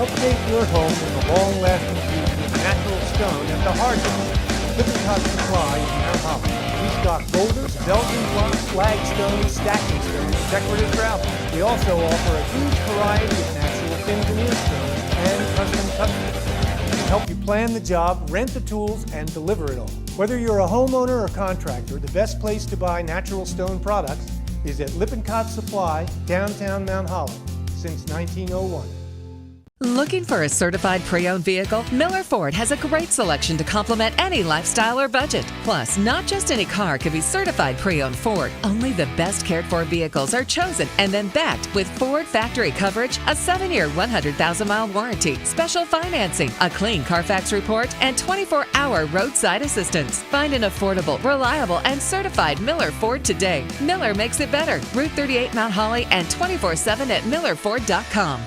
Update your home with a long-lasting beauty of natural stone at the hard yard. Lippincott Supply in Mount Holly. We stock boulders, Belgian block, flagstone, stacking stone, and decorative gravel. We also offer a huge variety of natural thin veneer stone and custom cut stone. We can help you plan the job, rent the tools, and deliver it all. Whether you're a homeowner or contractor, the best place to buy natural stone products is at Lippincott Supply, downtown Mount Holly, since 1901. Looking for a certified pre-owned vehicle? Miller Ford has a great selection to complement any lifestyle or budget. Plus, not just any car can be certified pre-owned Ford. Only the best cared for vehicles are chosen and then backed with Ford factory coverage, a 7-year, 100,000-mile warranty, special financing, a clean Carfax report, and 24-hour roadside assistance. Find an affordable, reliable, and certified Miller Ford today. Miller makes it better. Route 38 Mount Holly and 24/7 at millerford.com.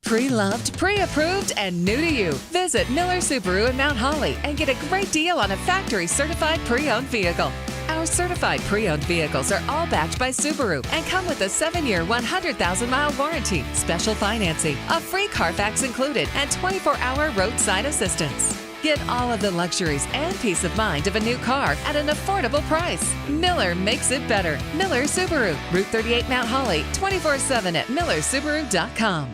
Pre-loved, pre-approved, and new to you. Visit Miller Subaru in Mount Holly and get a great deal on a factory-certified pre-owned vehicle. Our certified pre-owned vehicles are all backed by Subaru and come with a 7-year, 100,000-mile warranty, special financing, a free Carfax included, and 24-hour roadside assistance. Get all of the luxuries and peace of mind of a new car at an affordable price. Miller makes it better. Miller Subaru, Route 38 Mount Holly, 24/7 at millersubaru.com.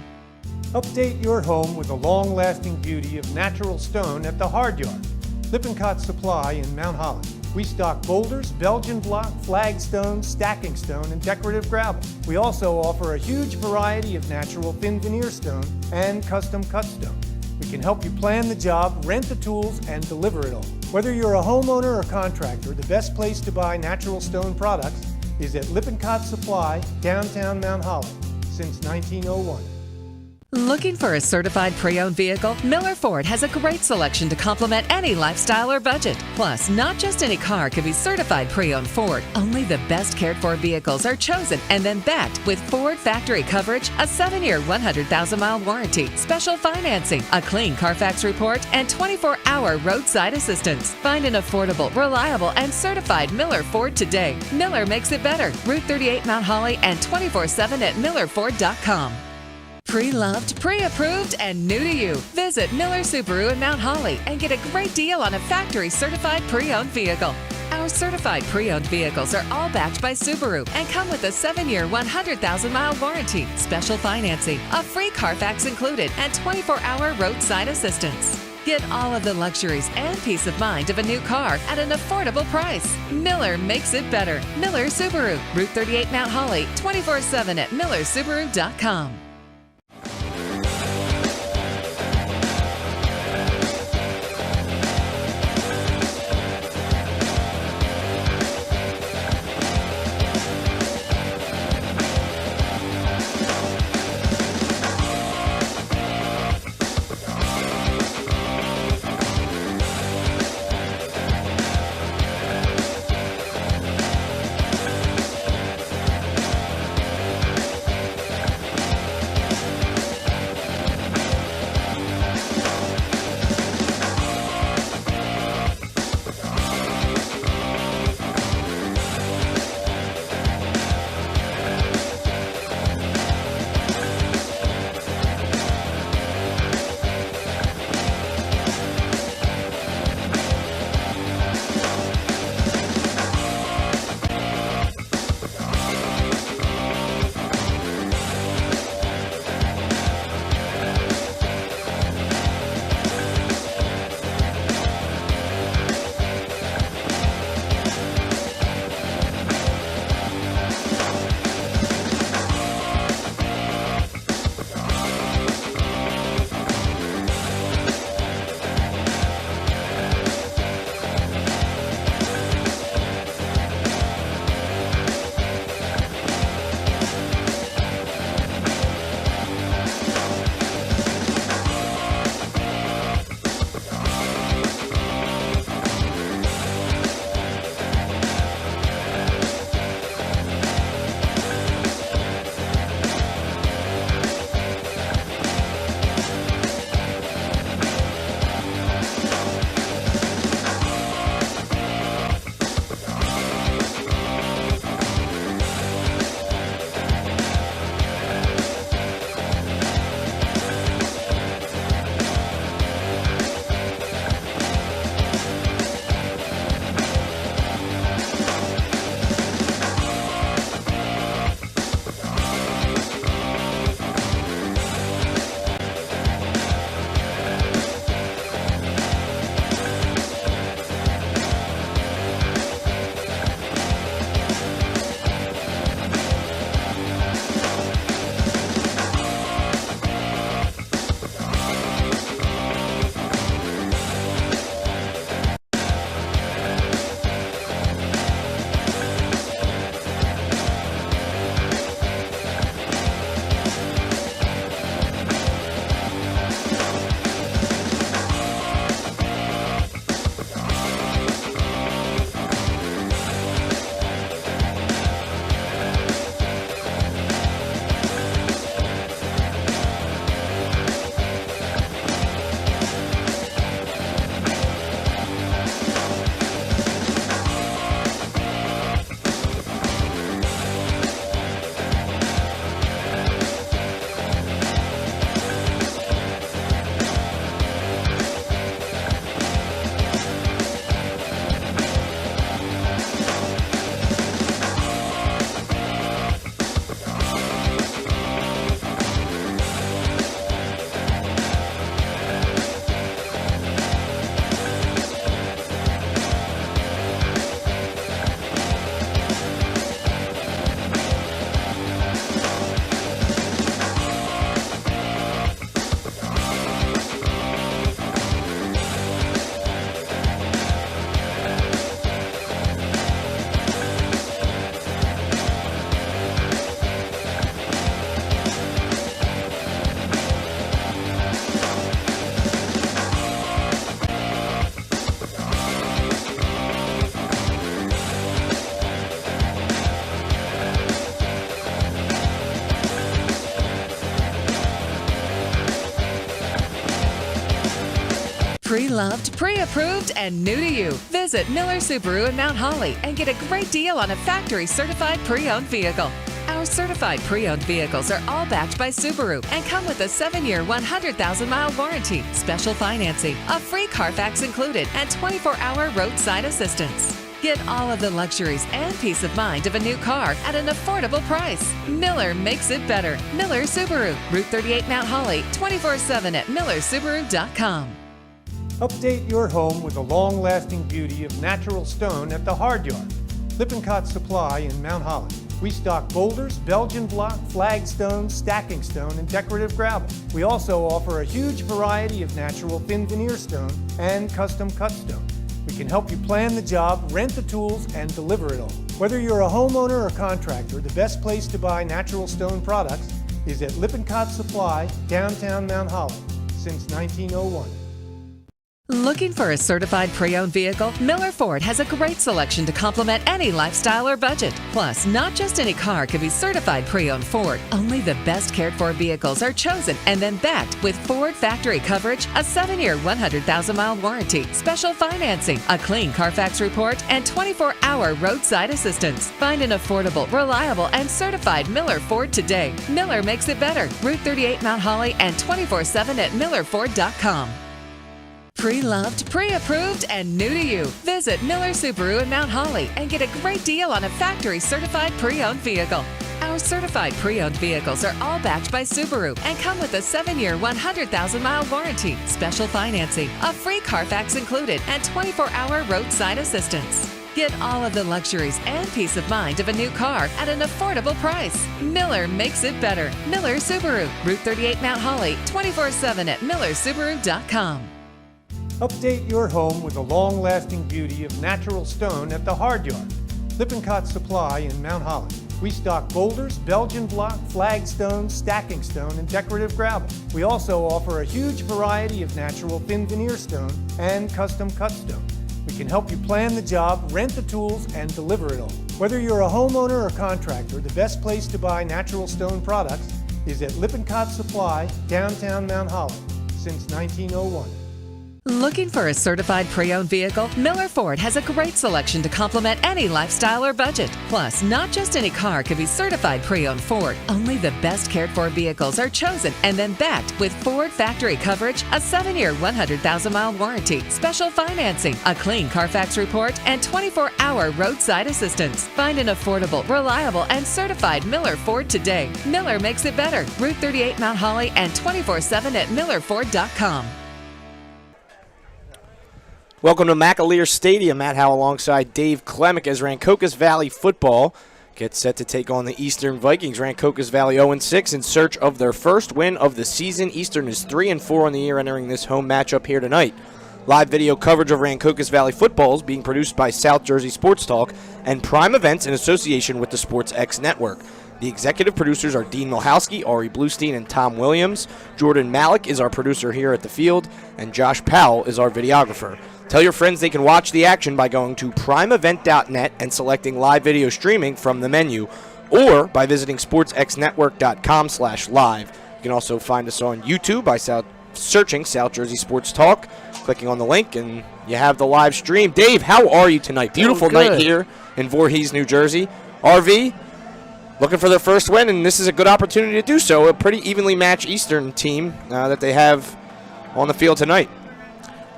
Update your home with a long-lasting beauty of natural stone at the hard yard. Lippincott Supply in Mount Holly. We stock boulders, Belgian block, flagstone, stacking stone, and decorative gravel. We also offer a huge variety of natural thin veneer stone and custom cut stone. We can help you plan the job, rent the tools, and deliver it all. Whether you're a homeowner or contractor, the best place to buy natural stone products is at Lippincott Supply, downtown Mount Holly, since 1901. Looking for a certified pre-owned vehicle? Miller Ford has a great selection to complement any lifestyle or budget. Plus, not just any car can be certified pre-owned Ford. Only the best cared for vehicles are chosen and then backed with Ford factory coverage, a 7-year, 100,000-mile warranty, special financing, a clean Carfax report, and 24-hour roadside assistance. Find an affordable, reliable, and certified Miller Ford today. Miller makes it better. Route 38 Mount Holly and 24/7 at millerford.com. Pre-loved, pre-approved, and new to you. Visit Miller Subaru in Mount Holly and get a great deal on a factory-certified pre-owned vehicle. Our certified pre-owned vehicles are all backed by Subaru and come with a 7-year, 100,000-mile warranty, special financing, a free Carfax included, and 24-hour roadside assistance. Get all of the luxuries and peace of mind of a new car at an affordable price. Miller makes it better. Miller Subaru, Route 38 Mount Holly, 24/7 at millersubaru.com. Pre-loved, pre-approved, and new to you. Visit Miller Subaru in Mount Holly and get a great deal on a factory-certified pre-owned vehicle. Our certified pre-owned vehicles are all backed by Subaru and come with a 7-year, 100,000-mile warranty, special financing, a free Carfax included, and 24-hour roadside assistance. Get all of the luxuries and peace of mind of a new car at an affordable price. Miller makes it better. Miller Subaru, Route 38 Mount Holly, 24/7 at millersubaru.com. Update your home with the long-lasting beauty of natural stone at the Hard Yard. Lippincott Supply in Mount Holly. We stock boulders, Belgian block, flagstone, stacking stone, and decorative gravel. We also offer a huge variety of natural thin veneer stone and custom cut stone. We can help you plan the job, rent the tools, and deliver it all. Whether you're a homeowner or contractor, the best place to buy natural stone products is at Lippincott Supply, downtown Mount Holly, since 1901. Looking for a certified pre-owned vehicle? Miller Ford has a great selection to complement any lifestyle or budget. Plus, not just any car can be certified pre-owned Ford. Only the best cared for vehicles are chosen and then backed with Ford factory coverage, a 7-year, 100,000-mile warranty, special financing, a clean Carfax report, and 24-hour roadside assistance. Find an affordable, reliable, and certified Miller Ford today. Miller makes it better. Route 38 Mount Holly and 24/7 at millerford.com. Pre-loved, pre-approved, and new to you. Visit Miller Subaru in Mount Holly and get a great deal on a factory-certified pre-owned vehicle. Our certified pre-owned vehicles are all backed by Subaru and come with a 7-year, 100,000-mile warranty, special financing, a free Carfax included, and 24-hour roadside assistance. Get all of the luxuries and peace of mind of a new car at an affordable price. Miller makes it better. Miller Subaru, Route 38 Mount Holly, 24/7 at millersubaru.com. Update your home with the long-lasting beauty of natural stone at the Hard Yard. Lippincott Supply in Mount Holly. We stock boulders, Belgian block, flagstone, stacking stone, and decorative gravel. We also offer a huge variety of natural thin veneer stone and custom cut stone. We can help you plan the job, rent the tools, and deliver it all. Whether you're a homeowner or contractor, the best place to buy natural stone products is at Lippincott Supply, downtown Mount Holly, since 1901. Looking for a certified pre-owned vehicle? Miller Ford has a great selection to complement any lifestyle or budget. Plus, not just any car can be certified pre-owned Ford. Only the best cared for vehicles are chosen and then backed with Ford factory coverage, a 7-year, 100,000-mile warranty, special financing, a clean Carfax report, and 24-hour roadside assistance. Find an affordable, reliable, and certified Miller Ford today. Miller makes it better. Route 38 Mount Holly and 24/7 at millerford.com. Welcome to McAleer Stadium. Matt Howe alongside Dave Klemick as Rancocas Valley football gets set to take on the Eastern Vikings. Rancocas Valley 0-6 in search of their first win of the season. Eastern is 3-4 on the year entering this home matchup here tonight. Live video coverage of Rancocas Valley football is being produced by South Jersey Sports Talk and Prime Events in association with the Sports X Network. The executive producers are Dean Milhowski, Ari Bluestein, and Tom Williams. Jordan Malik is our producer here at the field, and Josh Powell is our videographer. Tell your friends they can watch the action by going to primeevent.net and selecting live video streaming from the menu, or by visiting sportsxnetwork.com/live. You can also find us on YouTube by searching South Jersey Sports Talk, clicking on the link, and you have the live stream. Dave, how are you tonight? Beautiful night here in Voorhees, New Jersey. RV, looking for their first win, and this is a good opportunity to do so. A pretty evenly matched Eastern team that they have on the field tonight.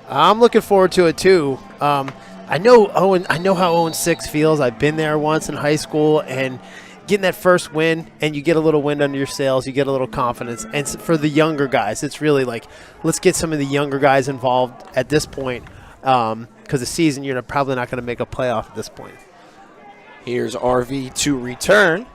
I'm looking forward to it too. I know how 0-6 feels. I've been there once in high school, and getting that first win, and you get a little wind under your sails, you get a little confidence. And for the younger guys, it's really like, let's get some of the younger guys involved at this point, because the season you're probably not going to make a playoff at this point. Here's RV to return.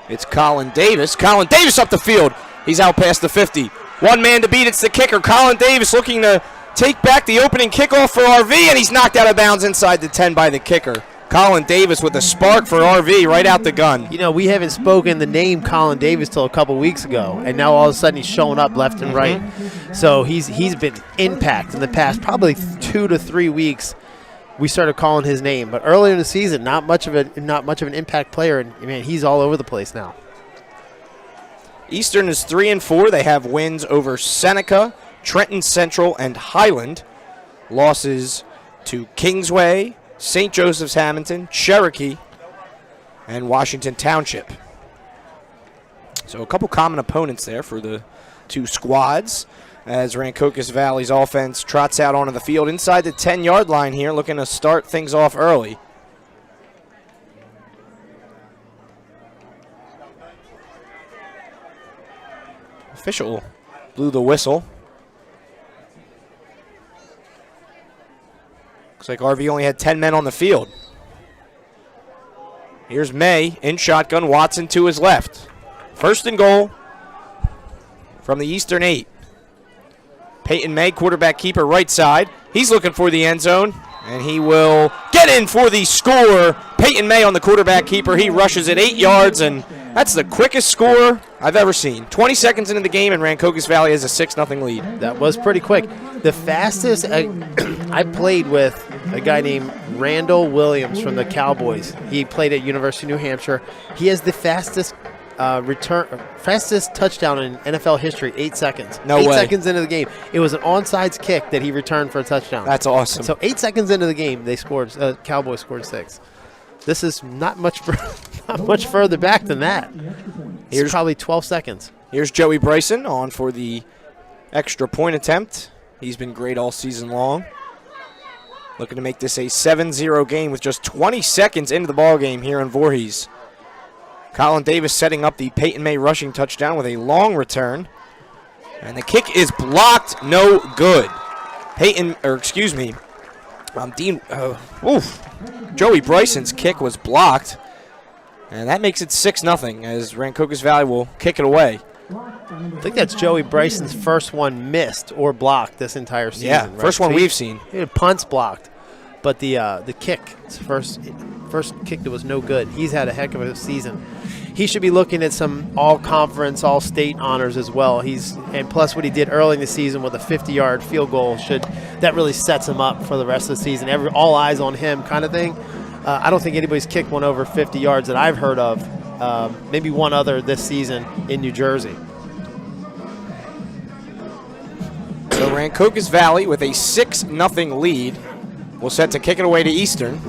It's Colin Davis. Colin Davis up the field. He's out past the 50. One man to beat. It's the kicker. Colin Davis looking to take back the opening kickoff for RV, and he's knocked out of bounds inside the 10 by the kicker. Colin Davis with a spark for RV right out the gun. You know, we haven't spoken the name Colin Davis till a couple weeks ago, and now all of a sudden he's showing up left and right. So he's been impact in the past probably 2 to 3 weeks. We started calling his name, but earlier in the season, not much of an impact player, and man, he's all over the place now. Eastern is 3-4. They have wins over Seneca, Trenton Central, and Highland. Losses to Kingsway, St. Joseph's Hamilton, Cherokee, and Washington Township. So a couple common opponents there for the two squads as Rancocas Valley's offense trots out onto the field inside the 10-yard line here, looking to start things off early. Official blew the whistle. Looks like RV only had 10 men on the field. Here's May in shotgun, Watson to his left. First and goal from the Eastern 8. Peyton May, quarterback keeper, right side. He's looking for the end zone, and he will get in for the score. Peyton May on the quarterback keeper. He rushes it 8 yards, and that's the quickest score I've ever seen. 20 seconds into the game, and Rancocas Valley has a 6-0 lead. That was pretty quick. The fastest, I played with a guy named Randall Williams from the Cowboys. He played at University of New Hampshire. He has the fastest fastest touchdown in NFL history, 8 seconds. No way. 8 seconds into the game. It was an onside kick that he returned for a touchdown. That's awesome. So 8 seconds into the game, they scored. Cowboys scored 6. This is not much further back than that. Here's probably 12 seconds. Here's Joey Bryson on for the extra point attempt. He's been great all season long. Looking to make this a 7-0 game with just 20 seconds into the ball game here in Voorhees. Colin Davis setting up the Peyton May rushing touchdown with a long return. And the kick is blocked, no good. Joey Bryson's kick was blocked. And that makes it 6-0 as Rancocas Valley will kick it away. I think that's Joey Bryson's first one missed or blocked this entire season. Yeah, right? first one we've seen. He had punts blocked, but the kick, his first kick that was no good. He's had a heck of a season. He should be looking at some all-conference, all-state honors as well. And plus what he did early in the season with a 50-yard field goal, that really sets him up for the rest of the season. All eyes on him kind of thing. I don't think anybody's kicked one over 50 yards that I've heard of. Maybe one other this season in New Jersey. So Rancocas Valley with a 6-0 lead will set to kick it away to Eastern.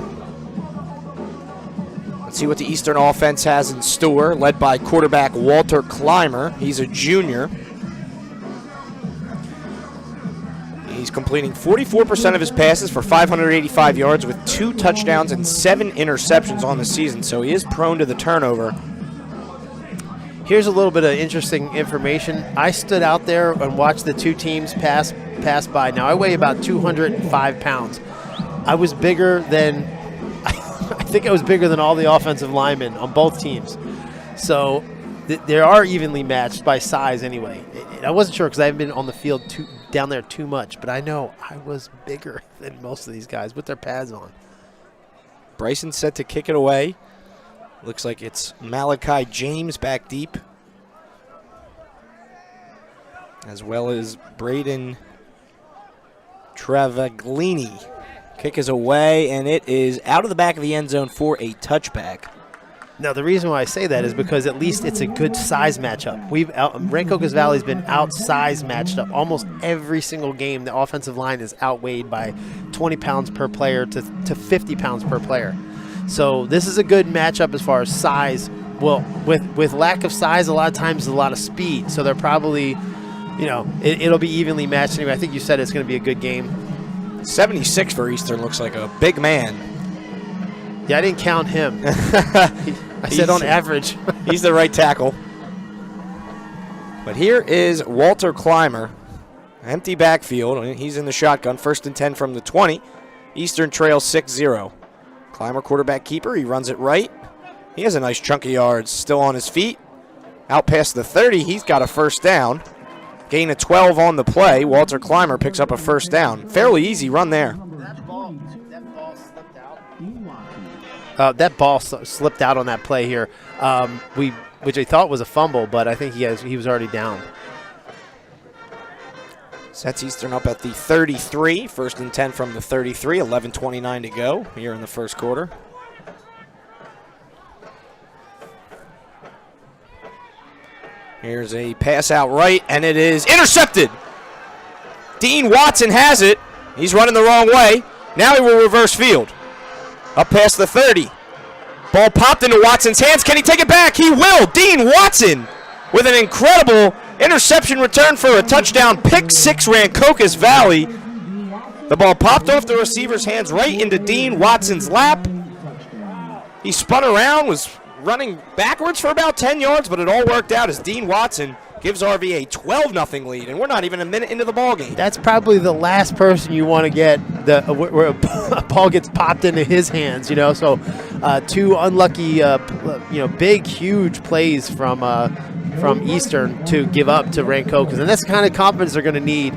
Let's see what the Eastern offense has in store, led by quarterback Walter Clymer. He's a junior. He's completing 44% of his passes for 585 yards with 2 touchdowns and 7 interceptions on the season, so he is prone to the turnover. Here's a little bit of interesting information. I stood out there and watched the two teams pass by. Now, I weigh about 205 pounds. I was bigger than, I think I was bigger than all the offensive linemen on both teams. So they are evenly matched by size anyway. I wasn't sure because I haven't been on the field down there too much, but I know I was bigger than most of these guys with their pads on. Bryson set to kick it away. Looks like it's Malachi James back deep, as well as Braden Travaglini. Kick is away, and it is out of the back of the end zone for a touchback. Now, the reason why I say that is because at least it's a good size matchup. Rancocas Valley's been outsized matched up. Almost every single game, the offensive line is outweighed by 20 pounds per player to 50 pounds per player. So this is a good matchup as far as size. Well, with lack of size, a lot of times there's a lot of speed. So they're probably, it'll be evenly matched anyway. I think you said it's going to be a good game. 76 for Eastern looks like a big man. Yeah, I didn't count him. I said on average. He's the right tackle. But here is Walter Clymer. Empty backfield. He's in the shotgun. 1st and 10 from the 20. Eastern trails 6-0. Clymer, quarterback keeper. He runs it right. He has a nice chunk of yards. Still on his feet. Out past the 30. He's got a first down. Gain of 12 on the play. Walter Clymer picks up a first down. Fairly easy run there. That ball slipped out on that play here, which I thought was a fumble, but I think he was already down. Sets Eastern up at the 33. 1st and 10 from the 33. 11:29 to go here in the first quarter. Here's a pass out right, and it is intercepted. Dean Watson has it. He's running the wrong way. Now he will reverse field. Up past the 30. Ball popped into Watson's hands. Can he take it back? He will. Dean Watson with an incredible interception return for a touchdown. Pick 6, Rancocas Valley. The ball popped off the receiver's hands right into Dean Watson's lap. He spun around, was running backwards for about 10 yards, but it all worked out as Dean Watson gives RV a 12-0 lead, and we're not even a minute into the ball game. That's probably the last person you want to get where a ball gets popped into his hands, So 2 unlucky, big, huge plays from Eastern to give up to Rancocas, and that's the kind of confidence they're going to need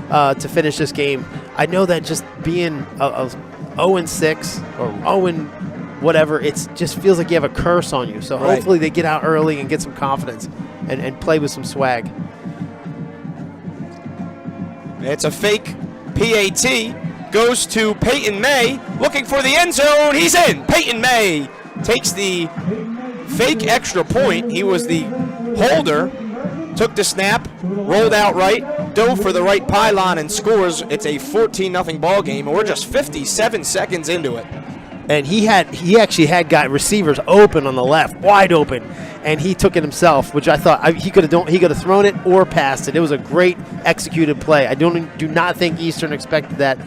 to finish this game. I know that just being a 0-6 or 0 whatever, it just feels like you have a curse on you. So hopefully they get out early and get some confidence and play with some swag. It's a fake PAT. Goes to Peyton May, looking for the end zone. He's in. Peyton May takes the fake extra point. He was the holder. Took the snap, rolled out right, dove for the right pylon, and scores. It's a 14-0 ball game, and we're just 57 seconds into it. And he actually had got receivers open on the left, wide open, and he took it himself, which I thought he could have thrown it or passed it. It was a great executed play. I do not think Eastern expected that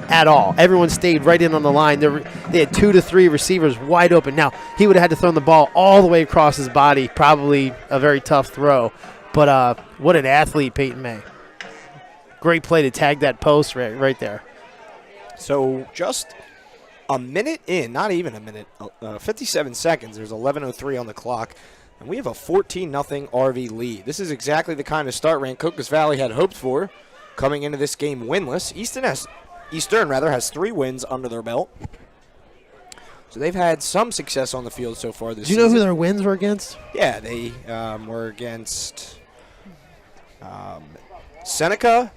at all. Everyone stayed right in on the line. They had 2 to 3 receivers wide open. Now, he would have had to throw the ball all the way across his body, probably a very tough throw. But what an athlete, Peyton May. Great play to tag that post right there. So just a minute in, not even a minute, 57 seconds. There's 11:03 on the clock, and we have a 14-0 RV lead. This is exactly the kind of start Rancocas Valley had hoped for, coming into this game winless. Eastern has 3 wins under their belt. So they've had some success on the field so far this season. Do you know who their wins were against? Yeah, they were against Seneca,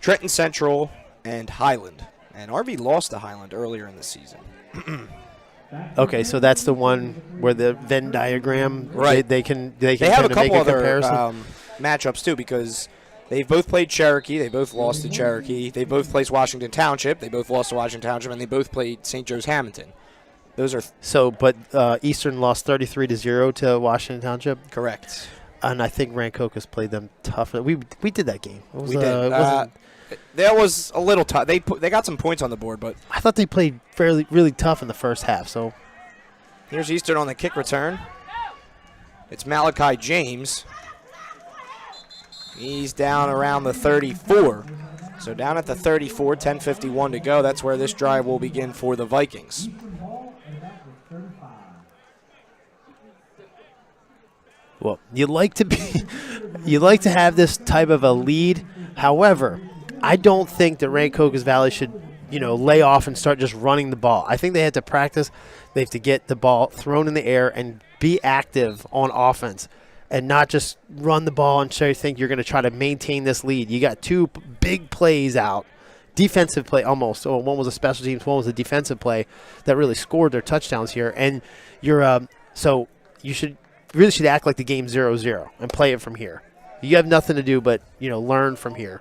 Trenton Central, and Highland. And RV lost to Highland earlier in the season. Okay, so that's the one where the Venn diagram, right? They have a couple make a other comparison. Matchups too, because they've both played Cherokee. They both lost to Cherokee. They both played Washington Township. They both lost to Washington Township, and they both played St. Joe's Hamilton. Those are but Eastern lost 33-0 to Washington Township. Correct. And I think Rancocas played them tough. We did that game. We did. There was a little tough. They got some points on the board, but I thought they played really tough in the first half. So here's Eastern on the kick return. It's Malachi James. He's down around the 34. So down at the 34, 10:51 to go. That's where this drive will begin for the Vikings. Well, you like to have this type of a lead. However, I don't think that Rancocas Valley should, lay off and start just running the ball. I think they have to practice. They have to get the ball thrown in the air and be active on offense and not just run the ball and think you're going to try to maintain this lead. You got 2 big plays out, defensive play almost. So one was a special teams, one was a defensive play that really scored their touchdowns here. And so you should act like the game 0-0 and play it from here. You have nothing to do but, learn from here.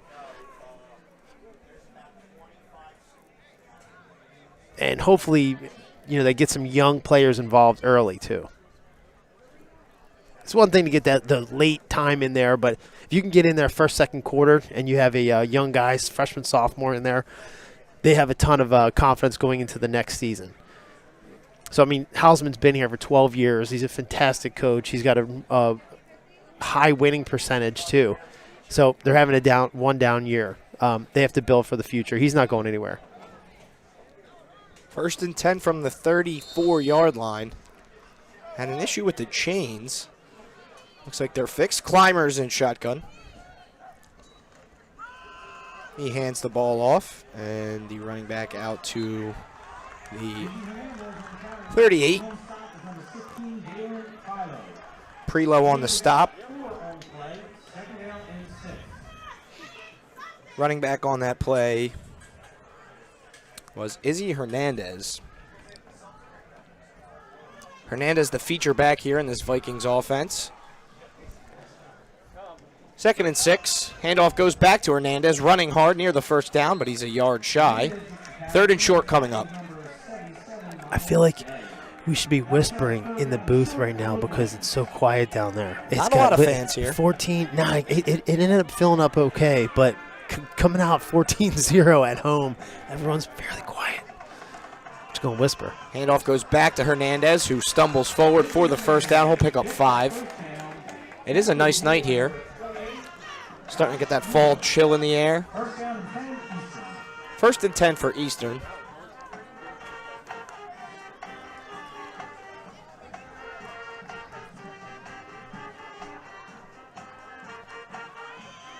And hopefully, they get some young players involved early too. It's one thing to get the late time in there, but if you can get in there first, second quarter, and you have a young guy, freshman, sophomore in there, they have a ton of confidence going into the next season. So, Hausman's been here for 12 years. He's a fantastic coach. He's got a high winning percentage, too. So, they're having a one down year. They have to build for the future. He's not going anywhere. 1st and 10 from the 34-yard line. Had an issue with the chains. Looks like they're fixed. Climbers in shotgun. He hands the ball off, and the running back out to the 38. Prelo on the stop. Running back on that play was Izzy Hernandez. Hernandez, the feature back here in this Vikings offense. 2nd and 6. Handoff goes back to Hernandez, running hard near the first down, but he's a yard shy. 3rd and short coming up. I feel like we should be whispering in the booth right now because it's so quiet down there. Not a lot of fans here. 14-9. It ended up filling up okay, but coming out 14-0 at home, everyone's fairly quiet. Just going to whisper. Handoff goes back to Hernandez, who stumbles forward for the first down. He'll pick up 5. It is a nice night here. Starting to get that fall chill in the air. 1st and 10 for Eastern.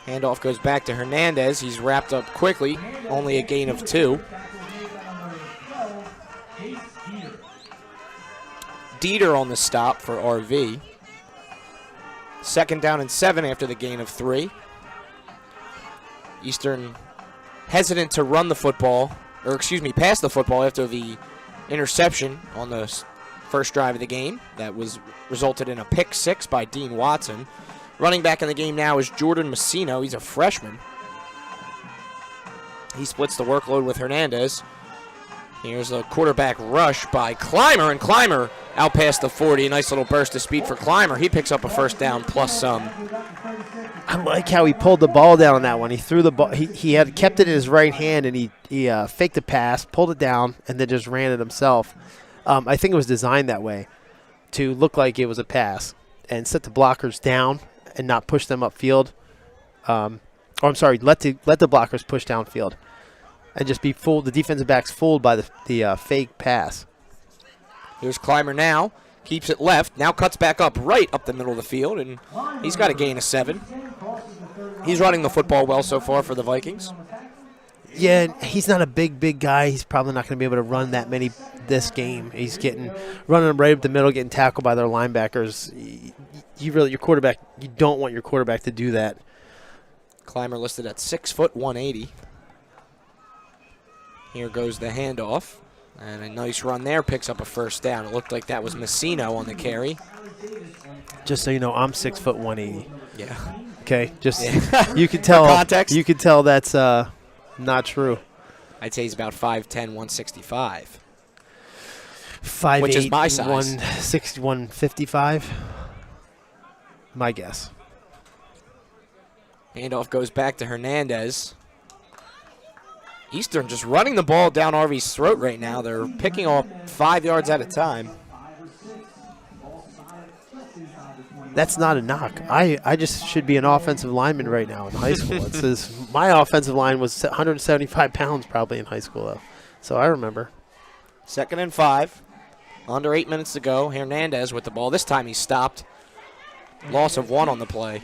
Handoff goes back to Hernandez. He's wrapped up quickly. Only a gain of 2. Dieter on the stop for RV. 2nd down and 7 after the gain of 3. Eastern hesitant to run the football, or excuse me, pass the football after the interception on the first drive of the game. That resulted in a pick 6 by Dean Watson. Running back in the game now is Jordan Messino. He's a freshman. He splits the workload with Hernandez. Here's a quarterback rush by Clymer, and Clymer out past the 40. A nice little burst of speed for Clymer. He picks up a first down plus some. I like how he pulled the ball down on that one. He threw the ball. He had kept it in his right hand, and he faked a pass, pulled it down, and then just ran it himself. I think it was designed that way to look like it was a pass and set the blockers down and not push them upfield. I'm sorry, let the blockers push downfield and just be fooled. The defensive back's fooled by the fake pass. Here's Clymer now. Keeps it left. Now cuts back up right up the middle of the field, and he's got a gain of 7. He's running the football well so far for the Vikings. Yeah, and he's not a big guy. He's probably not going to be able to run that many this game. He's running right up the middle, getting tackled by their linebackers. Your quarterback, you don't want your quarterback to do that. Clymer listed at 6 foot 180. Here goes the handoff. And a nice run there, picks up a first down. It looked like that was Messino on the carry. Just so you know, I'm 6 foot 180. Yeah. Okay, just you can tell. Context. You can tell that's not true. I'd say he's about 5'10", 165. 5'8", which is my size. 160, 155. My guess. Handoff goes back to Hernandez. Eastern just running the ball down RV's throat right now. They're picking off 5 yards at a time. That's not a knock. I just should be an offensive lineman right now in high school. It says my offensive line was 175 pounds probably in high school, though. So I remember. 2nd and 5. Under 8 minutes to go. Hernandez with the ball. This time he stopped. Loss of 1 on the play.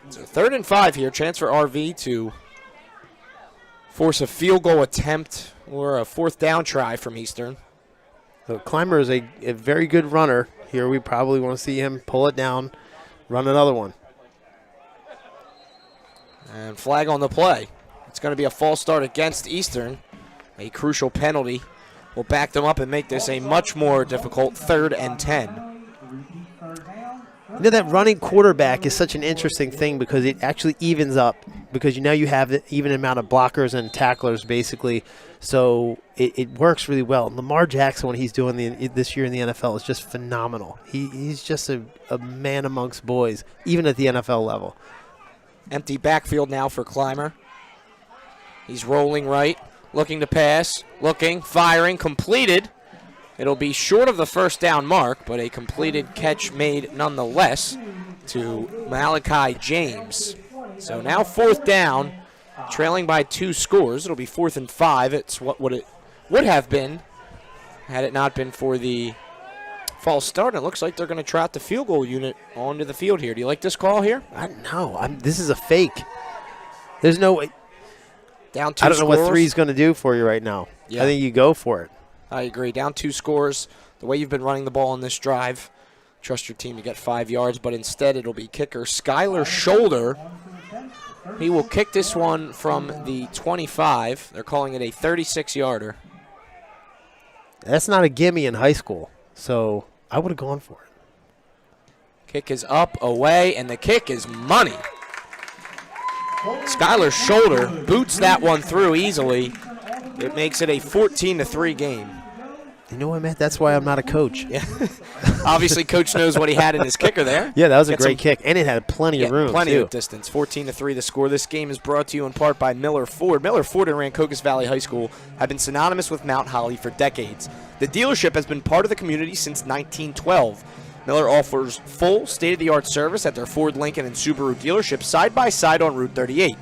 So 3rd and 5 here. Chance for RV to force a field goal attempt or a 4th down try from Eastern. So Clymer is a very good runner. Here we probably want to see him pull it down, run another one. And flag on the play. It's going to be a false start against Eastern. A crucial penalty will back them up and make this a much more difficult 3rd and 10. You know, that running quarterback is such an interesting thing because it actually evens up because you have the even amount of blockers and tacklers basically. So it works really well. Lamar Jackson, what he's doing this year in the NFL is just phenomenal. He's just a man amongst boys, even at the NFL level. Empty backfield now for Clymer. He's rolling right, looking to pass, looking, firing, completed. It'll be short of the first down mark, but a completed catch made nonetheless to Malachi James. So now 4th down, trailing by 2 scores. It'll be 4th and 5. It's what it would have been had it not been for the false start. It looks like they're going to trot the field goal unit onto the field here. Do you like this call here? This is a fake. There's no way. Down 2 I don't know scores. what 3's going to do for you right now. Yeah. I think you go for it. I agree. Down 2 scores. The way you've been running the ball on this drive, trust your team to get 5 yards, but instead it'll be kicker Skylar Shoulder. He will kick this one from the 25. They're calling it a 36-yarder. That's not a gimme in high school, so I would have gone for it. Kick is up, away, and the kick is money. Skylar's shoulder boots that one through easily. It makes it a 14-3 game. You know what, Matt? That's why I'm not a coach. Yeah. Obviously, Coach knows what he had in his kicker there. Yeah, that was a great kick, and it had plenty of room, plenty too. of distance. 14-3 the score. This game is brought to you in part by Miller Ford. Miller Ford and Rancocas Valley High School have been synonymous with Mount Holly for decades. The dealership has been part of the community since 1912. Miller offers full state-of-the-art service at their Ford, Lincoln, and Subaru dealerships side by side on Route 38.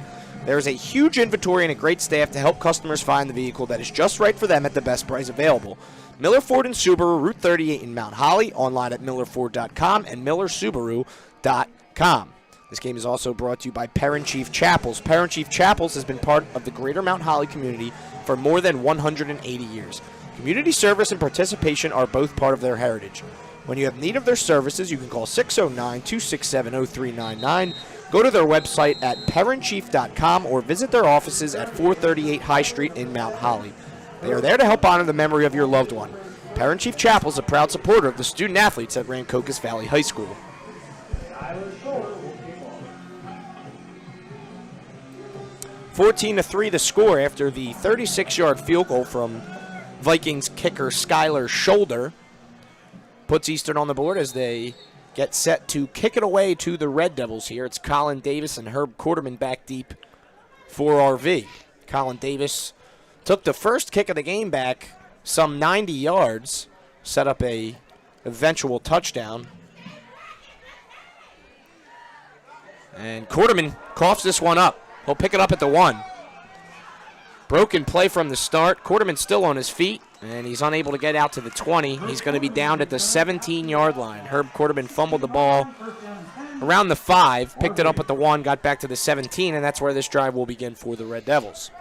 There is a huge inventory and a great staff to help customers find the vehicle that is just right for them at the best price available. Miller Ford and Subaru, Route 38 in Mount Holly, online at millerford.com and millersubaru.com. This game is also brought to you by Parent Chief Chapels. Parent Chief Chapels has been part of the greater Mount Holly community for more than 180 years. Community service and participation are both part of their heritage. When you have need of their services, you can call 609-267-0399, go to their website at parentchief.com, or visit their offices at 438 High Street in Mount Holly. They are there to help honor the memory of your loved one. Parent Chief Chapel is a proud supporter of the student athletes at Rancocas Valley High School. 14-3 the score after the 36-yard field goal from Vikings kicker Skylar's shoulder. Puts Eastern on the board as they get set to kick it away to the Red Devils here. It's Colin Davis and Herb Quarterman back deep for RV. Colin Davis took the first kick of the game back some 90 yards, set up a eventual touchdown. And Quarterman coughs this one up. He'll pick it up at the 1. Broken play from the start. Quarterman still on his feet, and he's unable to get out to the 20. He's going to be down at the 17-yard line. Herb Quarterman fumbled the ball around the 5, picked it up at the 1, got back to the 17, and that's where this drive will begin for the Red Devils.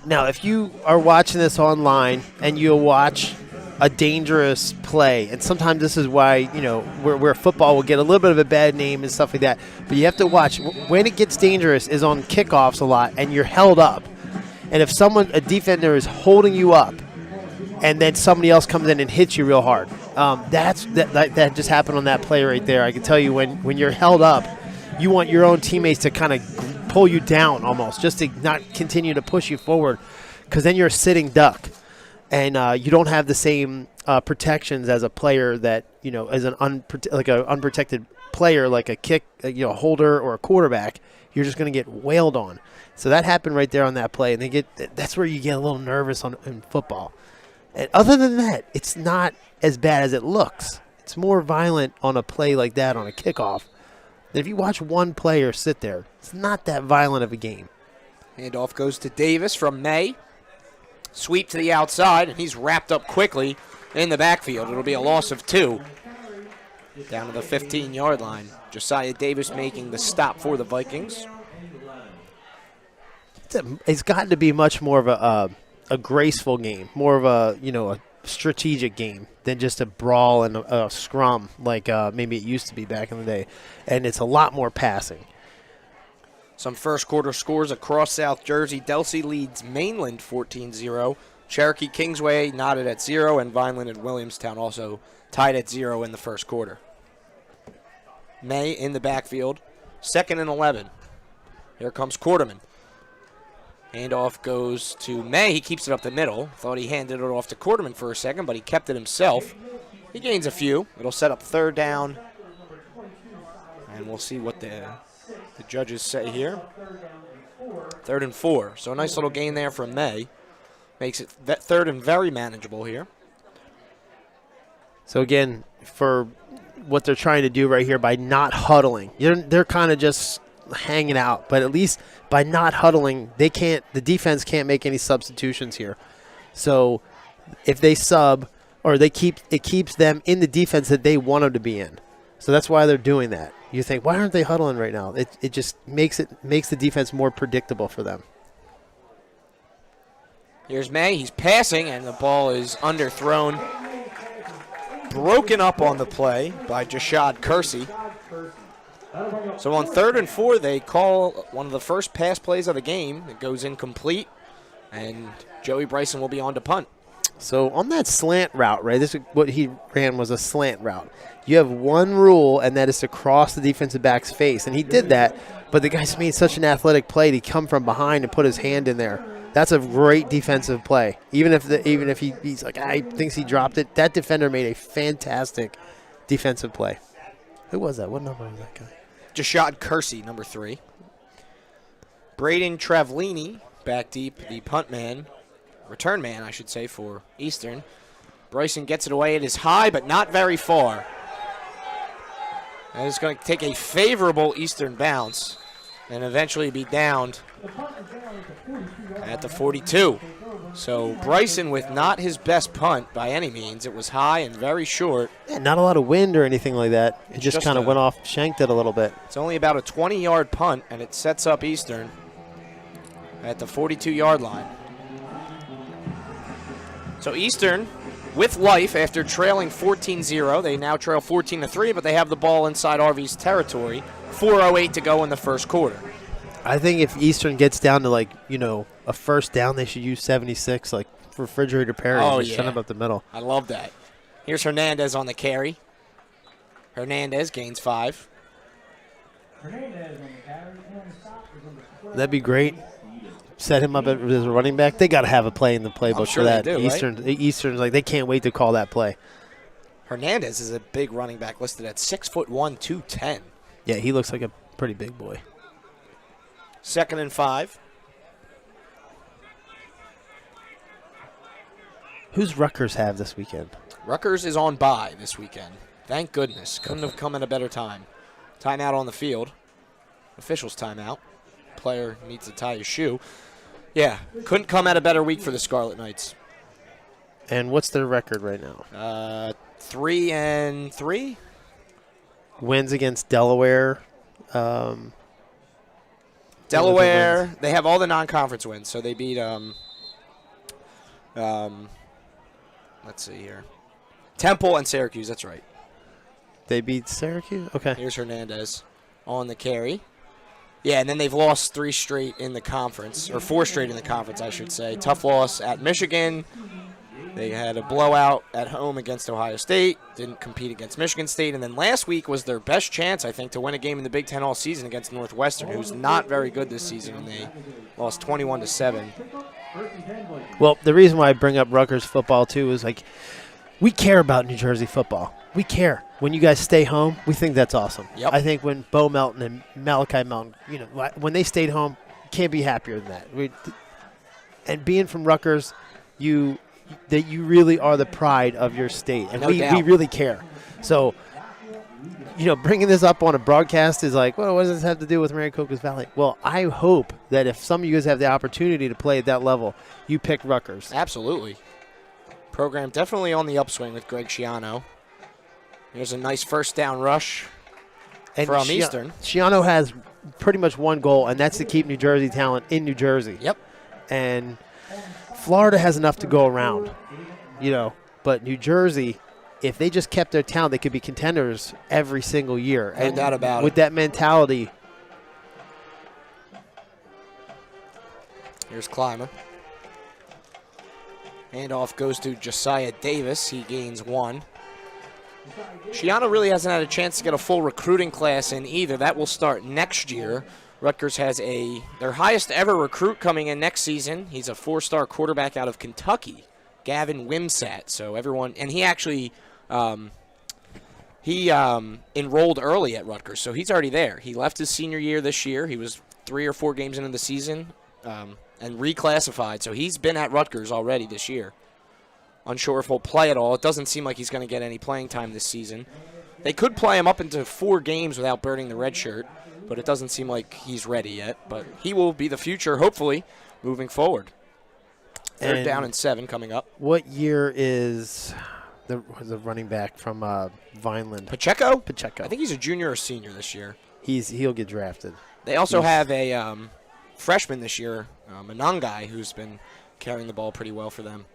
Now, if you are watching this online and you watch a dangerous play, and sometimes this is why, where football will get a little bit of a bad name and stuff like that, but you have to watch. When it gets dangerous is on kickoffs a lot, and you're held up. And if a defender is holding you up, and then somebody else comes in and hits you real hard, that just happened on that play right there. I can tell you when you're held up, you want your own teammates to kind of pull you down almost, just to not continue to push you forward, because then you're a sitting duck, and you don't have the same protections as a player that as an unprotected player like a kick, holder or a quarterback. You're just going to get wailed on. So that happened right there on that play, and that's where you get a little nervous in football. And other than that, it's not as bad as it looks. It's more violent on a play like that on a kickoff. And if you watch one player sit there, it's not that violent of a game. Handoff goes to Davis from May. Sweep to the outside, and he's wrapped up quickly in the backfield. It'll be a loss of 2. Down to the 15-yard line. Josiah Davis making the stop for the Vikings. It's gotten to be much more of a graceful game, more of a strategic game than just a brawl and a scrum like maybe it used to be back in the day. And it's a lot more passing. Some first quarter scores across South Jersey. Delsey leads Mainland 14-0. Cherokee Kingsway knotted at 0, and Vineland and Williamstown also tied at 0 in the first quarter. May in the backfield, 2nd and 11. Here comes Quarterman. Handoff goes to May. He keeps it up the middle. Thought he handed it off to Quarterman for a second, but he kept it himself. He gains a few. It'll set up 3rd down. And we'll see what the judges say here. 3rd and 4. So a nice little gain there from May. Makes it 3rd and very manageable here. So again, for what they're trying to do right here by not huddling, they're kind of just hanging out, but at least by not huddling, the defense can't make any substitutions here. So if they sub, or it keeps them in the defense that they want them to be in. So that's why they're doing that. You think, why aren't they huddling right now? It just makes the defense more predictable for them. Here's May. He's passing, and the ball is underthrown. Broken up on the play by Jashad Kersey. So on 3rd and 4, they call one of the first pass plays of the game. It goes incomplete, and Joey Bryson will be on to punt. So on that slant route, right, this is what he ran was a slant route. You have one rule, and that is to cross the defensive back's face. And he did that, but the guy's made such an athletic play to come from behind and put his hand in there. That's a great defensive play. Even if he's like, I thinks he dropped it, that defender made a fantastic defensive play. Who was that? What number was that guy? Jashad Kersey, number 3. Braden Travellini, back deep, the punt man, return man, I should say, for Eastern. Bryson gets it away. It is high, but not very far. And it's going to take a favorable Eastern bounce and eventually be downed at the 42. So Bryson with not his best punt by any means. It was high and very short. Yeah, not a lot of wind or anything like that. It just kind of went off, shanked it a little bit. It's only about a 20-yard punt, and it sets up Eastern at the 42-yard line. So Eastern with life after trailing 14-0. They now trail 14-3, but they have the ball inside RV's territory. 4:08 to go in the first quarter. I think if Eastern gets down to a first down, they should use 76 like refrigerator Perry. Oh, just send them up the middle. I love that. Here's Hernandez on the carry. Hernandez gains 5. That'd be great. Set him up as a running back. They got to have a play in the playbook sure for that. they do, right? Eastern's like they can't wait to call that play. Hernandez is a big running back listed at 6'1", 210. Yeah, he looks like a pretty big boy. 2nd and 5. Who's Rutgers have this weekend? Rutgers is on bye this weekend. Thank goodness. Couldn't have come at a better time. Timeout on the field. Officials timeout. Player needs to tie his shoe. Yeah, couldn't come at a better week for the Scarlet Knights. And what's their record right now? 3-3. Wins against Delaware. Delaware, they have all the non-conference wins. So they beat, let's see here. Temple and Syracuse, that's right. They beat Syracuse? Okay. Here's Hernandez on the carry. Yeah, and then they've lost 3 straight in the conference, or 4 straight in the conference, I should say. Tough loss at Michigan. They had a blowout at home against Ohio State. Didn't compete against Michigan State. And then last week was their best chance, I think, to win a game in the Big Ten all season against Northwestern, who's not very good this season, and they lost 21-7. Well, the reason why I bring up Rutgers football, too, is like we care about New Jersey football. We care. When you guys stay home, we think that's awesome. Yep. I think when Bo Melton and Malachi Melton, when they stayed home, can't be happier than that. And being from Rutgers, you really are the pride of your state, and we really care. So, bringing this up on a broadcast is like, well, what does this have to do with Rancocas Valley? Well, I hope that if some of you guys have the opportunity to play at that level, you pick Rutgers. Absolutely. Program definitely on the upswing with Greg Schiano. Here's a nice first down rush from Eastern. Schiano has pretty much one goal, and that's to keep New Jersey talent in New Jersey. Yep. And Florida has enough to go around, but New Jersey, if they just kept their talent, they could be contenders every single year. No doubt about it. With that mentality. Here's Clymer. Handoff goes to Josiah Davis. He gains 1. Schiano really hasn't had a chance to get a full recruiting class in either. That will start next year. Rutgers has their highest ever recruit coming in next season. He's a 4-star quarterback out of Kentucky, Gavin Wimsatt. So everyone, and he actually enrolled early at Rutgers, so he's already there. He left his senior year this year. He was 3 or 4 games into the season and reclassified. So he's been at Rutgers already this year. Unsure if he'll play at all. It doesn't seem like he's going to get any playing time this season. They could play him up into 4 games without burning the red shirt, but it doesn't seem like he's ready yet. But he will be the future, hopefully, moving forward. Third down and 7 coming up. What year is the running back from Vineland? Pacheco? Pacheco. I think he's a junior or senior this year. He'll get drafted. They also have a freshman this year, Manangai, who's been carrying the ball pretty well for them.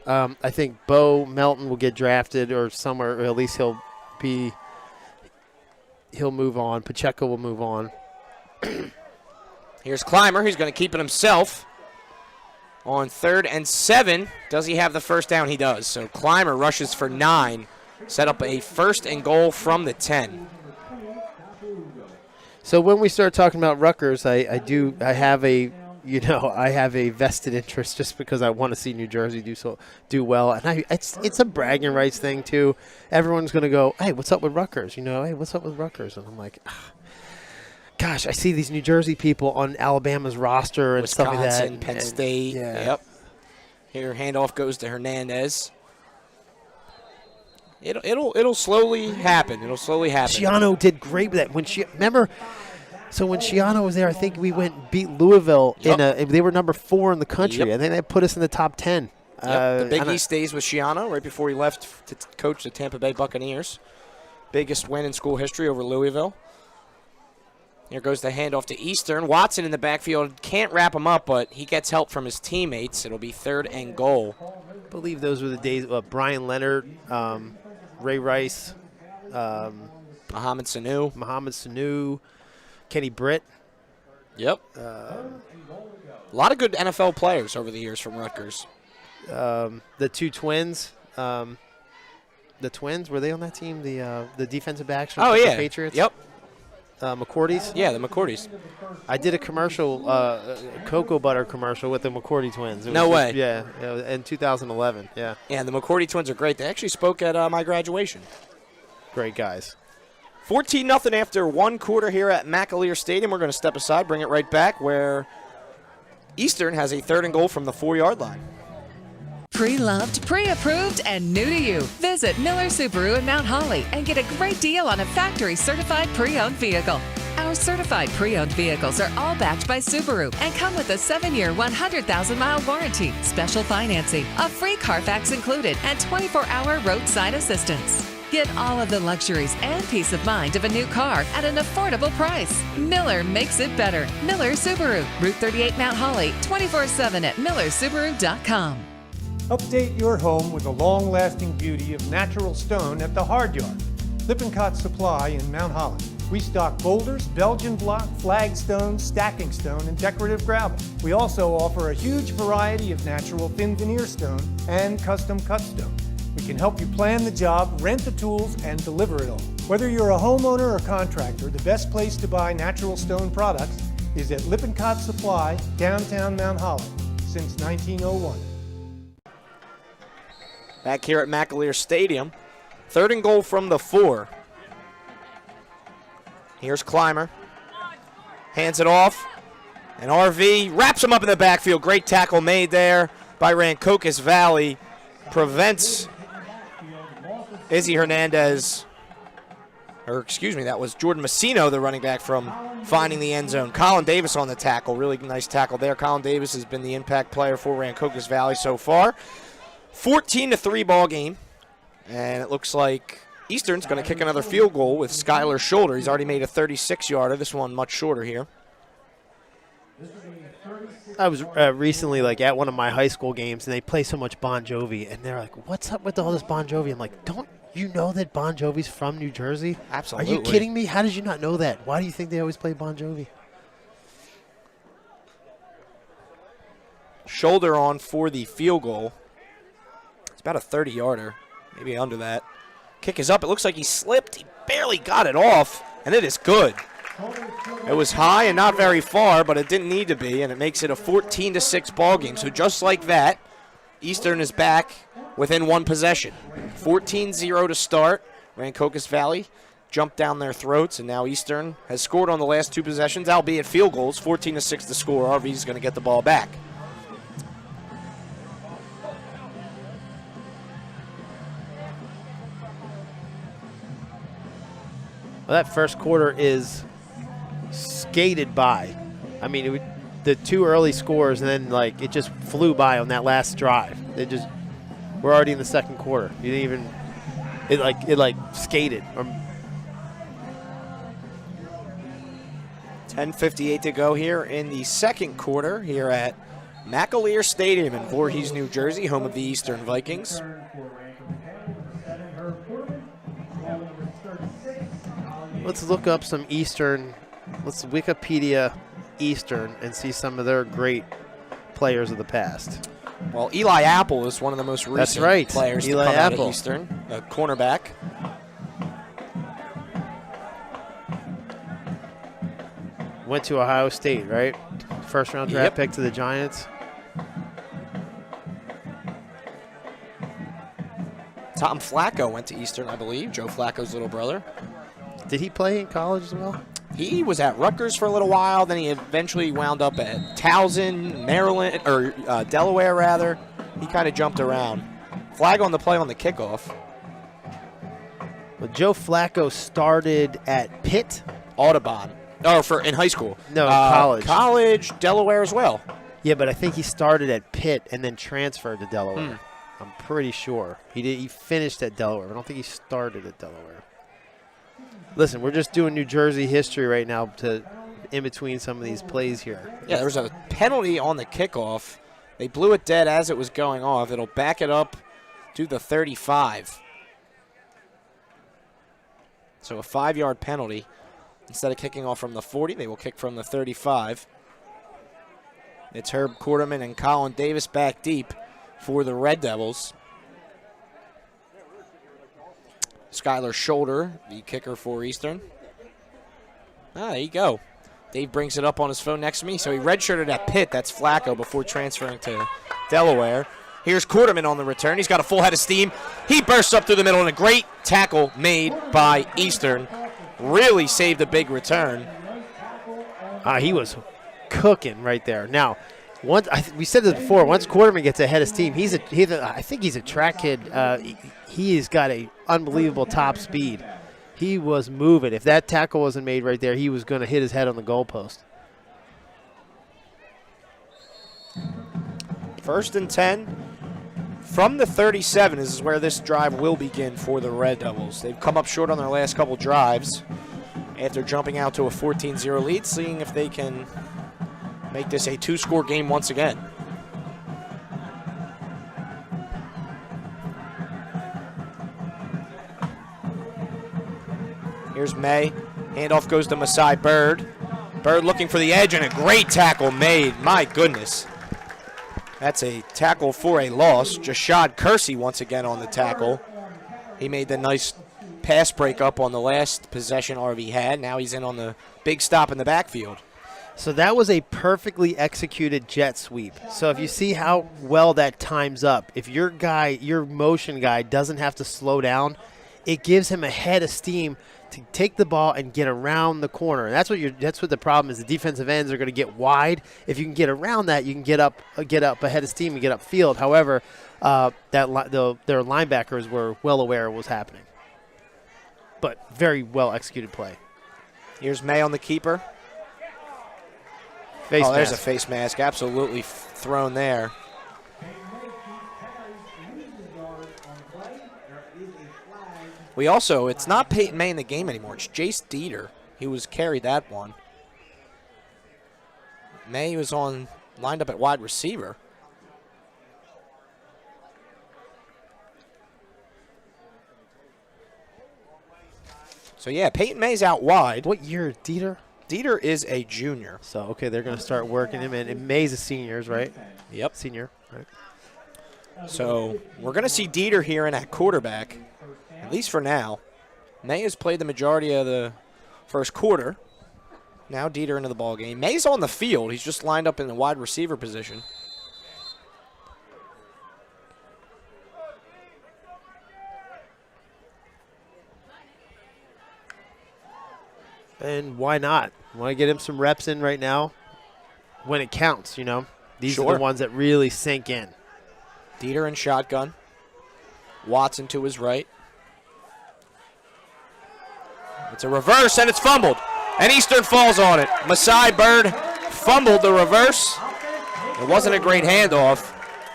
I think Bo Melton will get drafted or somewhere, or at least he'll move on. Pacheco will move on. Here's Clymer. He's going to keep it himself. On 3rd and 7, does he have the first down? He does. So Clymer rushes for 9, set up a 1st and goal from the 10. So when we start talking about Rutgers, I have a vested interest just because I want to see New Jersey do well, and it's a bragging rights thing too. Everyone's going to go, hey, what's up with Rutgers? Hey, what's up with Rutgers? And I'm like, gosh, I see these New Jersey people on Alabama's roster and Wisconsin, stuff like that. Penn State. Yeah. Yep. Here, handoff goes to Hernandez. It'll slowly happen. It'll slowly happen. Schiano did great with that. When Schiano was there, I think we went and beat Louisville they were number 4 in the country. Yep. I think they put us in the top 10. The Big East stays with Schiano right before he left to coach the Tampa Bay Buccaneers. Biggest win in school history over Louisville. Here goes the handoff to Eastern. Watson in the backfield can't wrap him up, but he gets help from his teammates. It'll be 3rd and goal. I believe those were the days of Brian Leonard, Ray Rice, Mohamed Sanu, Kenny Britt. Yep. A lot of good NFL players over the years from Rutgers. The two twins. The Twins, were they on that team? The defensive backs from the Patriots? Yep. McCourties? Yeah, the McCourties. I did a commercial, cocoa butter commercial with the McCourty twins. No way. Yeah, in 2011. Yeah. Yeah, the McCourty twins are great. They actually spoke at my graduation. Great guys. 14-0 after 1 quarter here at Margalit Stadium. We're going to step aside, bring it right back where Eastern has a 3rd and goal from the 4-yard line. Pre-loved, pre-approved, and new to you. Visit Miller Subaru in Mount Holly and get a great deal on a factory-certified pre-owned vehicle. Our certified pre-owned vehicles are all backed by Subaru and come with a 7-year, 100,000-mile warranty, special financing, a free Carfax included, and 24-hour roadside assistance. Get all of the luxuries and peace of mind of a new car at an affordable price. Miller makes it better. Miller Subaru, Route 38 Mount Holly, 24/7 at millersubaru.com. Update your home with the long-lasting beauty of natural stone at the Hard Yard. Lippincott Supply in Mount Holly. We stock boulders, Belgian block, flagstone, stacking stone, and decorative gravel. We also offer a huge variety of natural thin veneer stone and custom cut stone. We can help you plan the job, rent the tools, and deliver it all. Whether you're a homeowner or contractor, the best place to buy natural stone products is at Lippincott Supply, downtown Mount Holly, since 1901. Back here at Margalit Stadium. 3rd and goal from the 4. Here's Clymer. Hands it off. And RV wraps him up in the backfield. Great tackle made there by Rancocas Valley. Prevents Izzy Hernandez. That was Jordan Messino, the running back, from finding the end zone. Colin Davis on the tackle. Really nice tackle there. Colin Davis has been the impact player for Rancocas Valley so far. 14-3 ball game, and it looks like Eastern's going to kick another field goal with Skylar Shoulder. He's already made a 36-yarder. This one much shorter here. I was recently at one of my high school games, and they play so much Bon Jovi, and they're like, "What's up with all this Bon Jovi?" I'm like, "Don't you know that Bon Jovi's from New Jersey? Absolutely. Are you kidding me? How did you not know that? Why do you think they always play Bon Jovi?" Shoulder on for the field goal. It's about a 30-yarder, maybe under that. Kick is up. It looks like he slipped. He barely got it off, and it is good. It was high and not very far, but it didn't need to be, and it makes it a 14-6 ball game. So just like that, Eastern is back within 1 possession. 14-0 to start. Rancocas Valley jumped down their throats, and now Eastern has scored on the last 2 possessions, albeit field goals. 14-6 to score. RV is going to get the ball back. Well, that first quarter is skated by. I mean, the 2 early scores, and then it just flew by on that last drive. We're already in the second quarter. You didn't even it skated. 10:58 to go here in the second quarter here at Margalit Stadium in Voorhees, New Jersey, home of the Eastern Vikings. Let's look up some Eastern. Let's Wikipedia Eastern and see some of their great players of the past. Well, Eli Apple is one of the most recent That's right. players Eli to come out Apple. of Eastern, a cornerback. Went to Ohio State, right? First round draft Yep. pick to the Giants. Tom Flacco went to Eastern, I believe, Joe Flacco's little brother. Did he play in college as well? He was at Rutgers for a little while, then he eventually wound up at Towson, Maryland, or Delaware, rather. He kind of jumped around. Flag on the play on the kickoff. Well, Joe Flacco started at Pitt. Audubon. Oh, in high school. No, college. College, Delaware as well. Yeah, but I think he started at Pitt and then transferred to Delaware. I'm pretty sure. He finished at Delaware. I don't think he started at Delaware. Listen, we're just doing New Jersey history right now to in between some of these plays here. Yeah, there was a penalty on the kickoff. They blew it dead as it was going off. It'll back it up to the 35. So a 5-yard penalty. Instead of kicking off from the 40, they will kick from the 35. It's Herb Quarterman and Colin Davis back deep for the Red Devils. Skylar Shoulder, the kicker for Eastern. There you go. Dave brings it up on his phone next to me. So he redshirted at Pitt. That's Flacco before transferring to Delaware. Here's Quarterman on the return. He's got a full head of steam. He bursts up through the middle, and a great tackle made by Eastern. Really saved a big return. He was cooking right there. Now, we said this before. Once Quarterman gets ahead of steam, I think he's a track kid. He's got a unbelievable top speed. He was moving. If that tackle wasn't made right there, he was going to hit his head on the goalpost. 1st and 10 from the 37. This is where this drive will begin for the Red Devils. They've come up short on their last couple drives after jumping out to a 14-0 lead, seeing if they can make this a 2-score game once again. Here's May. Handoff goes to Masai Bird. Bird looking for the edge, and a great tackle made. My goodness. That's a tackle for a loss. Jashad Kersey once again on the tackle. He made the nice pass break up on the last possession RV had. Now he's in on the big stop in the backfield. So that was a perfectly executed jet sweep. So if you see how well that times up, if your motion guy doesn't have to slow down, it gives him a head of steam to take the ball and get around the corner. And that's what the problem is. The defensive ends are going to get wide. If you can get around that, you can get up ahead of steam and get upfield. However, their linebackers were well aware of what was happening. But very well executed play. Here's May on the keeper. There's a face mask. Absolutely thrown there. It's not Peyton May in the game anymore. It's Jace Dieter. He was carried that one. May was lined up at wide receiver. So, yeah, Peyton May's out wide. What year is Dieter? Dieter is a junior. So, okay, they're going to start working him in. And May's a senior, right? Yep. Senior, right. So, we're going to see Dieter here in at quarterback, at least for now. May has played the majority of the first quarter. Now Dieter into the ball game. May's on the field. He's just lined up in the wide receiver position. And why not? Want to get him some reps in right now when it counts, you know? These are the ones that really sink in. Dieter in shotgun. Watson to his right. It's a reverse, and it's fumbled. And Eastern falls on it. Masai Bird fumbled the reverse. It wasn't a great handoff,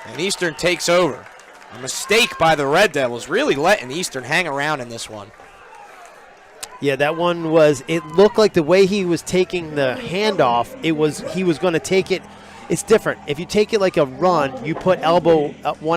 and Eastern takes over. A mistake by the Red Devils, really letting Eastern hang around in this one. Yeah, that one was, it looked like the way he was taking the handoff, he was going to take it. It's different. If you take it like a run, you put one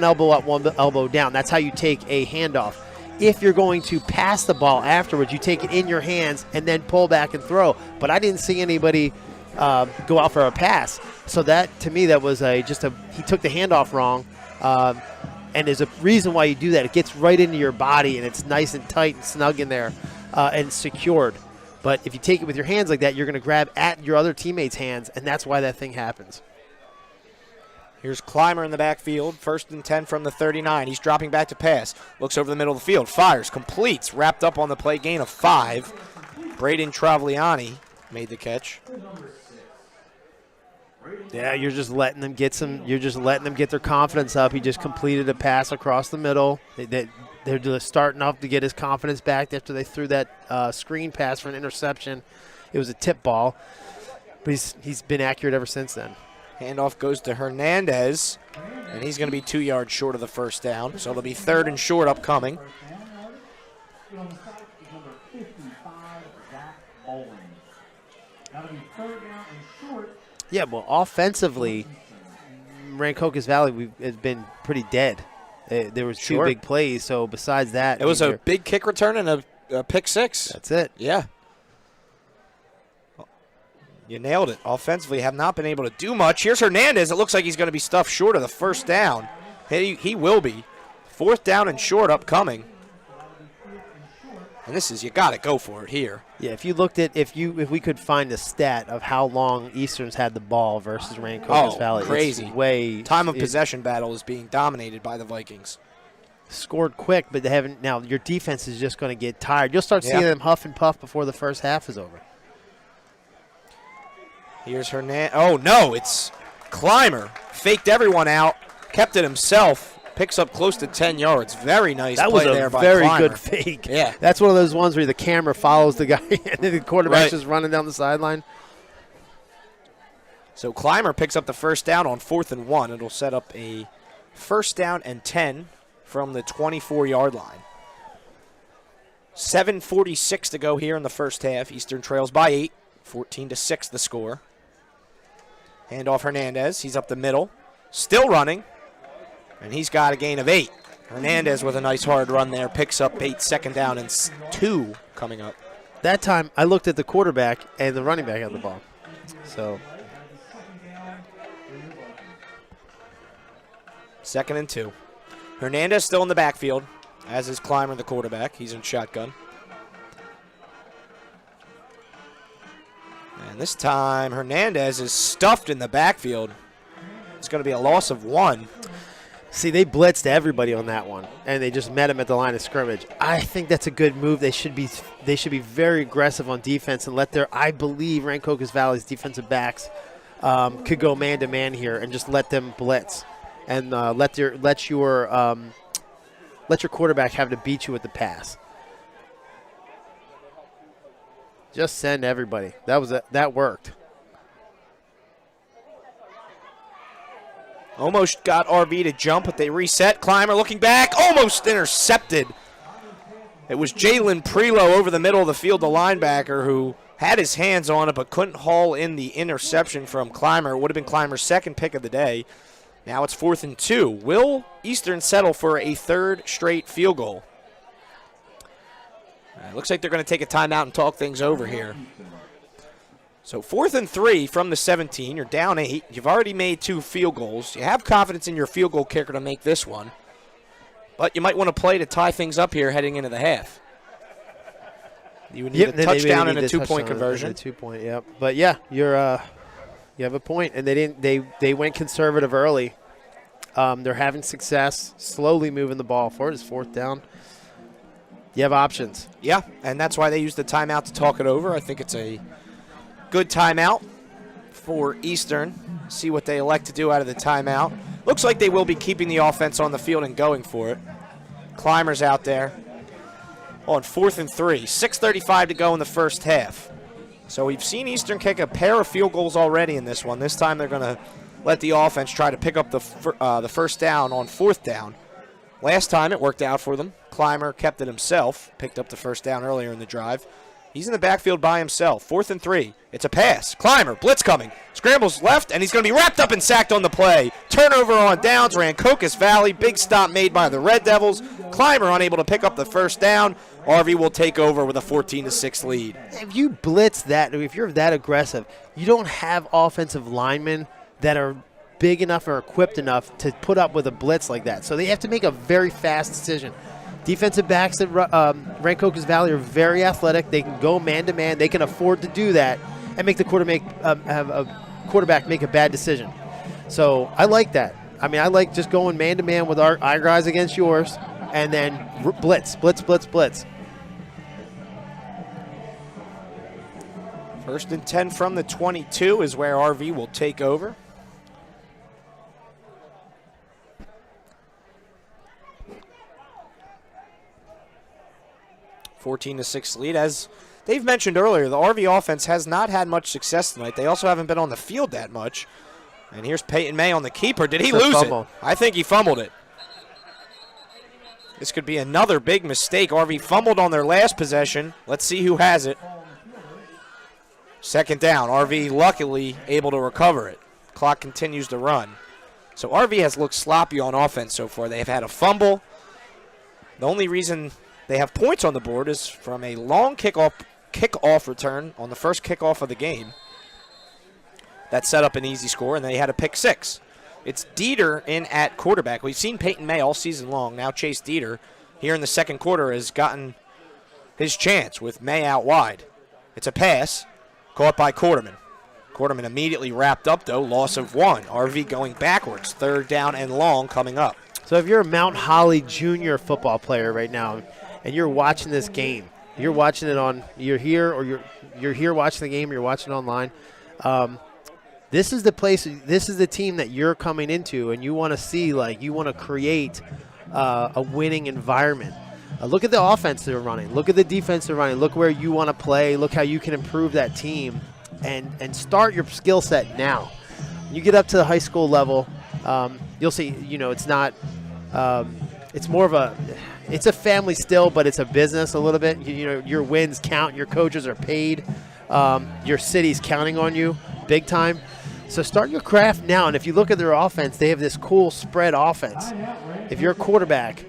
elbow up, one elbow down. That's how you take a handoff. If you're going to pass the ball afterwards, you take it in your hands and then pull back and throw. But I didn't see anybody go out for a pass. So that, to me, that was he took the handoff wrong. And there's a reason why you do that. It gets right into your body, and it's nice and tight and snug in there and secured. But if you take it with your hands like that, you're going to grab at your other teammate's hands, and that's why that thing happens. Here's Clymer in the backfield, 1st and 10 from the 39. He's dropping back to pass. Looks over the middle of the field, fires, completes, wrapped up on the play, gain of 5. Braden Travagliani made the catch. Yeah, you're just letting them get their confidence up. He just completed a pass across the middle. They're just starting up to get his confidence back after they threw that screen pass for an interception. It was a tip ball, but he's been accurate ever since then. Handoff goes to Hernandez, and he's going to be 2 yards short of the first down. So it'll be 3rd and short upcoming. Yeah, well, offensively, Rancocas Valley has been pretty dead. There was 2 big plays, so besides that. It was a big kick return and a pick 6. That's it. Yeah. You nailed it. Offensively, have not been able to do much. Here's Hernandez. It looks like he's going to be stuffed short of the first down. He will be. 4th down and short upcoming. And this is, you got to go for it here. Yeah, if you looked at, if we could find a stat of how long Eastern's had the ball versus Rancocas Valley. Crazy. It's way. Time of possession battle is being dominated by the Vikings. Scored quick, but they haven't. Now, your defense is just going to get tired. You'll start seeing them huff and puff before the first half is over. Here's Hernandez. Oh, no, it's Clymer. Faked everyone out, kept it himself, picks up close to 10 yards. Very nice play there by Clymer. That was a very good fake. Yeah. That's one of those ones where the camera follows the guy and then the quarterback's just running down the sideline. So Clymer picks up the first down on 4th and 1. It'll set up a 1st down and 10 from the 24-yard line. 7:46 to go here in the first half. Eastern trails by 8, 14-6 the score. Handoff Hernandez. He's up the middle. Still running. And he's got a gain of 8. Hernandez with a nice hard run there. Picks up 8, 2nd down and 2 coming up. That time I looked at the quarterback and the running back had the ball. So 2nd and 2. Hernandez still in the backfield, as is Clymer, the quarterback. He's in shotgun. And this time, Hernandez is stuffed in the backfield. It's going to be a loss of 1. See, they blitzed everybody on that one, and they just met him at the line of scrimmage. I think that's a good move. They should be very aggressive on defense and I believe Rancocas Valley's defensive backs could go man-to-man here and just let them blitz and let your quarterback have to beat you with the pass. Just send everybody. That worked. Almost got RB to jump, but they reset. Clymer looking back, almost intercepted. It was Jalen Prelo over the middle of the field, the linebacker, who had his hands on it but couldn't haul in the interception from Clymer. It would have been Clymer's 2nd pick of the day. Now it's 4th and 2. Will Eastern settle for a 3rd straight field goal? It looks like they're going to take a timeout and talk things over here. So 4th and 3 from the 17. You're down 8. You've already made 2 field goals. You have confidence in your field goal kicker to make this one. But you might want to play to tie things up here heading into the half. You would need a touchdown and a 2-point conversion. 2-point, yep. But yeah, you have a point, and they went conservative early. They're having success, slowly moving the ball forward. It's 4th down. You have options. Yeah, and that's why they used the timeout to talk it over. I think it's a good timeout for Eastern. See what they elect to do out of the timeout. Looks like they will be keeping the offense on the field and going for it. Clymer's out there on 4th and 3. 6:35 to go in the first half. So we've seen Eastern kick a pair of field goals already in this one. This time they're going to let the offense try to pick up the first down on 4th down. Last time it worked out for them. Clymer kept it himself, picked up the first down earlier in the drive. He's in the backfield by himself. 4th and 3. It's a pass. Clymer, blitz coming. Scrambles left, and he's going to be wrapped up and sacked on the play. Turnover on downs. Rancocas Valley. Big stop made by the Red Devils. Clymer unable to pick up the first down. RV will take over with a 14-6 lead. If you blitz that, if you're that aggressive, you don't have offensive linemen that are big enough or equipped enough to put up with a blitz like that. So they have to make a very fast decision. Defensive backs at Rancocas Valley are very athletic. They can go man-to-man. They can afford to do that and make the quarterback make a bad decision. So I like that. I mean, I like just going man-to-man with our guys against yours and then blitz. First and 10 from the 22 is where RV will take over. (14-6) lead. As Dave mentioned earlier, the RV offense has not had much success tonight. They also haven't been on the field that much. And here's Peyton May on the keeper. Did he lose it? I think he fumbled it. This could be another big mistake. RV fumbled on their last possession. Let's see who has it. Second down. RV luckily able to recover it. Clock continues to run. So RV has looked sloppy on offense so far. They have had a fumble. The only reason they have points on the board is from a long kickoff return on the first kickoff of the game. That set up an easy score, and they had a pick six. It's Dieter in at quarterback. We've seen Peyton May all season long. Now Chase Dieter here in the second quarter has gotten his chance with May out wide. It's a pass caught by Quarterman. Quarterman immediately wrapped up, though. Loss of one. RV going backwards. Third down and long coming up. So if you're a Mount Holly junior football player right now and you're watching this game, you're watching it on, you're here or you're here watching the game, you're watching it online, this is the place, this is the team that you're coming into, and you want to see, like, you want to create a winning environment. Look at the offense they're running. Look at the defense they're running. Look where you want to play. Look how you can improve that team and start your skill set now. When you get up to the high school level, you'll see, it's not, it's more of a, it's a family still, but it's a business a little bit. Your wins count. Your coaches are paid. Your city's counting on you big time. So start your craft now. And if you look at their offense, they have this cool spread offense. If you're a quarterback,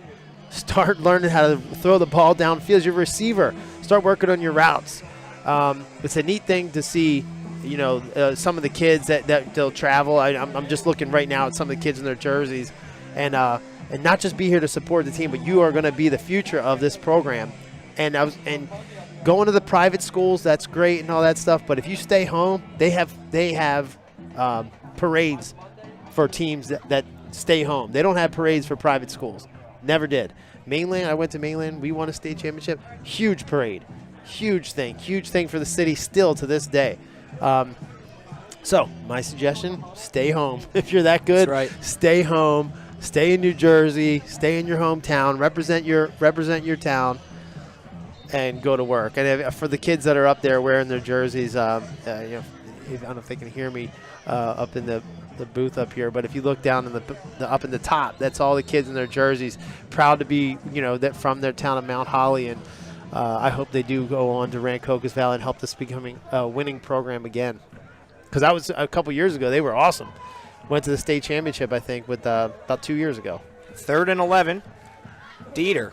start learning how to throw the ball downfield. As your receiver, start working on your routes. It's a neat thing to see, some of the kids that they'll travel. I'm just looking right now at some of the kids in their jerseys. And not just be here to support the team, but you are going to be the future of this program. And going to the private schools, that's great and all that stuff. But if you stay home, they have parades for teams that stay home. They don't have parades for private schools. Never did. Mainland, I went to Mainland. We won a state championship. Huge parade. Huge thing for the city still to this day. So my suggestion, stay home. If you're that good, that's right. Stay home. Stay in New Jersey. Stay in your hometown. Represent your town. And go to work. And for the kids that are up there wearing their jerseys, I don't know if they can hear me up in the booth up here, but if you look down in the up in the top, that's all the kids in their jerseys, proud to be that from their town of Mount Holly. And I hope they do go on to Rancocas Valley and help this becoming a winning program again. Because that was a couple years ago. They were awesome. Went to the state championship, I think, with about 2 years ago. 3rd and 11. Dieter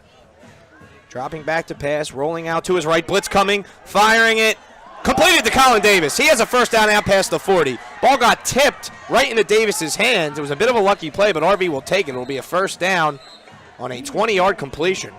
dropping back to pass, rolling out to his right, blitz coming, firing it, completed to Colin Davis. He has a first down out past the 40. Ball got tipped right into Davis's hands. It was a bit of a lucky play, but RV will take it. It'll be a first down on a 20-yard completion.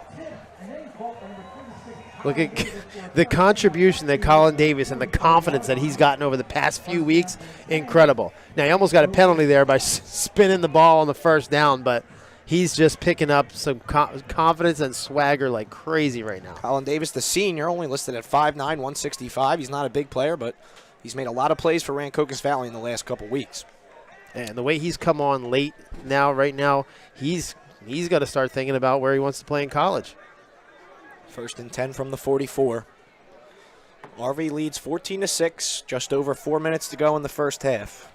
Look at the contribution that Colin Davis and the confidence that he's gotten over the past few weeks. Incredible. Now, he almost got a penalty there by spinning the ball on the first down, but he's just picking up some confidence and swagger like crazy right now. Colin Davis, the senior, only listed at 5'9", 165. He's not a big player, but he's made a lot of plays for Rancocas Valley in the last couple weeks. And the way he's come on late right now, he's got to start thinking about where he wants to play in college. 1st and 10 from the 44. RV leads 14-6, just over 4 minutes to go in the first half.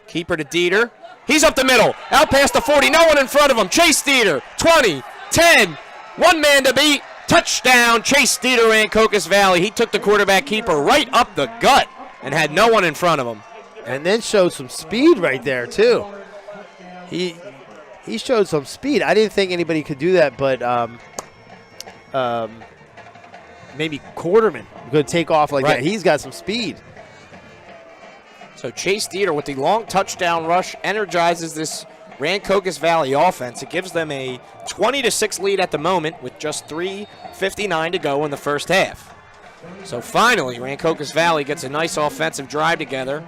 Keeper to Dieter. He's up the middle. Out past the 40. No one in front of him. Chase Dieter. 20, 10. One man to beat. Touchdown. Chase Dieter, Rancocas Valley. He took the quarterback keeper right up the gut and had no one in front of him. And then showed some speed right there, too. He showed some speed. I didn't think anybody could do that, but maybe Quarterman could take off like that. He's got some speed. So Chase Dieter with the long touchdown rush energizes this Rancocas Valley offense. It gives them a 20-6 lead at the moment with just 3:59 to go in the first half. So finally, Rancocas Valley gets a nice offensive drive together.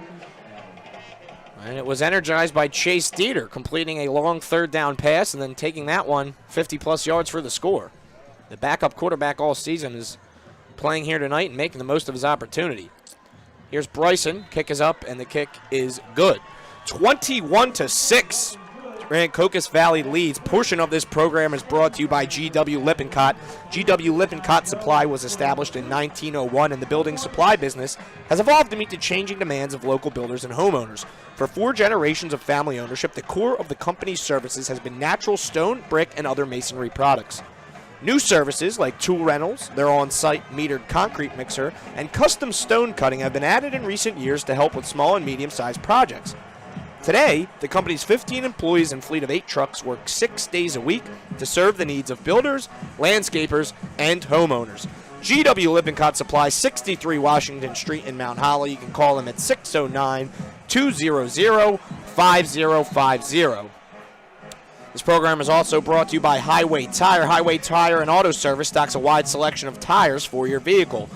And it was energized by Chase Dieter, completing a long third down pass and then taking that one 50-plus yards for the score. The backup quarterback all season is playing here tonight and making the most of his opportunity. Here's Bryson. Kick is up, and the kick is good. 21-6. Rancocas Valley leads. Portion of this program is brought to you by G.W. Lippincott. G.W. Lippincott Supply was established in 1901, and the building supply business has evolved to meet the changing demands of local builders and homeowners. For 4 generations of family ownership, the core of the company's services has been natural stone, brick, and other masonry products. New services like tool rentals, their on-site metered concrete mixer, and custom stone cutting have been added in recent years to help with small and medium-sized projects. Today, the company's 15 employees and fleet of 8 trucks work 6 days a week to serve the needs of builders, landscapers, and homeowners. GW Lippincott Supply, 63 Washington Street in Mount Holly. You can call them at 609-200-5050. This program is also brought to you by Highway Tire. Highway Tire and Auto Service stocks a wide selection of tires for your vehicle.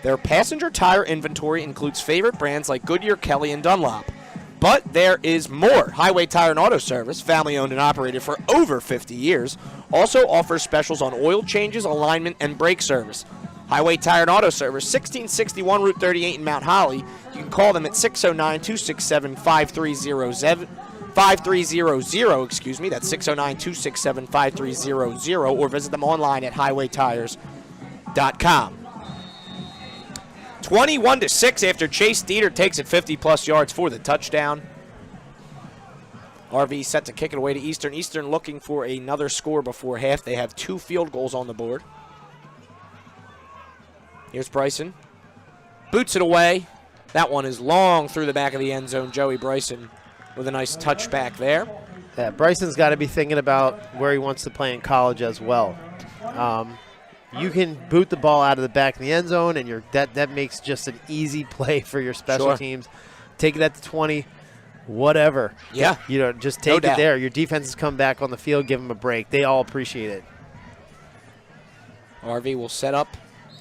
Their passenger tire inventory includes favorite brands like Goodyear, Kelly, and Dunlop. But there is more. Highway Tire and Auto Service, family owned and operated for over 50 years, also offers specials on oil changes, alignment, and brake service. Highway Tire and Auto Service, 1661 Route 38 in Mount Holly. You can call them at 609-267-5300. 5300, excuse me. That's 609-267-5300, or visit them online at highwaytires.com. 21-6 after Chase Dieter takes it 50-plus yards for the touchdown. RV set to kick it away to Eastern. Eastern looking for another score before half. They have 2 field goals on the board. Here's Bryson. Boots it away. That one is long through the back of the end zone. Joey Bryson with a nice touchback there. Yeah, Bryson's got to be thinking about where he wants to play in college as well. You can boot the ball out of the back of the end zone, and that makes just an easy play for your special teams. Take it at the 20, whatever. Yeah. Just take it there. Your defenses come back on the field, give them a break. They all appreciate it. RV will set up,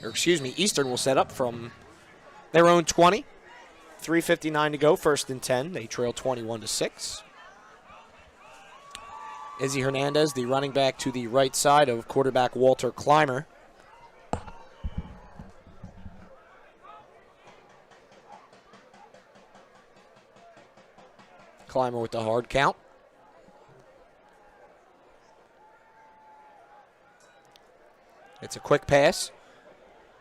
Eastern will set up from their own 20. 3:59 to go, 1st and 10. They trail 21-6. Izzy Hernandez, the running back to the right side of quarterback Walter Clymer. Clymer with the hard count. It's a quick pass.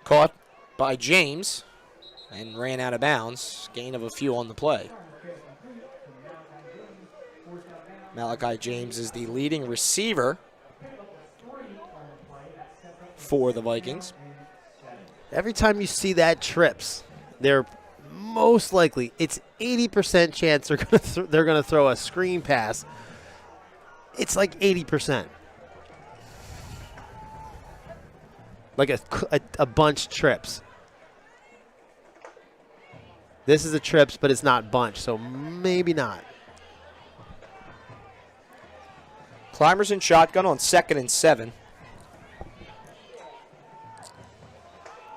Caught by James and ran out of bounds. Gain of a few on the play. Malachi James is the leading receiver for the Vikings. Every time you see that trips, they're most likely, it's 80% chance they're going to throw a screen pass. It's like 80%. Like a bunch trips. This is a trips, but it's not bunch, so maybe not. Climbers in shotgun on 2nd and 7.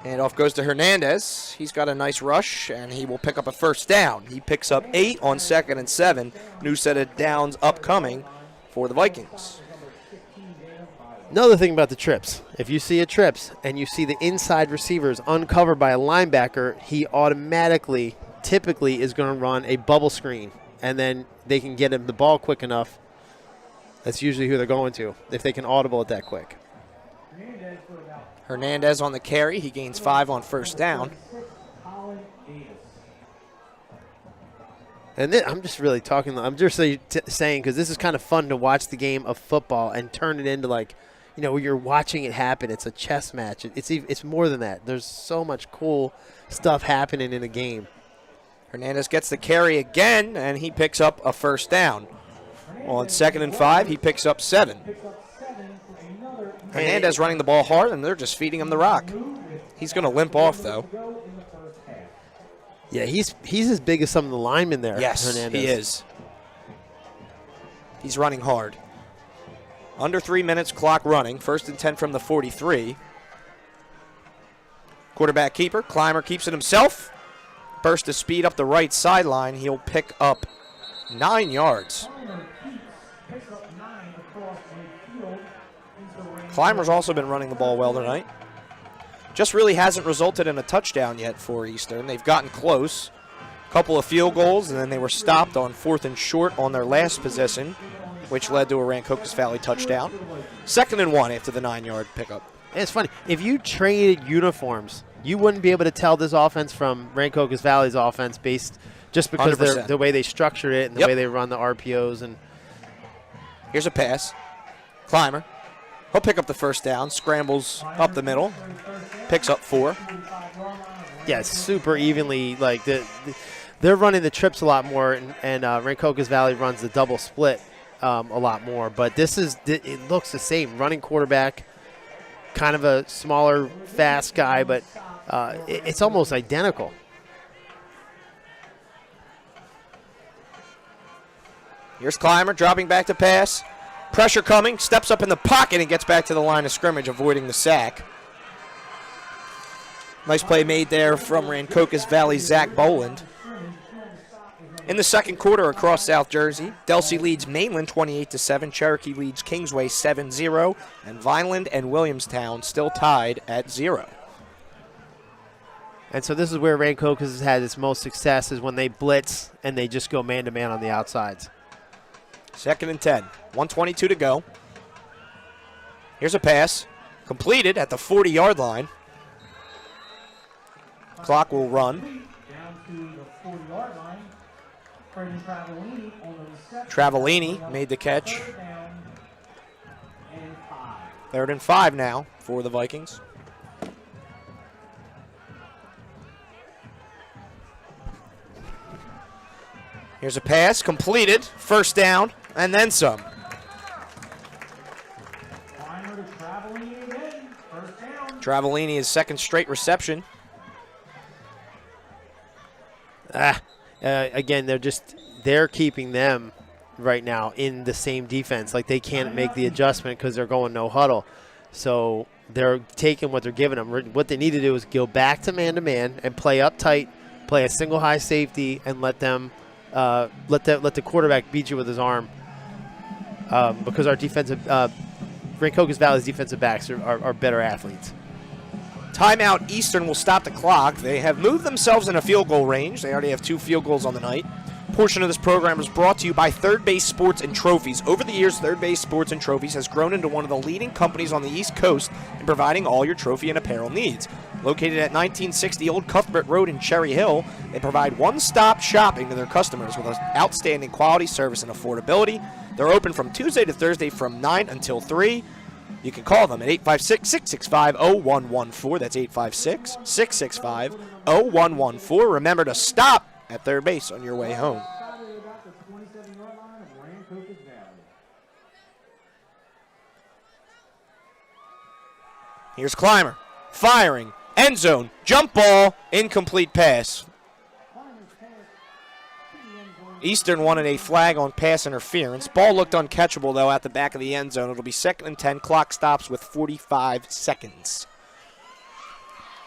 Handoff goes to Hernandez. He's got a nice rush, and he will pick up a first down. He picks up 8 on 2nd and 7. New set of downs upcoming for the Vikings. Another thing about the trips, if you see a trips and you see the inside receivers uncovered by a linebacker, he automatically, typically, is going to run a bubble screen, and then they can get him the ball quick enough. That's usually who they're going to, if they can audible it that quick. Hernandez on the carry. He gains 5 on first down. And I'm just really talking, I'm just saying, because this is kind of fun to watch the game of football and turn it into like, where you're watching it happen. It's a chess match. It's more than that. There's so much cool stuff happening in a game. Hernandez gets the carry again, and he picks up a first down. On 2nd and 5, he picks up 7. Hernandez running the ball hard, and they're just feeding him the rock. He's going to limp off, though. Yeah, he's as big as some of the linemen there. Yes, Hernandez. he is. He's running hard. Under 3 minutes, clock running. 1st and 10 from the 43. Quarterback keeper. Clymer keeps it himself. Burst of speed up the right sideline. He'll pick up 9 yards. Clymer's also been running the ball well tonight. Just really hasn't resulted in a touchdown yet for Eastern. They've gotten close. A couple of field goals, and then they were stopped on 4th and short on their last possession, which led to a Rancocas Valley touchdown. 2nd and 1 after the 9-yard pickup. And it's funny. If you traded uniforms, you wouldn't be able to tell this offense from Rancocas Valley's offense based just because 100%. the way they structured it and the way they run the RPOs. And here's a pass. Clymer. He'll pick up the 1st down. Scrambles up the middle. Picks up 4. yeah, it's super evenly. Like they're running the trips a lot more, and Rancocas Valley runs the double split a lot more. But it looks the same. Running quarterback, kind of a smaller, fast guy, but it's almost identical. Here's Clymer dropping back to pass. Pressure coming, steps up in the pocket and gets back to the line of scrimmage, avoiding the sack. Nice play made there from Rancocas Valley, Zach Boland. In the second quarter across South Jersey, Delsey leads Mainland 28-7, Cherokee leads Kingsway 7-0, and Vineland and Williamstown still tied at 0. And so this is where Rancocas has had its most success, is when they blitz and they just go man-to-man on the outsides. 2nd and 10, 1:22 to go. Here's a pass, completed at the 40-yard line. Clock will run. Travellini made the catch. 3rd and 5 now for the Vikings. Here's a pass, completed, 1st down, and then some. Travellini is 2nd straight reception. Again, they're keeping them right now in the same defense. Like, they can't make the adjustment because they're going no huddle. So they're taking what they're giving them. What they need to do is go back to man and play up tight, play a single high safety, and let the quarterback beat you with his arm. Because our Rancocas Valley's defensive backs are better athletes. Timeout. Eastern will stop the clock. They have moved themselves in a field goal range. They already have 2 field goals on the night. Portion of this program is brought to you by Third Base Sports and Trophies. Over the years, Third Base Sports and Trophies has grown into one of the leading companies on the East Coast in providing all your trophy and apparel needs. Located at 1960 Old Cuthbert Road in Cherry Hill, they provide one-stop shopping to their customers with outstanding quality, service, and affordability. They're open from Tuesday to Thursday from 9 until 3. You can call them at 856-665-0114. That's 856-665-0114. Remember to stop at third base on your way home. Here's Clymer, firing, end zone, jump ball, incomplete pass. Eastern wanted a flag on pass interference. Ball looked uncatchable, though, at the back of the end zone. It'll be 2nd and 10. Clock stops with 45 seconds.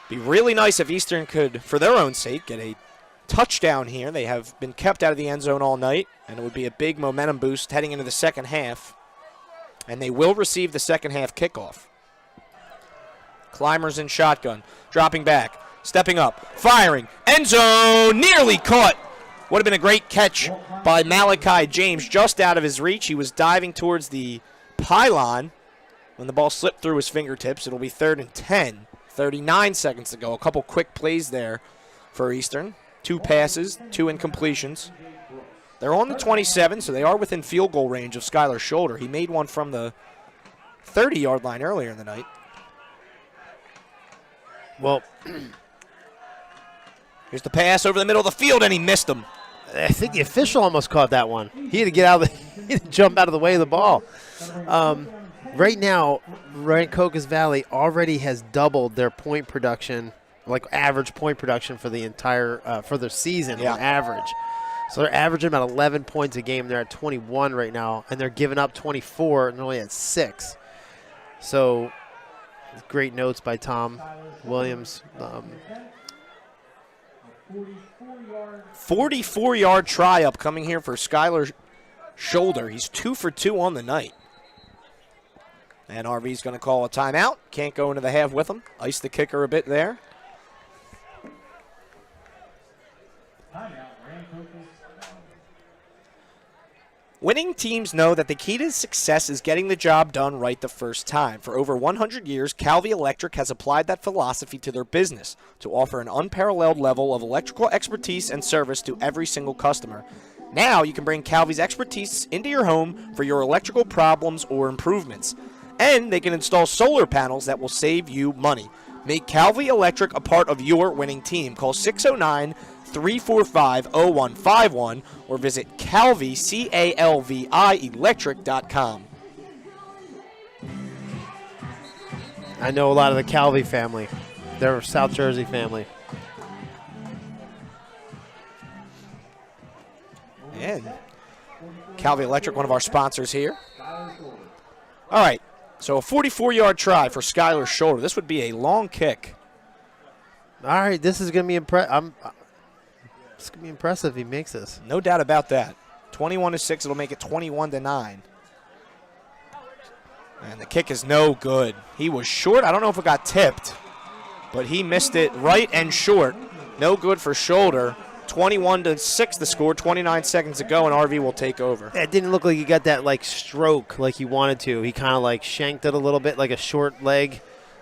Be really nice if Eastern could, for their own sake, get a touchdown here. They have been kept out of the end zone all night, and it would be a big momentum boost heading into the second half. And they will receive the second half kickoff. Clymer's in shotgun, dropping back, stepping up, firing, end zone, nearly caught. Would have been a great catch by Malachi James, just out of his reach. He was diving towards the pylon when the ball slipped through his fingertips. It'll be 3rd and 10, 39 seconds to go. A couple quick plays there for Eastern. 2 passes, 2 incompletions. They're on the 27, so they are within field goal range of Skylar's shoulder. He made one from the 30-yard line earlier in the night. Well, here's the pass over the middle of the field, and he missed him. I think the official almost caught that one. He had to get out of the, he had to jump out of the way of the ball. Right now, Rancocas Valley already has doubled their point production, like average point production for the entire for the season on average. So they're averaging about 11 points a game. They're at 21 right now, and they're giving up 24 and only at 6. So great notes by Tom Williams. 44-yard try up coming here for Skylar Shoulder. He's 2 for 2 on the night. And RV's going to call a timeout. Can't go into the half with him. Ice the kicker a bit there. Winning teams know that the key to success is getting the job done right the first time. For over 100 years, Calvi Electric has applied that philosophy to their business to offer an unparalleled level of electrical expertise and service to every single customer. Now you can bring Calvi's expertise into your home for your electrical problems or improvements. And they can install solar panels that will save you money. Make Calvi Electric a part of your winning team. Call 609-345-0151 or visit Calvi, C-A-L-V-I, electric.com. I know a lot of the Calvi family. They're a South Jersey family. And Calvi Electric, one of our sponsors here. All right, so a 44-yard try for Skylar Shoulder. This would be a long kick. All right, this is going to be impressive. It's going to be impressive if he makes this. No doubt about that. 21-6, it'll make it 21-9. And the kick is no good. He was short. I don't know if it got tipped, but he missed it right and short. No good for Shoulder. 21-6 the score, 29 seconds to go, and RV will take over. It didn't look like he got that like stroke like he wanted to. He kind of like shanked it a little bit, like a short leg,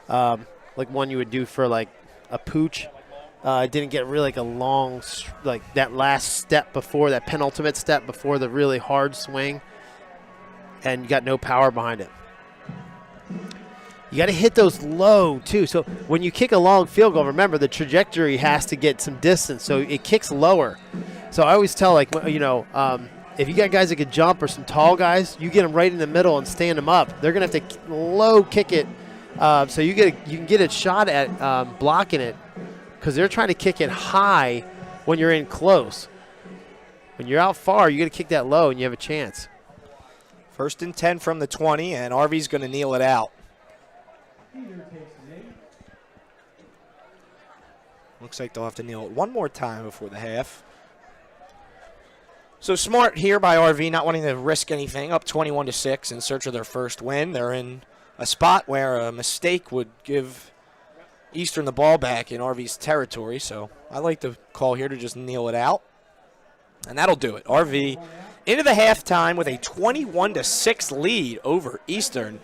like one you would do for like a pooch. It didn't get really like a long, like that last step before, that penultimate step before the really hard swing, and you got no power behind it. You got to hit those low, too. So when you kick a long field goal, remember the trajectory has to get some distance, so it kicks lower. So I always tell, like, you know, if you got guys that could jump or some tall guys, you get them right in the middle and stand them up. They're going to have to low kick it so you can get a shot at blocking it, because they're trying to kick it high when you're in close. When you're out far, you got to kick that low, and you have a chance. 1st and 10 from the 20, and RV's going to kneel it out. Looks like they'll have to kneel it one more time before the half. So smart here by RV, not wanting to risk anything, up 21-6 in search of their first win. They're in a spot where a mistake would give Eastern the ball back in RV's territory, so I like the call here to just kneel it out. And that'll do it. RV into the halftime with a 21-6 lead over Eastern.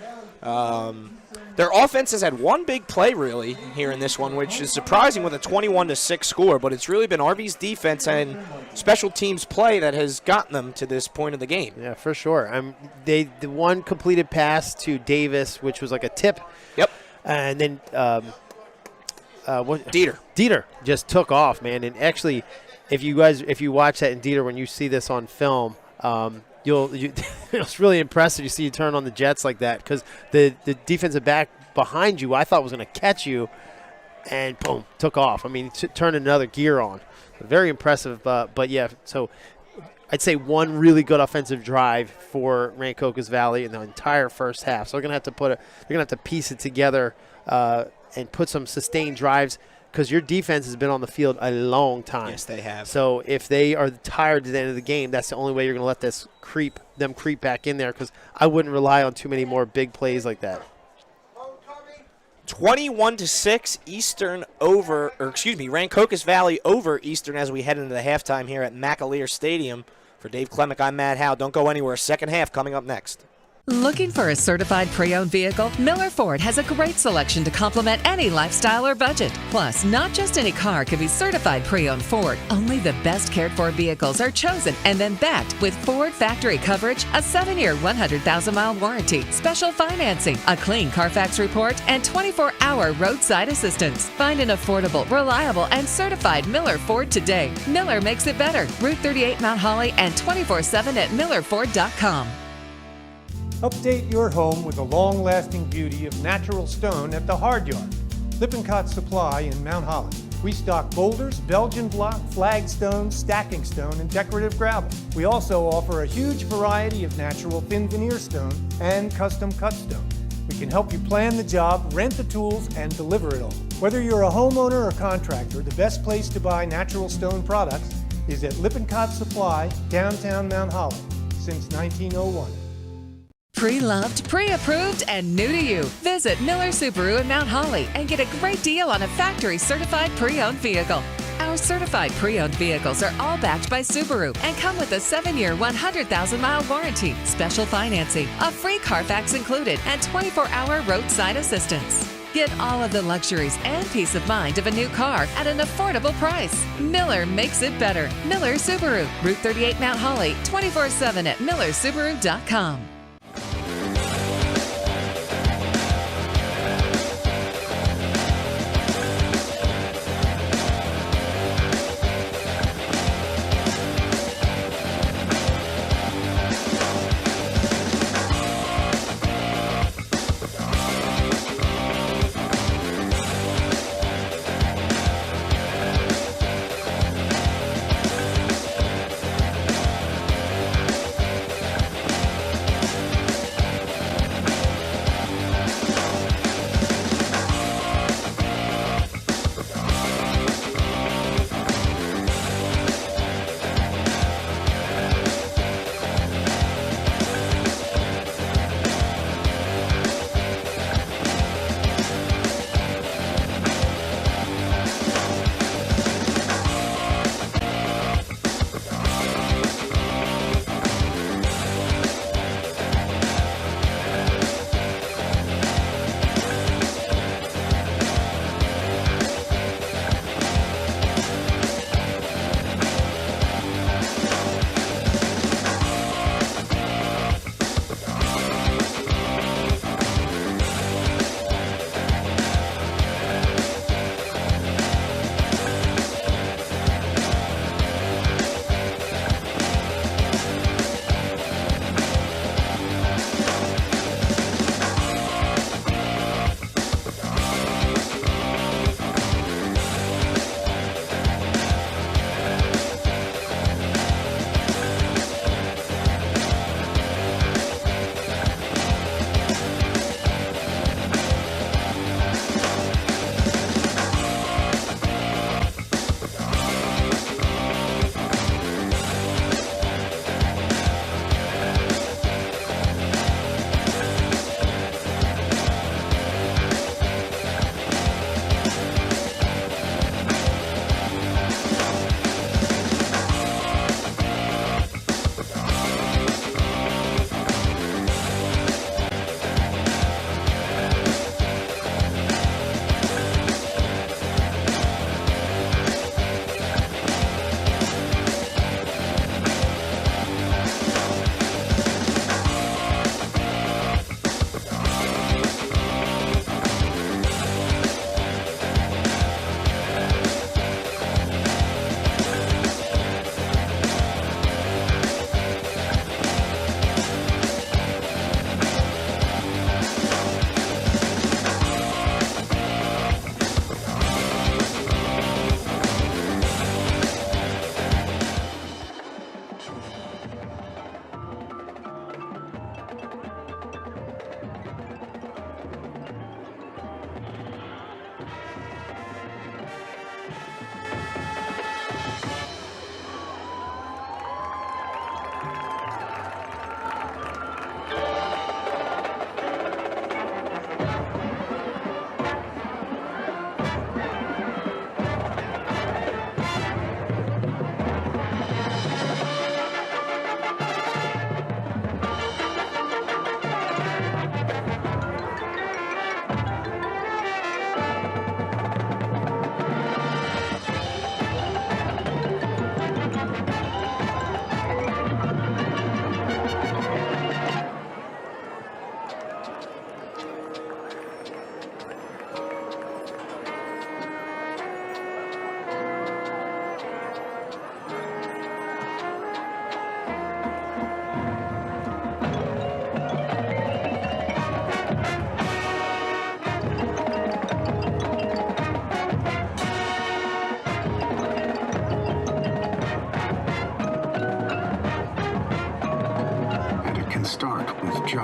Their offense has had one big play, really, here in this one, which is surprising with a 21-6 score, but it's really been RV's defense and special teams play that has gotten them to this point of the game. Yeah, for sure. The one completed pass to Davis, which was like a tip. Yep. And then Dieter just took off, man. And actually, if you watch that in Dieter, when you see this on film, it's really impressive. You see you turn on the Jets like that, because the defensive back behind you, I thought was going to catch you, and boom, took off. I mean, turned another gear on. Very impressive. But yeah, so I'd say one really good offensive drive for Rancocas Valley in the entire first half. So they're going to have to piece it together and put some sustained drives, because your defense has been on the field a long time. Yes, they have. So if they are tired at the end of the game, that's the only way you're going to let them creep back in there, because I wouldn't rely on too many more big plays like that. 21-6 Rancocas Valley over Eastern as we head into the halftime here at Margalit Stadium. For Dave Klemick, I'm Matt Howe. Don't go anywhere. Second half coming up next. Looking for a certified pre-owned vehicle? Miller Ford has a great selection to complement any lifestyle or budget. Plus, not just any car can be certified pre-owned Ford. Only the best cared for vehicles are chosen and then backed with Ford factory coverage, a 7-year, 100,000-mile warranty, special financing, a clean Carfax report, and 24-hour roadside assistance. Find an affordable, reliable, and certified Miller Ford today. Miller makes it better. Route 38 Mount Holly and 24/7 at millerford.com. Update your home with the long-lasting beauty of natural stone at the Hard Yard. Lippincott Supply in Mount Holly. We stock boulders, Belgian block, flagstone, stacking stone, and decorative gravel. We also offer a huge variety of natural thin veneer stone and custom cut stone. We can help you plan the job, rent the tools, and deliver it all. Whether you're a homeowner or contractor, the best place to buy natural stone products is at Lippincott Supply, downtown Mount Holly, since 1901. Pre-loved, pre-approved, and new to you. Visit Miller Subaru in Mount Holly and get a great deal on a factory-certified pre-owned vehicle. Our certified pre-owned vehicles are all backed by Subaru and come with a 7-year, 100,000-mile warranty, special financing, a free Carfax included, and 24-hour roadside assistance. Get all of the luxuries and peace of mind of a new car at an affordable price. Miller makes it better. Miller Subaru, Route 38 Mount Holly, 24/7 at millersubaru.com.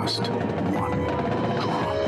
Just one drop.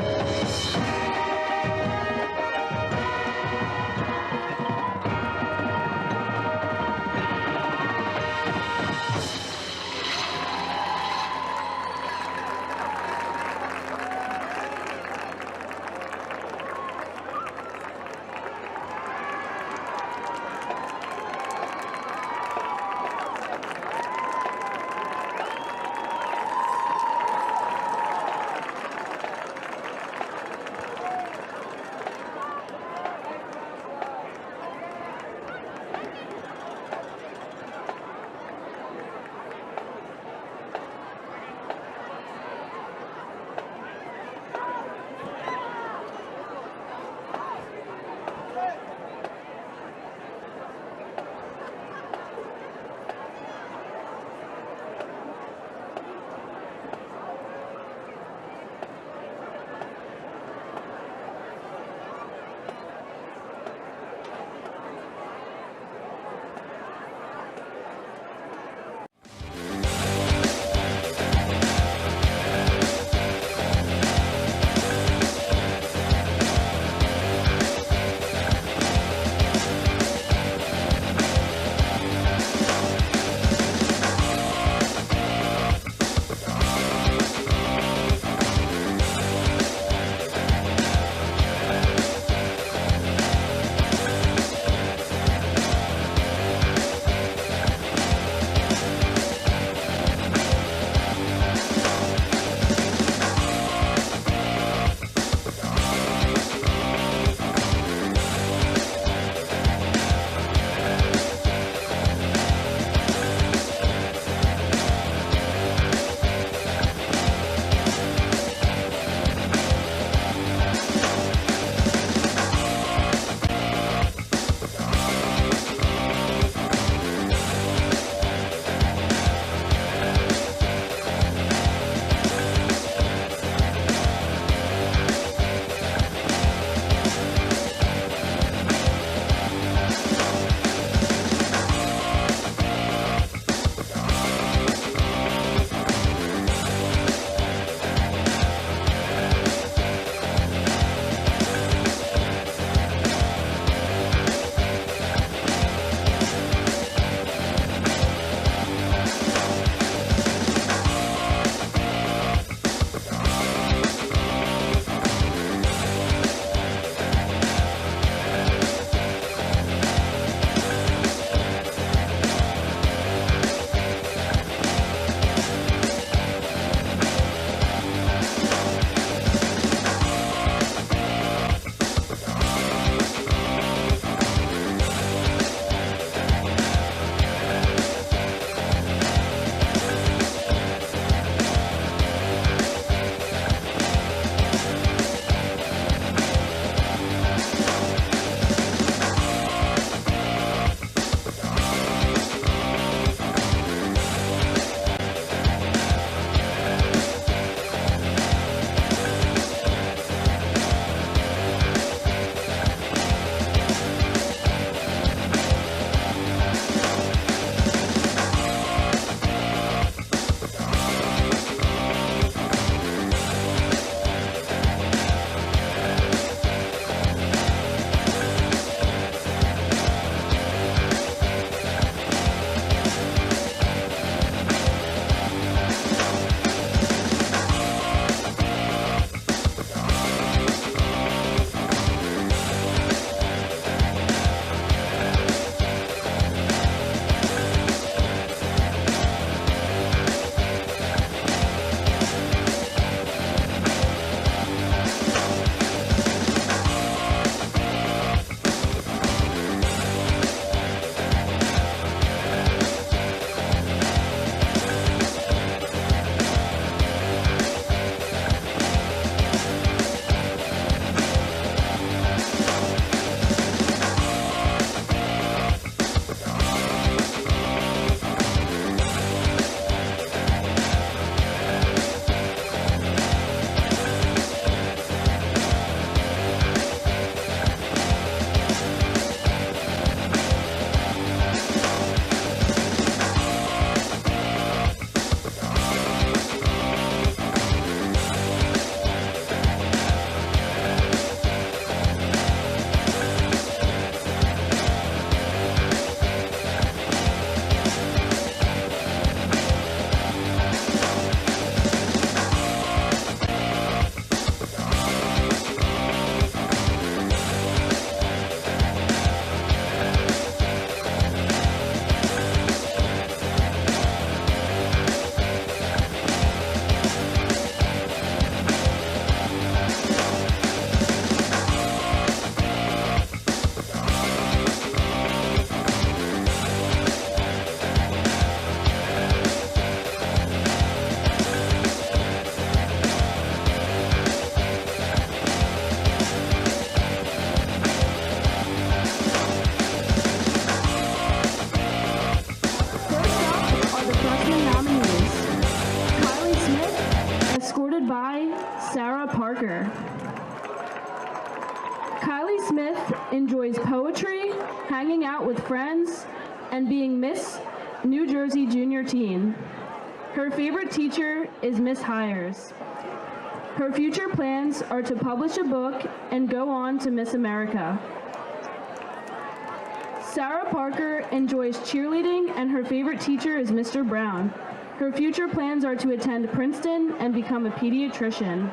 Sarah Parker. Kylie Smith enjoys poetry, hanging out with friends, and being Miss New Jersey Junior Teen. Her favorite teacher is Miss Hires. Her future plans are to publish a book and go on to Miss America. Sarah Parker enjoys cheerleading, and her favorite teacher is Mr. Brown. Her future plans are to attend Princeton and become a pediatrician.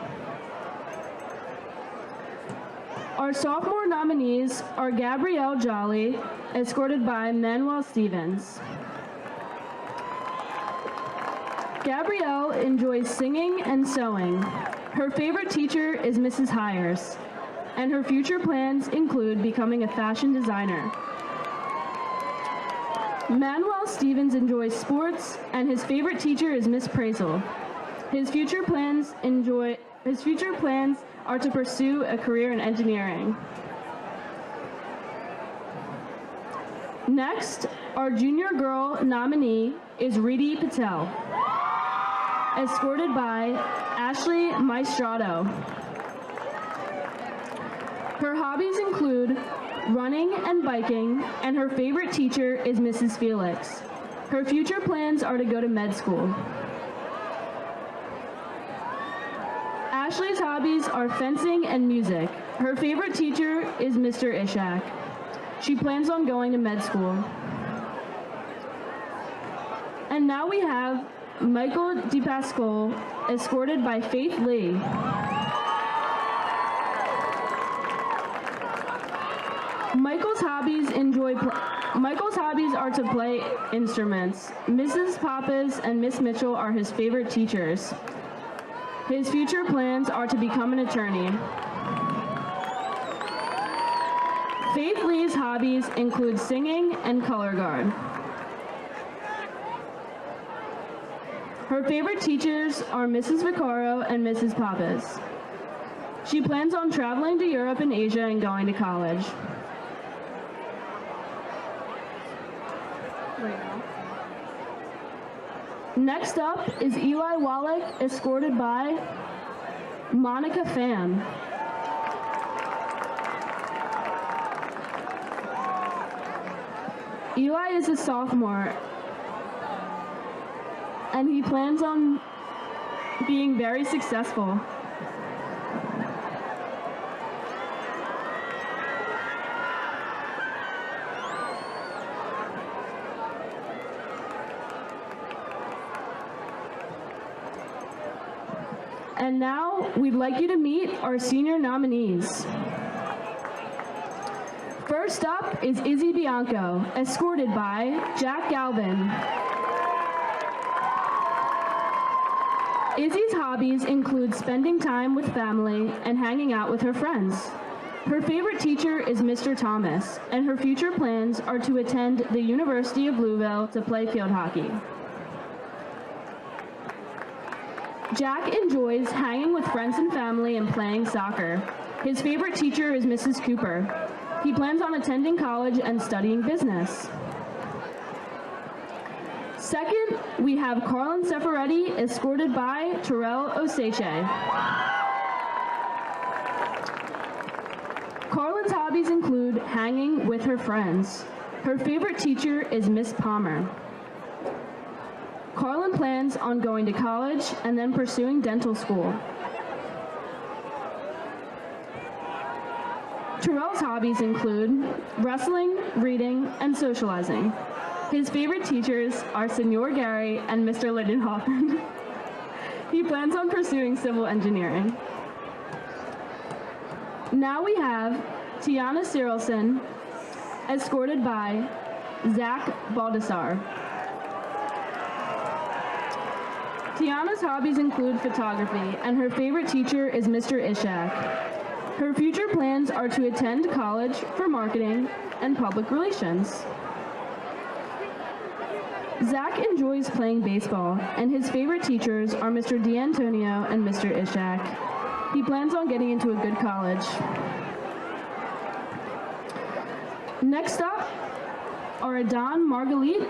Our sophomore nominees are Gabrielle Jolly, escorted by Manuel Stevens. Gabrielle enjoys singing and sewing. Her favorite teacher is Mrs. Hires, and her future plans include becoming a fashion designer. Manuel Stevens enjoys sports, and his favorite teacher is Miss Praisel. His future plans are to pursue a career in engineering. Next, our junior girl nominee is Reedy Patel, escorted by Ashley Maestrato. Her hobbies include running and biking, and her favorite teacher is Mrs. Felix. Her future plans are to go to med school. Ashley's hobbies are fencing and music. Her favorite teacher is Mr. Ishak. She plans on going to med school. And now we have Michael DePascal, escorted by Faith Lee. Michael's hobbies are to play instruments. Mrs. Pappas and Miss Mitchell are his favorite teachers. His future plans are to become an attorney. Faith Lee's hobbies include singing and color guard. Her favorite teachers are Mrs. Vaccaro and Mrs. Pappas. She plans on traveling to Europe and Asia and going to college. Next up is Eli Wallach, escorted by Monica Pham. Eli is a sophomore, and he plans on being very successful. And now we'd like you to meet our senior nominees. First up is Izzy Bianco, escorted by Jack Galvin. Izzy's hobbies include spending time with family and hanging out with her friends. Her favorite teacher is Mr. Thomas, and her future plans are to attend the University of Louisville to play field hockey. Jack enjoys hanging with friends and family and playing soccer. His favorite teacher is Mrs. Cooper. He plans on attending college and studying business. Second, we have Carlin Seferetti, escorted by Terrell Oseche. Carlin's hobbies include hanging with her friends. Her favorite teacher is Miss Palmer. Carlin plans on going to college and then pursuing dental school. Terrell's hobbies include wrestling, reading, and socializing. His favorite teachers are Senor Gary and Mr. Lindenhofen. He plans on pursuing civil engineering. Now we have Tiana Cyrilson, escorted by Zach Baldassar. Tiana's hobbies include photography, and her favorite teacher is Mr. Ishak. Her future plans are to attend college for marketing and public relations. Zach enjoys playing baseball, and his favorite teachers are Mr. D'Antonio and Mr. Ishak. He plans on getting into a good college. Next up are Adon, Margalit,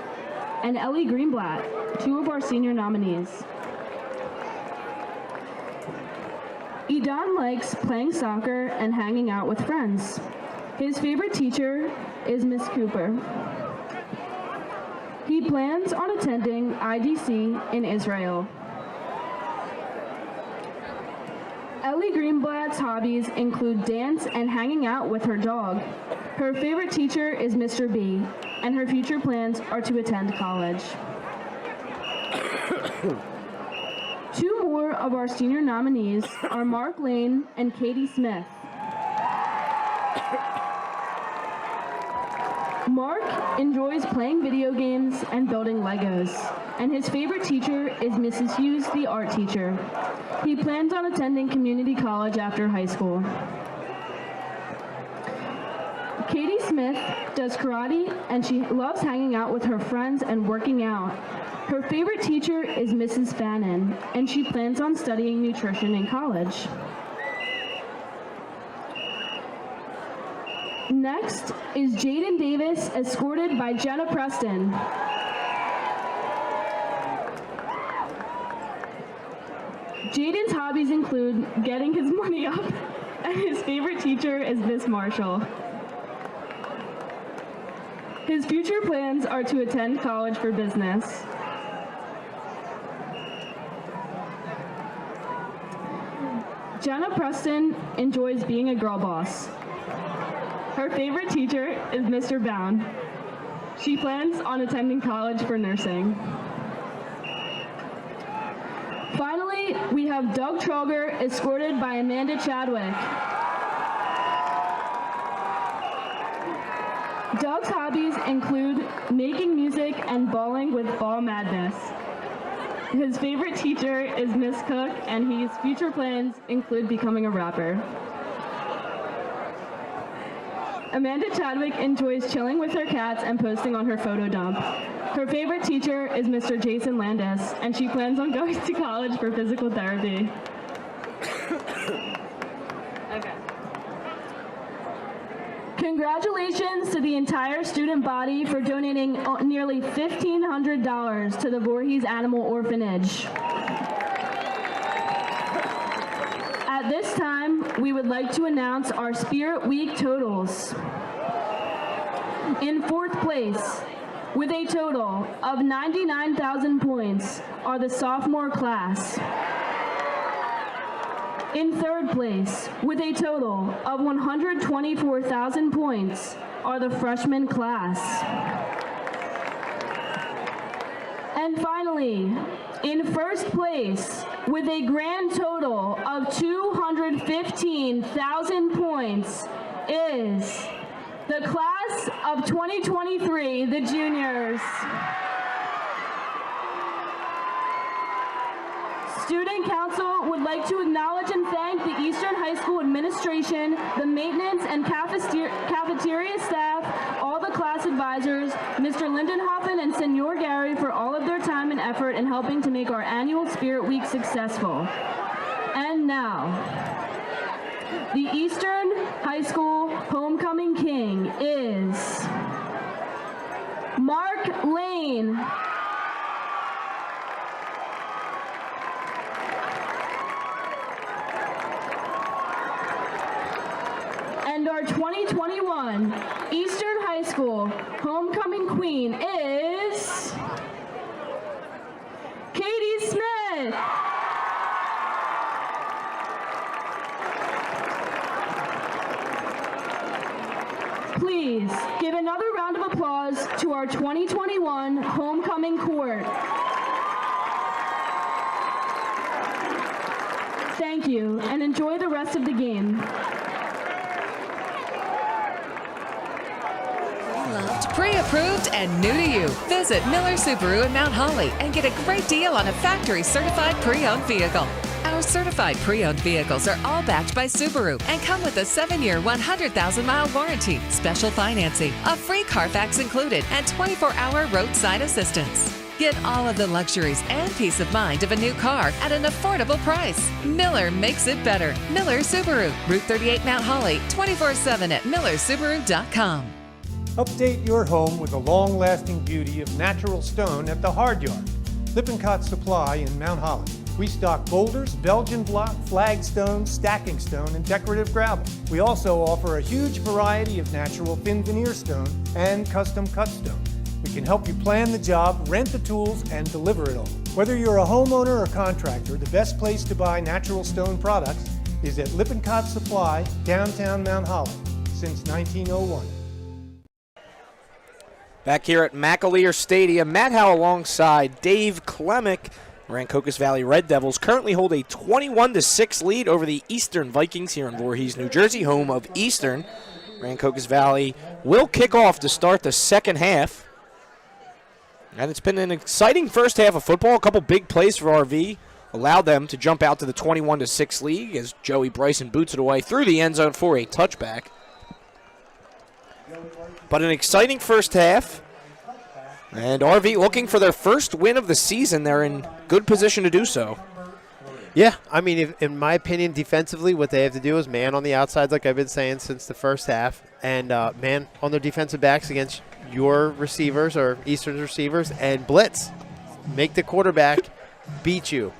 and Ellie Greenblatt, two of our senior nominees. Adon likes playing soccer and hanging out with friends. His favorite teacher is Miss Cooper. He plans on attending IDC in Israel. Ellie Greenblatt's hobbies include dance and hanging out with her dog. Her favorite teacher is Mr. B, and her future plans are to attend college. Two more of our senior nominees are Mark Lane and Katie Smith. Mark enjoys playing video games and building Legos, and his favorite teacher is Mrs. Hughes, the art teacher. He plans on attending community college after high school. Katie Smith does karate, and she loves hanging out with her friends and working out. Her favorite teacher is Mrs. Fannin, and she plans on studying nutrition in college. Next is Jaden Davis, escorted by Jenna Preston. Jaden's hobbies include getting his money up, and his favorite teacher is Miss Marshall. His future plans are to attend college for business. Jenna Preston enjoys being a girl boss. Her favorite teacher is Mr. Bound. She plans on attending college for nursing. Finally, we have Doug Troger, escorted by Amanda Chadwick. Doug's hobbies include making music and bowling with Ball Madness. His favorite teacher is Miss Cook, and his future plans include becoming a rapper. Amanda Chadwick enjoys chilling with her cats and posting on her photo dump. Her favorite teacher is Mr. Jason Landis, and she plans on going to college for physical therapy. Okay. Congratulations to the entire student body for donating nearly $1,500 to the Voorhees Animal Orphanage. At this time, we would like to announce our Spirit Week totals. In fourth place, with a total of 99,000 points, are the sophomore class. In third place, with a total of 124,000 points, are the freshman class. And finally, in first place, with a grand total of 215,000 points, is the class of 2023, the juniors. Student Council would like to acknowledge and thank the Eastern High School administration, the maintenance and cafeteria staff, all the class advisors, Mr. Lindenhoffen and Senor Gary for all of their time and effort in helping to make our annual Spirit Week successful. And now, the Eastern High School Homecoming King is Mark Lane. And our 2021 Eastern High School Homecoming Queen is Katie Smith. Please give another round of applause to our 2021 Homecoming Court. Thank you, and enjoy the rest of the game. Pre-approved and new to you. Visit Miller Subaru in Mount Holly and get a great deal on a factory-certified pre-owned vehicle. Our certified pre-owned vehicles are all backed by Subaru and come with a 7-year, 100,000-mile warranty, special financing, a free Carfax included, and 24-hour roadside assistance. Get all of the luxuries and peace of mind of a new car at an affordable price. Miller makes it better. Miller Subaru, Route 38 Mount Holly, 24/7 at millersubaru.com. Update your home with the long-lasting beauty of natural stone at the Hard Yard. Lippincott Supply in Mount Holly. We stock boulders, Belgian block, flagstone, stacking stone, and decorative gravel. We also offer a huge variety of natural thin veneer stone and custom cut stone. We can help you plan the job, rent the tools, and deliver it all. Whether you're a homeowner or contractor, the best place to buy natural stone products is at Lippincott Supply, downtown Mount Holly, since 1901. Back here at McAleer Stadium, Matt Howe alongside Dave Klemick. Rancocas Valley Red Devils currently hold a 21-6 lead over the Eastern Vikings here in Voorhees, New Jersey, home of Eastern. Rancocas Valley will kick off to start the second half. And it's been an exciting first half of football. A couple big plays for RV allowed them to jump out to the 21-6 lead as Joey Bryson boots it away through the end zone for a touchback. But an exciting first half. And RV looking for their first win of the season. They're in good position to do so. Yeah, I mean, in my opinion, defensively, what they have to do is man on the outsides, like I've been saying since the first half, and man on their defensive backs against your receivers or Eastern's receivers, and blitz. Make the quarterback beat you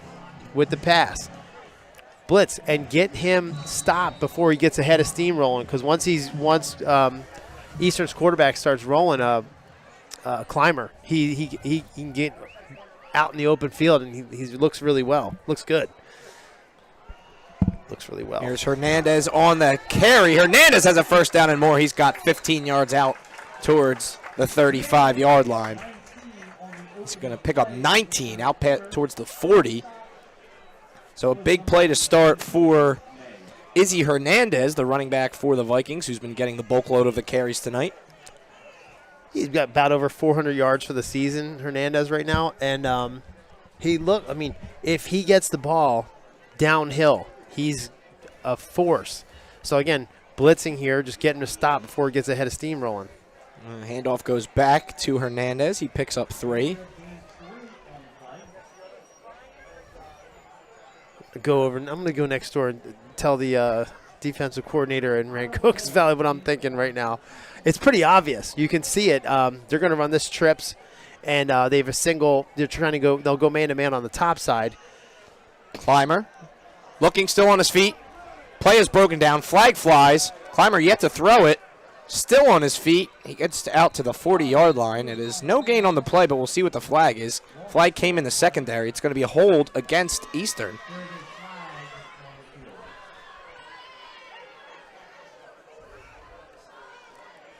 with the pass. Blitz and get him stopped before he gets ahead of steamrolling, because once Eastern's quarterback starts rolling a climber, he can get out in the open field, and he looks really well. Looks good. Looks really well. Here's Hernandez on the carry. Hernandez has a first down and more. He's got 15 yards out towards the 35-yard line. He's going to pick up 19 out towards the 40. So a big play to start for Izzy Hernandez, the running back for the Vikings, who's been getting the bulk load of the carries tonight. He's got about over 400 yards for the season, Hernandez, right now. And if he gets the ball downhill, he's a force. So, again, blitzing here, just getting to stop before he gets ahead of steamrolling. Handoff goes back to Hernandez. He picks up 3. I'm going to go next door and tell the defensive coordinator in Rancocas Valley what I'm thinking right now. It's pretty obvious. You can see it. They're going to run this trips, and they have a single. They're trying to go. They'll go man-to-man on the top side. Clymer looking still on his feet. Play is broken down. Flag flies. Clymer yet to throw it. Still on his feet. He gets out to the 40-yard line. It is no gain on the play, but we'll see what the flag is. Flag came in the secondary. It's going to be a hold against Eastern.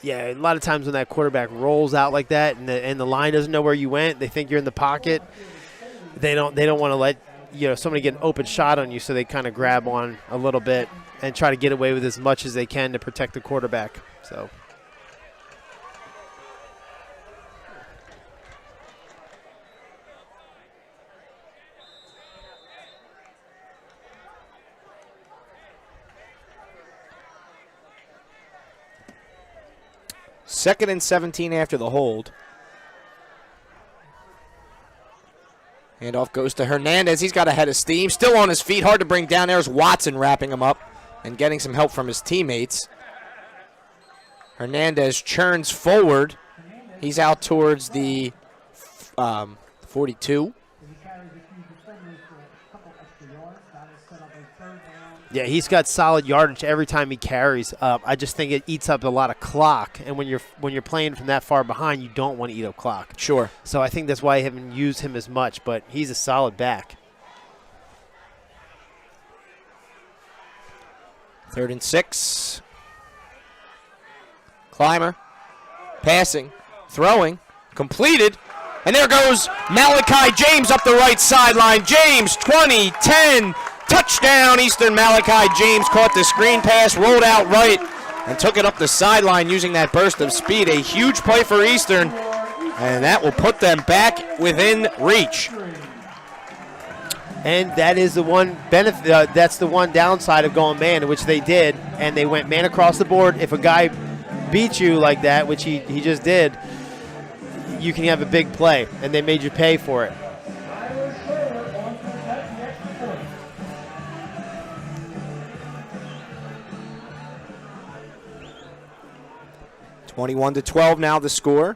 Yeah, a lot of times when that quarterback rolls out like that and the line doesn't know where you went, they think you're in the pocket. They don't want to let somebody get an open shot on you, so they kind of grab on a little bit and try to get away with as much as they can to protect the quarterback. So. Second and 17 after the hold. Handoff goes to Hernandez. He's got a head of steam. Still on his feet. Hard to bring down. There's Watson wrapping him up and getting some help from his teammates. Hernandez churns forward. He's out towards the 42. Yeah, he's got solid yardage every time he carries. I just think it eats up a lot of clock, and when you're playing from that far behind, you don't want to eat up clock. Sure. So I think that's why I haven't used him as much, but he's a solid back. 3rd and 6. Clymer passing, throwing, completed, and there goes Malachi James up the right sideline. James, 20, 10. Touchdown, Eastern. Malachi James caught the screen pass, rolled out right, and took it up the sideline using that burst of speed. A huge play for Eastern, and that will put them back within reach. And that is the one benefit. That's the one downside of going man, which they did, and they went man across the board. If a guy beats you like that, which he just did, you can have a big play, and they made you pay for it. (21-12) now the score.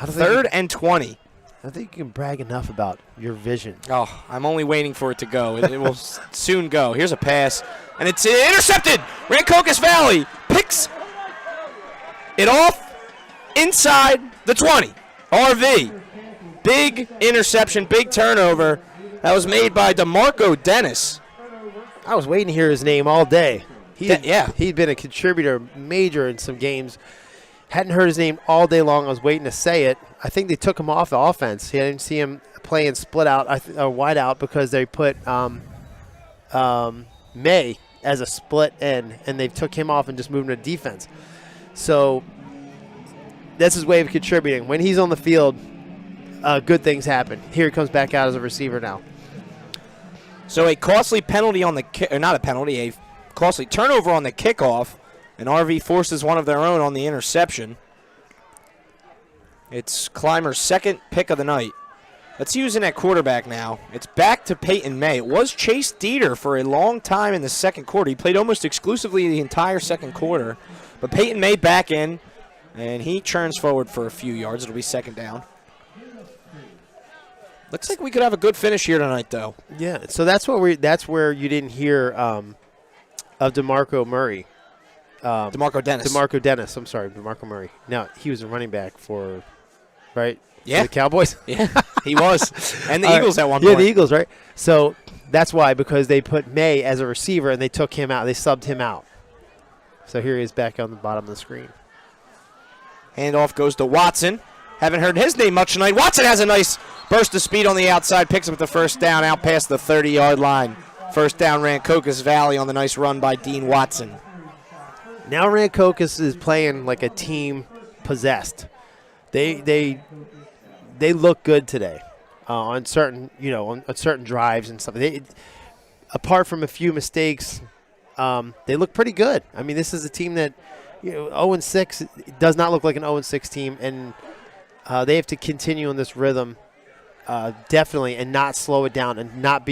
Third and 20. I don't think you can brag enough about your vision. Oh, I'm only waiting for it to go. It will soon go. Here's a pass, and it's intercepted. Rancocas Valley picks it off inside the 20. RV. Big interception, big turnover. That was made by DeMarco Dennis. I was waiting to hear his name all day. Yeah. He'd been a contributor major in some games. Hadn't heard his name all day long. I was waiting to say it. I think they took him off the offense. I didn't see him playing split out, wide out, because they put May as a split end, and they took him off and just moved him to defense. So that's his way of contributing. When he's on the field, good things happen. Here he comes back out as a receiver now. So a costly penalty on the not a penalty, a costly turnover on the kickoff, and RV forces one of their own on the interception. It's Clymer's second pick of the night. Let's use in at quarterback now. It's back to Peyton May. It was Chase Dieter for a long time in the second quarter. He played almost exclusively the entire second quarter. But Peyton May back in, and he churns forward for a few yards. It'll be second down. Looks like we could have a good finish here tonight, though. Yeah, so that's where you didn't hear of DeMarco Murray. DeMarco Dennis. DeMarco Murray. Now, he was a running back for, right? Yeah. For the Cowboys? Yeah, he was. And the Eagles at one point. Yeah, the Eagles, right? So that's why, because they put May as a receiver and they took him out. They subbed him out. So here he is back on the bottom of the screen. Handoff goes to Watson. Haven't heard his name much tonight. Watson has a nice burst of speed on the outside, picks up the first down out past the 30-yard line. First down, Rancocas Valley on the nice run by Dean Watson. Now Rancocas is playing like a team possessed. They look good today on certain on certain drives and stuff. Apart from a few mistakes, they look pretty good. I mean, this is a team that 0-6 does not look like an 0-6 team, and they have to continue on this rhythm definitely, and not slow it down, and not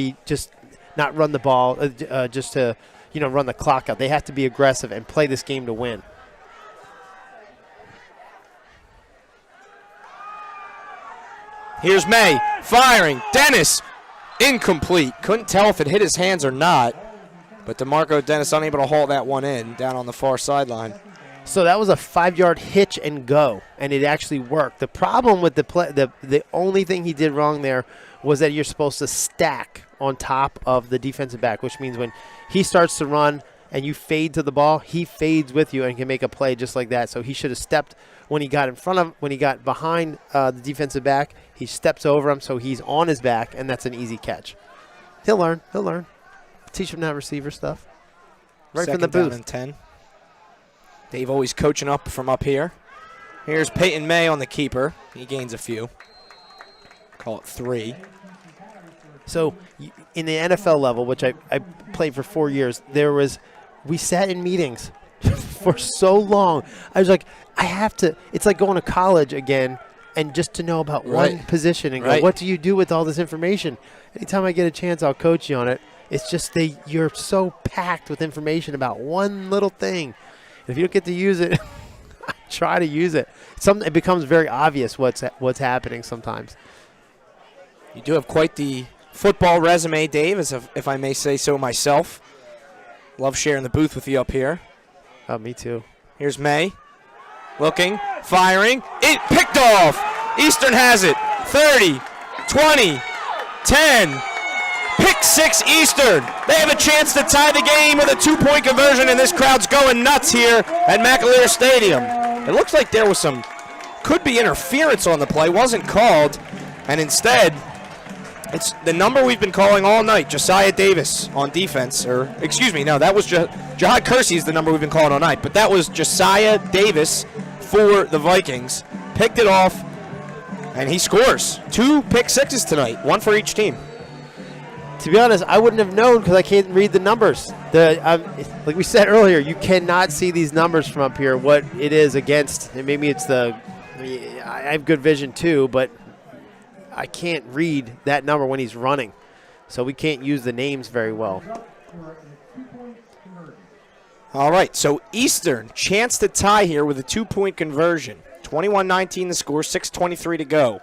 run the ball just to run the clock out. They have to be aggressive and play this game to win. Here's May firing. Dennis incomplete. Couldn't tell if it hit his hands or not, but DeMarco Dennis unable to haul that one in down on the far sideline. So that was a 5-yard hitch and go, and it actually worked. The problem with the play, the only thing he did wrong there was that you're supposed to stack on top of the defensive back, which means when he starts to run and you fade to the ball, he fades with you and can make a play just like that. So he should have stepped when he got behind the defensive back. He steps over him, so he's on his back, and that's an easy catch. He'll learn. Teach him that receiver stuff. Right Second from the booth. Down and 10. Dave always coaching up from up here. Here's Peyton May on the keeper. He gains a few. Call it 3. So in the NFL level, which I played for 4 years, we sat in meetings for so long. I was like, it's like going to college again, and just to know about one position and go, what do you do with all this information? Anytime I get a chance, I'll coach you on it. It's just you're so packed with information about one little thing. If you don't get to use it, try to use it. It becomes very obvious what's happening sometimes. You do have quite the football resume, Dave, if I may say so myself. Love sharing the booth with you up here. Oh, me too. Here's May. Looking, firing. It picked off. Eastern has it. 30, 20, 10. Pick 6 Eastern. They have a chance to tie the game with a 2-point conversion, and this crowd's going nuts here at McAleer Stadium. It looks like there was could be interference on the play. Wasn't called, and instead, it's the number we've been calling all night, Josiah Davis on defense. That was Jihad Kersey is the number we've been calling all night, but that was Josiah Davis for the Vikings. Picked it off, and he scores. 2 pick 6s tonight, 1 for each team. To be honest, I wouldn't have known because I can't read the numbers. Like we said earlier, you cannot see these numbers from up here, what it is against. And maybe it's I have good vision too, but I can't read that number when he's running. So we can't use the names very well. All right, so Eastern, chance to tie here with a 2-point conversion. 21-19 the score, 6:23 to go.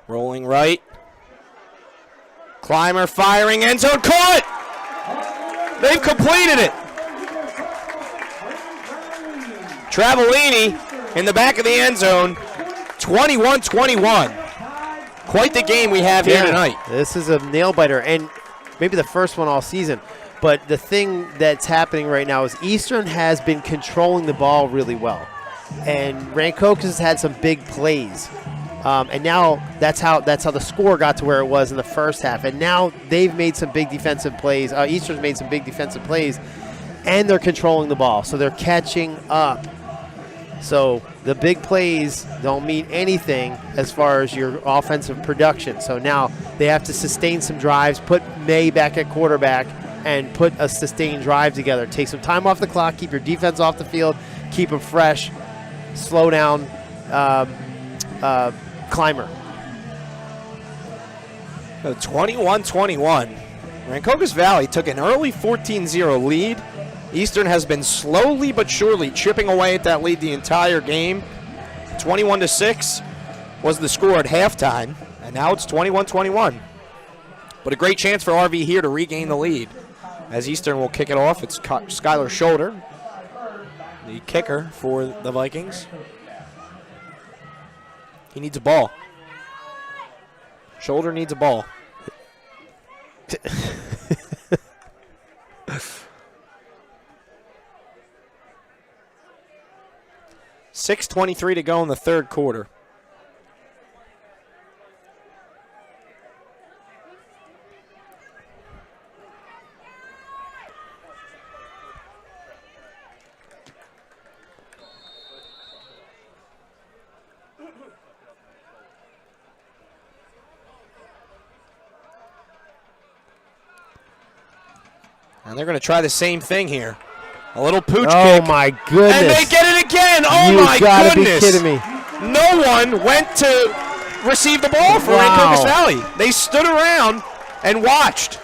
Rolling right. Clymer firing, end zone, caught! They've completed it. Travellini in the back of the end zone, 21-21. Quite the game we have here tonight. This is a nail-biter, and maybe the first one all season. But the thing that's happening right now is Eastern has been controlling the ball really well. And Rancocas has had some big plays. And now that's how the score got to where it was in the first half. And now they've made some big defensive plays. Eastern's made some big defensive plays, and they're controlling the ball. So they're catching up. So the big plays don't mean anything as far as your offensive production. So now they have to sustain some drives, put May back at quarterback, and put a sustained drive together. Take some time off the clock, keep your defense off the field, keep them fresh, slow down Clymer. 21-21. Rancocas Valley took an early 14-0 lead. Eastern has been slowly but surely chipping away at that lead the entire game. 21-6 was the score at halftime, and now it's 21-21. But a great chance for RV here to regain the lead. As Eastern will kick it off, it's Skylar Shoulder, the kicker for the Vikings. He needs a ball. Shoulder needs a ball. 6:23 to go in the third quarter. And they're going to try the same thing here. A little pooch kick. Oh, my goodness. And they get it again. Oh, You my gotta goodness. be kidding me. No one went to receive the ball for Rancocas Valley. They stood around and watched.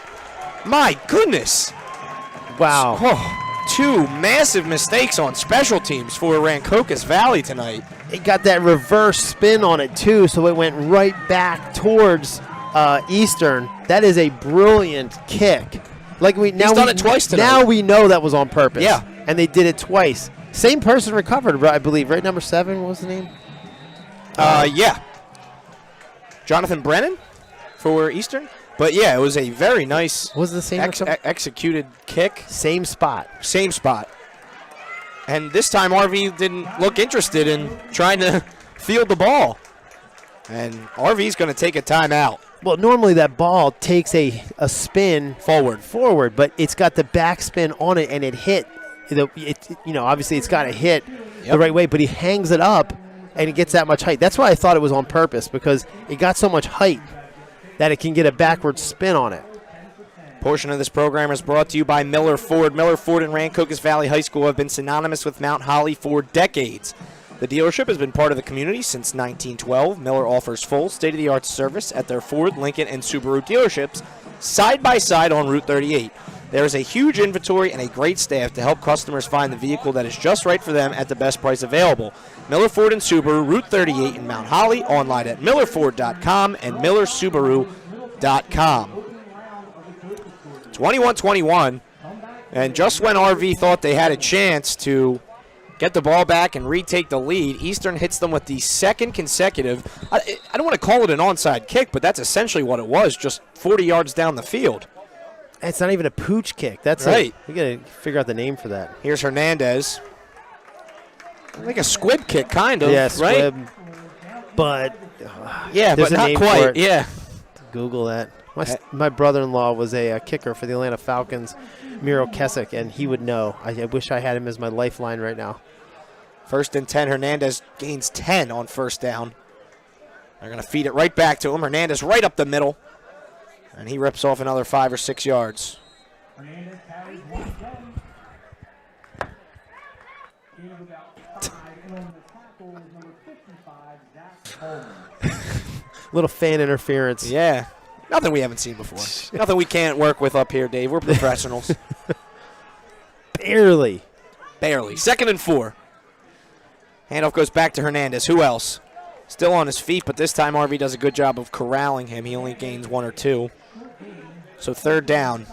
My goodness. Wow. Oh, two massive mistakes on special teams for Rancocas Valley tonight. It got that reverse spin on it, too, so it went right back towards Eastern. That is a brilliant kick. He's done it twice tonight. Now we know that was on purpose. Yeah. And they did it twice. Same person recovered, I believe, right? Number 7, what was the name? Yeah. Jonathan Brennan for Eastern. But, yeah, it was a very nice Was it the same executed kick. Same spot. Same spot. And this time RV didn't look interested in trying to field the ball. And RV's going to take a timeout. Well, normally that ball takes a spin forward, but it's got the backspin on it, and it hit. Obviously it's got to hit the right way, but he hangs it up, and it gets that much height. That's why I thought it was on purpose, because it got so much height that it can get a backward spin on it. Portion of this program is brought to you by Miller Ford. Miller Ford and Rancocas Valley High School have been synonymous with Mount Holly for decades. The dealership has been part of the community since 1912. Miller offers full state-of-the-art service at their Ford, Lincoln, and Subaru dealerships side by side on Route 38. There is a huge inventory and a great staff to help customers find the vehicle that is just right for them at the best price available. Miller Ford and Subaru, Route 38 in Mount Holly, online at millerford.com and millersubaru.com. 21-21, and just when RV thought they had a chance to get the ball back and retake the lead, Eastern hits them with the second consecutive. I don't want to call it an onside kick, but that's essentially what it was, just 40 yards down the field. It's not even a pooch kick. That's right. We got to figure out the name for that. Here's Hernandez. Like a squib kick, kind of, yeah, right? Squib, but but not quite. Yeah. Google that. My brother-in-law was a kicker for the Atlanta Falcons, Miro Kessick, and he would know. I wish I had him as my lifeline right now. 1st and 10. Hernandez gains 10 on first down. They're going to feed it right back to him. Hernandez right up the middle. And he rips off another 5 or 6 yards. Little fan interference. Yeah. Nothing we haven't seen before. Nothing we can't work with up here, Dave. We're professionals. Barely. Barely. 2nd and 4. Handoff goes back to Hernandez. Who else? Still on his feet, but this time RV does a good job of corralling him. He only gains 1 or 2. So 3rd down.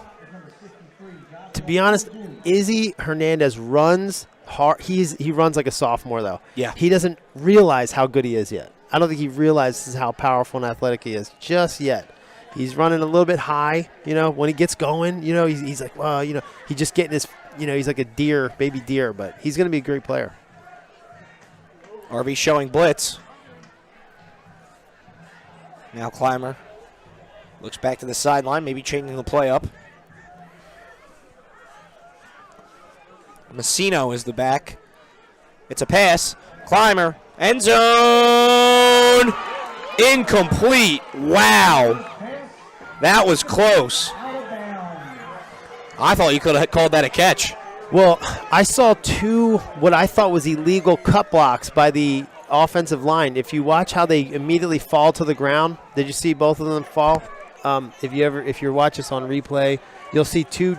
To be honest, Izzy Hernandez runs hard. He runs like a sophomore, though. Yeah. He doesn't realize how good he is yet. I don't think he realizes how powerful and athletic he is just yet. He's running a little bit high, when he gets going, he's like, well, he's just getting his, he's like a deer, baby deer, but he's going to be a great player. RV showing blitz. Now Clymer looks back to the sideline, maybe changing the play up. Messino is the back. It's a pass. Clymer, end zone, incomplete. Wow. That was close. I thought you could have called that a catch. Well, I saw 2 what I thought was illegal cut blocks by the offensive line. If you watch how they immediately fall to the ground, did you see both of them fall? If you watch this on replay, you'll see 2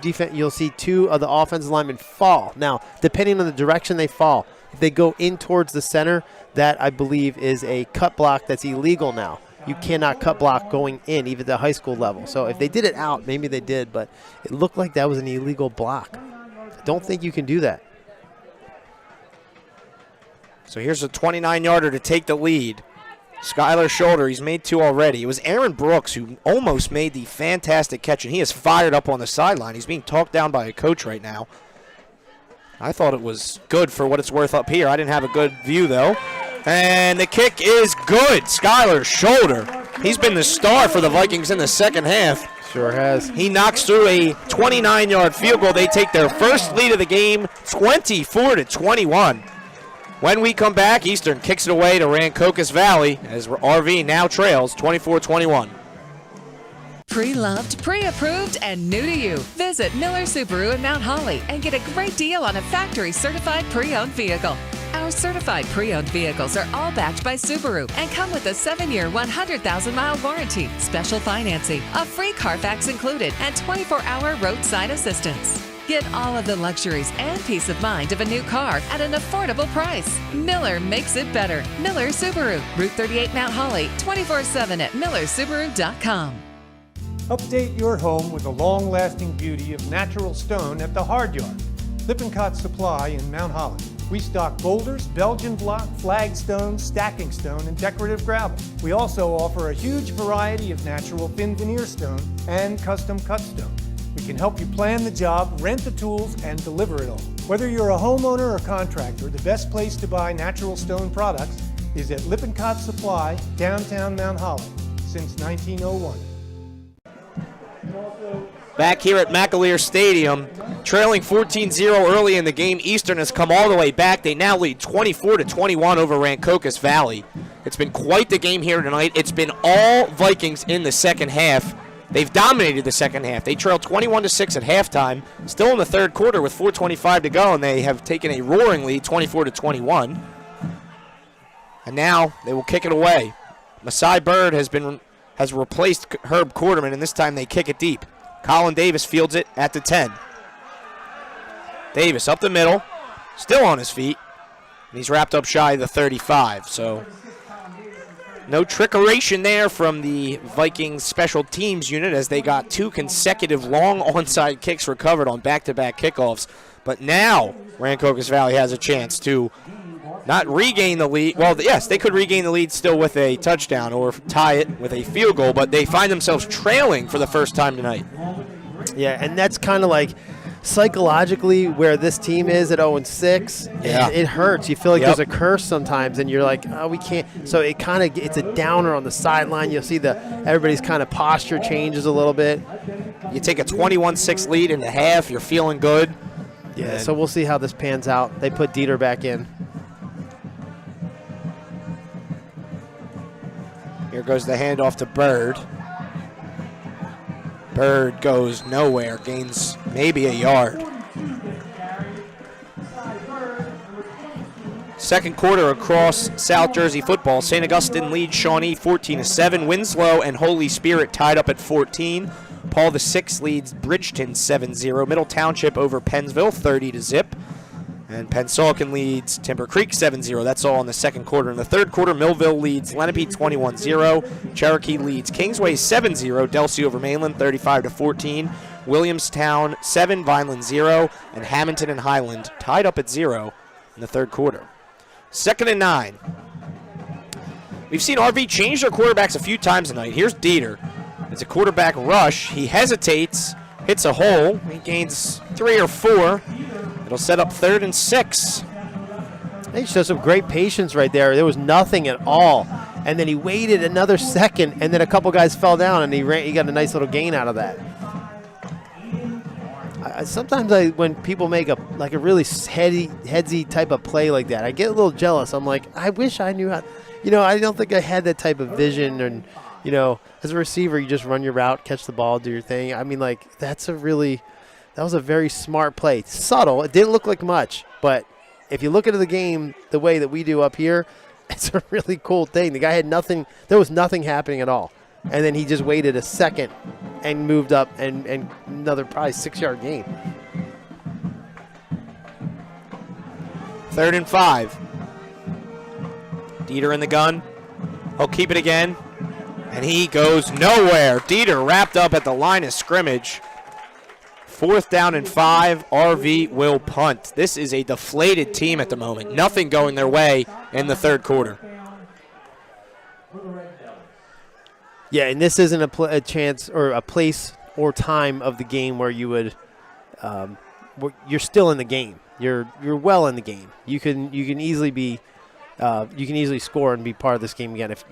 of the offensive linemen fall. Now, depending on the direction they fall, if they go in towards the center, that I believe is a cut block that's illegal now. You cannot cut block going in, even at the high school level. So if they did it out, maybe they did, but it looked like that was an illegal block. I don't think you can do that. So here's a 29-yarder to take the lead. Skylar Shoulder, he's made 2 already. It was Aaron Brooks who almost made the fantastic catch, and he is fired up on the sideline. He's being talked down by a coach right now. I thought it was good for what it's worth up here. I didn't have a good view, though. And the kick is good. Skylar Shoulder. He's been the star for the Vikings in the second half. Sure has. He knocks through a 29-yard field goal. They take their first lead of the game, 24-21. When we come back, Eastern kicks it away to Rancocas Valley as RV now trails 24-21. Pre-loved, pre-approved, and new to you. Visit Miller Subaru in Mount Holly and get a great deal on a factory-certified pre-owned vehicle. Our certified pre-owned vehicles are all backed by Subaru and come with a 7-year, 100,000-mile warranty, special financing, a free Carfax included, and 24-hour roadside assistance. Get all of the luxuries and peace of mind of a new car at an affordable price. Miller makes it better. Miller Subaru, Route 38 Mount Holly, 24/7 at millersubaru.com. Update your home with the long-lasting beauty of natural stone at the Hard Yard. Lippincott Supply in Mount Holly. We stock boulders, Belgian block, flagstone, stacking stone, and decorative gravel. We also offer a huge variety of natural thin veneer stone and custom cut stone. We can help you plan the job, rent the tools, and deliver it all. Whether you're a homeowner or contractor, the best place to buy natural stone products is at Lippincott Supply, downtown Mount Holly, since 1901. Back here at McAleer Stadium, trailing 14-0 early in the game, Eastern has come all the way back. They now lead 24-21 over Rancocas Valley. It's been quite the game here tonight. It's been all Vikings in the second half. They've dominated the second half. They trailed 21-6 at halftime, still in the third quarter with 4:25 to go, and they have taken a roaring lead, 24-21. And now they will kick it away. Masai Bird has replaced Herb Quarterman, and this time they kick it deep. Colin Davis fields it at the 10. Davis up the middle, still on his feet, and he's wrapped up shy of the 35. So no trickeration there from the Vikings special teams unit as they got 2 consecutive long onside kicks recovered on back-to-back kickoffs. But now Rancocas Valley has a chance to not regain the lead. Well, yes, they could regain the lead still with a touchdown or tie it with a field goal, but they find themselves trailing for the first time tonight. Yeah, and that's kind of like psychologically where this team is at 0-6. Yeah. It hurts. You feel like there's a curse sometimes, and you're like, oh, we can't. So it's a downer on the sideline. You'll see everybody's kind of posture changes a little bit. You take a 21-6 lead in the half. You're feeling good. Yeah, so we'll see how this pans out. They put Dieter back in. Here goes the handoff to Bird. Bird goes nowhere, gains maybe a yard. Second quarter across South Jersey football. St. Augustine leads Shawnee 14-7. Winslow and Holy Spirit tied up at 14. Paul VI leads Bridgeton 7-0. Middle Township over Pennsville 30-0. And Pennsauken leads Timber Creek 7-0. That's all in the second quarter. In the third quarter, Millville leads Lenape 21-0. Cherokee leads Kingsway 7-0. Delsey over Mainland 35-14. Williamstown 7, Vineland 0. And Hamilton and Highland tied up at 0 in the third quarter. 2nd and 9. We've seen RV change their quarterbacks a few times tonight. Here's Dieter. It's a quarterback rush. He hesitates, hits a hole. He gains 3 or 4. It'll set up 3rd and 6. He showed some great patience right there. There was nothing at all. And then he waited another second, and then a couple guys fell down, and he got a nice little gain out of that. Sometimes when people make a really headsy type of play like that, I get a little jealous. I'm like, I wish I knew how. I don't think I had that type of vision. And as a receiver, you just run your route, catch the ball, do your thing. I mean, that was a very smart play. Subtle. It didn't look like much, but if you look into the game the way that we do up here, it's a really cool thing. The guy had nothing. There was nothing happening at all. And then he just waited a second and moved up and another probably 6-yard gain. 3rd and 5. Dieter in the gun. He'll keep it again. And he goes nowhere. Dieter wrapped up at the line of scrimmage. 4th down and 5. RV will punt. This is a deflated team at the moment. Nothing going their way in the third quarter. Yeah, and this isn't a chance or a place or time of the game where you would you're still in the game. You're well in the game. You can easily be you can easily score and be part of this game again if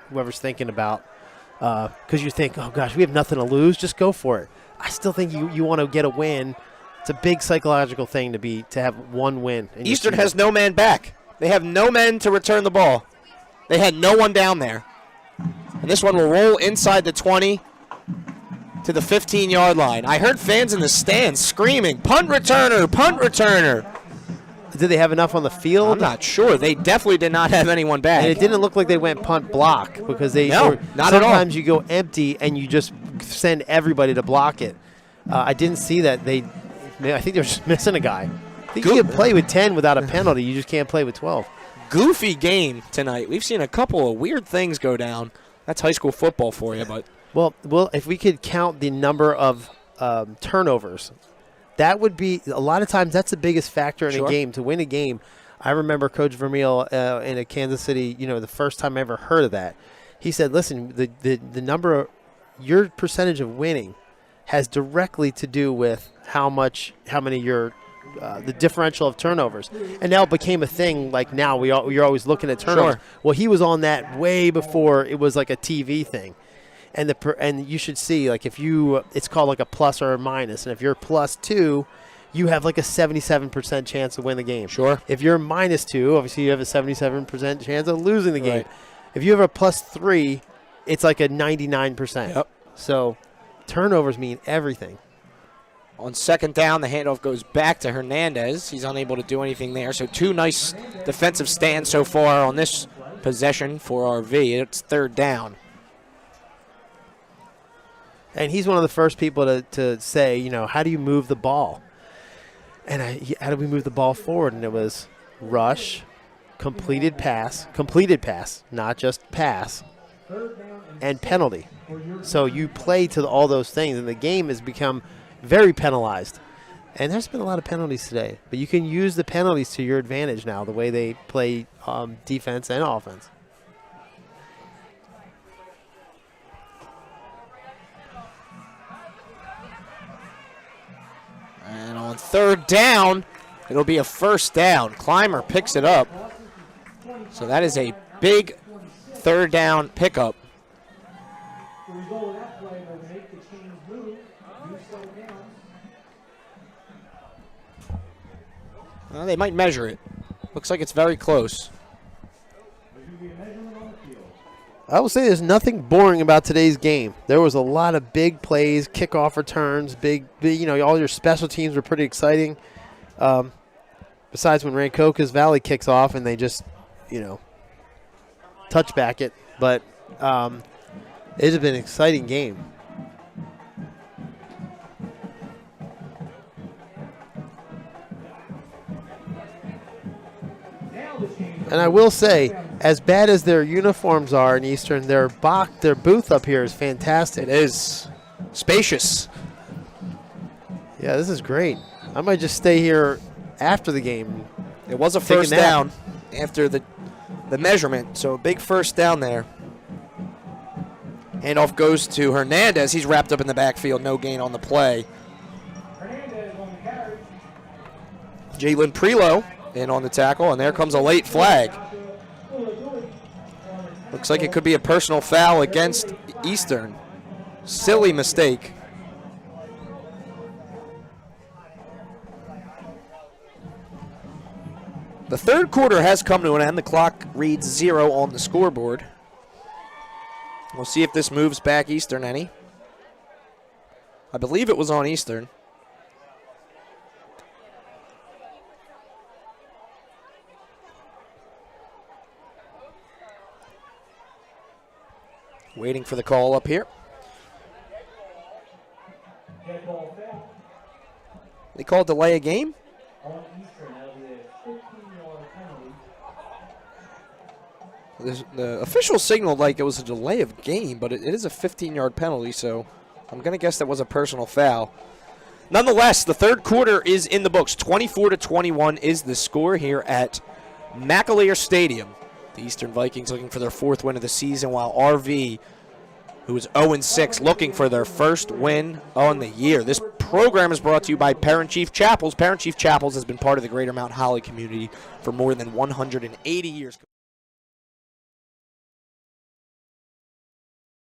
whoever's thinking about because you think, oh gosh, we have nothing to lose, just go for it. I still think you want to get a win. It's a big psychological thing to have one win. Eastern has no man back. They have no men to return the ball. They had no one down there. And this one will roll inside the 20 to the 15-yard line. I heard fans in the stands screaming, punt returner, punt returner. Did they have enough on the field? I'm not sure. They definitely did not have anyone back. And it didn't look like they went punt block because they not at all. Sometimes you go empty and you just send everybody to block it. I didn't see that. I think they're just missing a guy. I think you can play with 10 without a penalty. You just can't play with 12. Goofy game tonight. We've seen a couple of weird things go down. That's high school football for you. But well, if we could count the number of turnovers, that would be a lot of times that's the biggest factor in a game. To win a game, I remember Coach Vermeil in a Kansas City. The first time I ever heard of that, he said, "Listen, the number of your percentage of winning has directly to do with how many your the differential of turnovers." And now it became a thing. Like now you're always looking at turnovers. Sure. Well, he was on that way before it was like a TV thing. And you should see, like, it's called like a plus or a minus. And if you're +2, you have like a 77% chance to win the game. Sure. If you're -2, obviously you have a 77% chance of losing the game. Right. If you have a +3, it's like a 99%. Yep. So turnovers mean everything. On 2nd down, the handoff goes back to Hernandez. He's unable to do anything there. So 2 nice defensive stands so far on this possession for RV. It's 3rd down. And he's one of the first people to say, how do you move the ball? And how do we move the ball forward? And it was rush, completed pass, not just pass, and penalty. So you play to all those things, and the game has become very penalized. And there's been a lot of penalties today. But you can use the penalties to your advantage now, the way they play defense and offense. And on 3rd down, it'll be a 1st down. Clymer picks it up. So that is a big 3rd down pickup. Well, they might measure it. Looks like it's very close. I will say there's nothing boring about today's game. There was a lot of big plays, kickoff returns, big all your special teams were pretty exciting. Besides when Rancocas Valley kicks off and they just, touch back it. But it has been an exciting game. And I will say, as bad as their uniforms are in Eastern, their booth up here is fantastic. It is spacious. Yeah, this is great. I might just stay here after the game. It was a first down after the measurement, so a big first down there. Handoff goes to Hernandez. He's wrapped up in the backfield. No gain on the play. Jalen Prelo in on the tackle, and there comes a late flag. Looks like it could be a personal foul against Eastern. Silly mistake. The third quarter has come to an end. The clock reads 0 on the scoreboard. We'll see if this moves back Eastern any. I believe it was on Eastern. Waiting for the call up here. They called delay a game? The official signaled like it was a delay of game, but it is a 15-yard penalty, so I'm going to guess that was a personal foul. Nonetheless, the third quarter is in the books. 24-21 is the score here at McAleer Stadium. The Eastern Vikings looking for their fourth win of the season, while RV, who is 0-6, looking for their first win on the year. This program is brought to you by Parent Chief Chapels. Parent Chief Chapels has been part of the greater Mount Holly community for more than 180 years.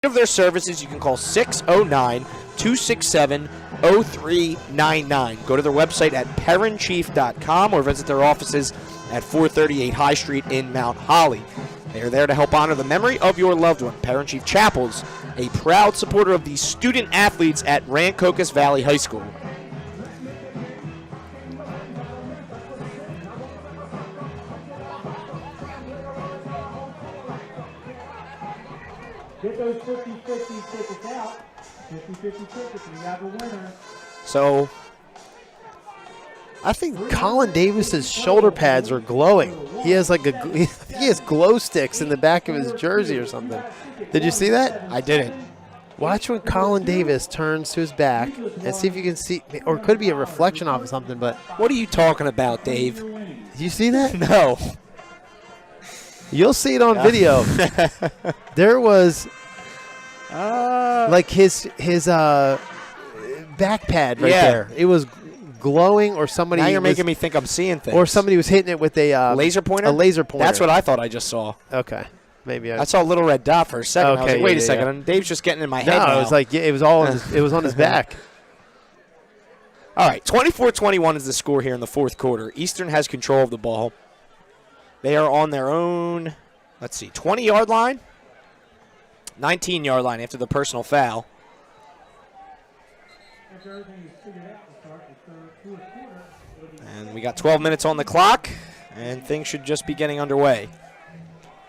Of their services, you can call 609-267-0399. Go to their website at parentchief.com or visit their offices at 438 High Street in Mount Holly. They are there to help honor the memory of your loved one. Parent Chief Chapels, a proud supporter of the student athletes at Rancocas Valley High School. Get those 50-50 tickets out. 50-50 tickets, and you have a winner. So, I think Colin Davis's shoulder pads are glowing. He has he has glow sticks in the back of his jersey or something. Did you see that? I didn't. Watch when Colin Davis turns to his back and see if you can see, or it could be a reflection off of something, but. What are you talking about, Dave? Do you see that? No. You'll see it on video. There was like his back pad right there. It was glowing, or somebody. Now you're making me think I'm seeing things. Or somebody was hitting it with a laser pointer. A laser pointer. That's what I thought I just saw. Okay, maybe I saw a little red dot for a second. Okay, I was like, wait a second. yeah. And Dave's just getting in my head. No, now. it was like it was all it was on his back. All right, 24-21 is the score here in the fourth quarter. Eastern has control of the ball. They are on their own, 20-yard line, 19-yard line after the personal foul. And we got 12 minutes on the clock, and things should just be getting underway.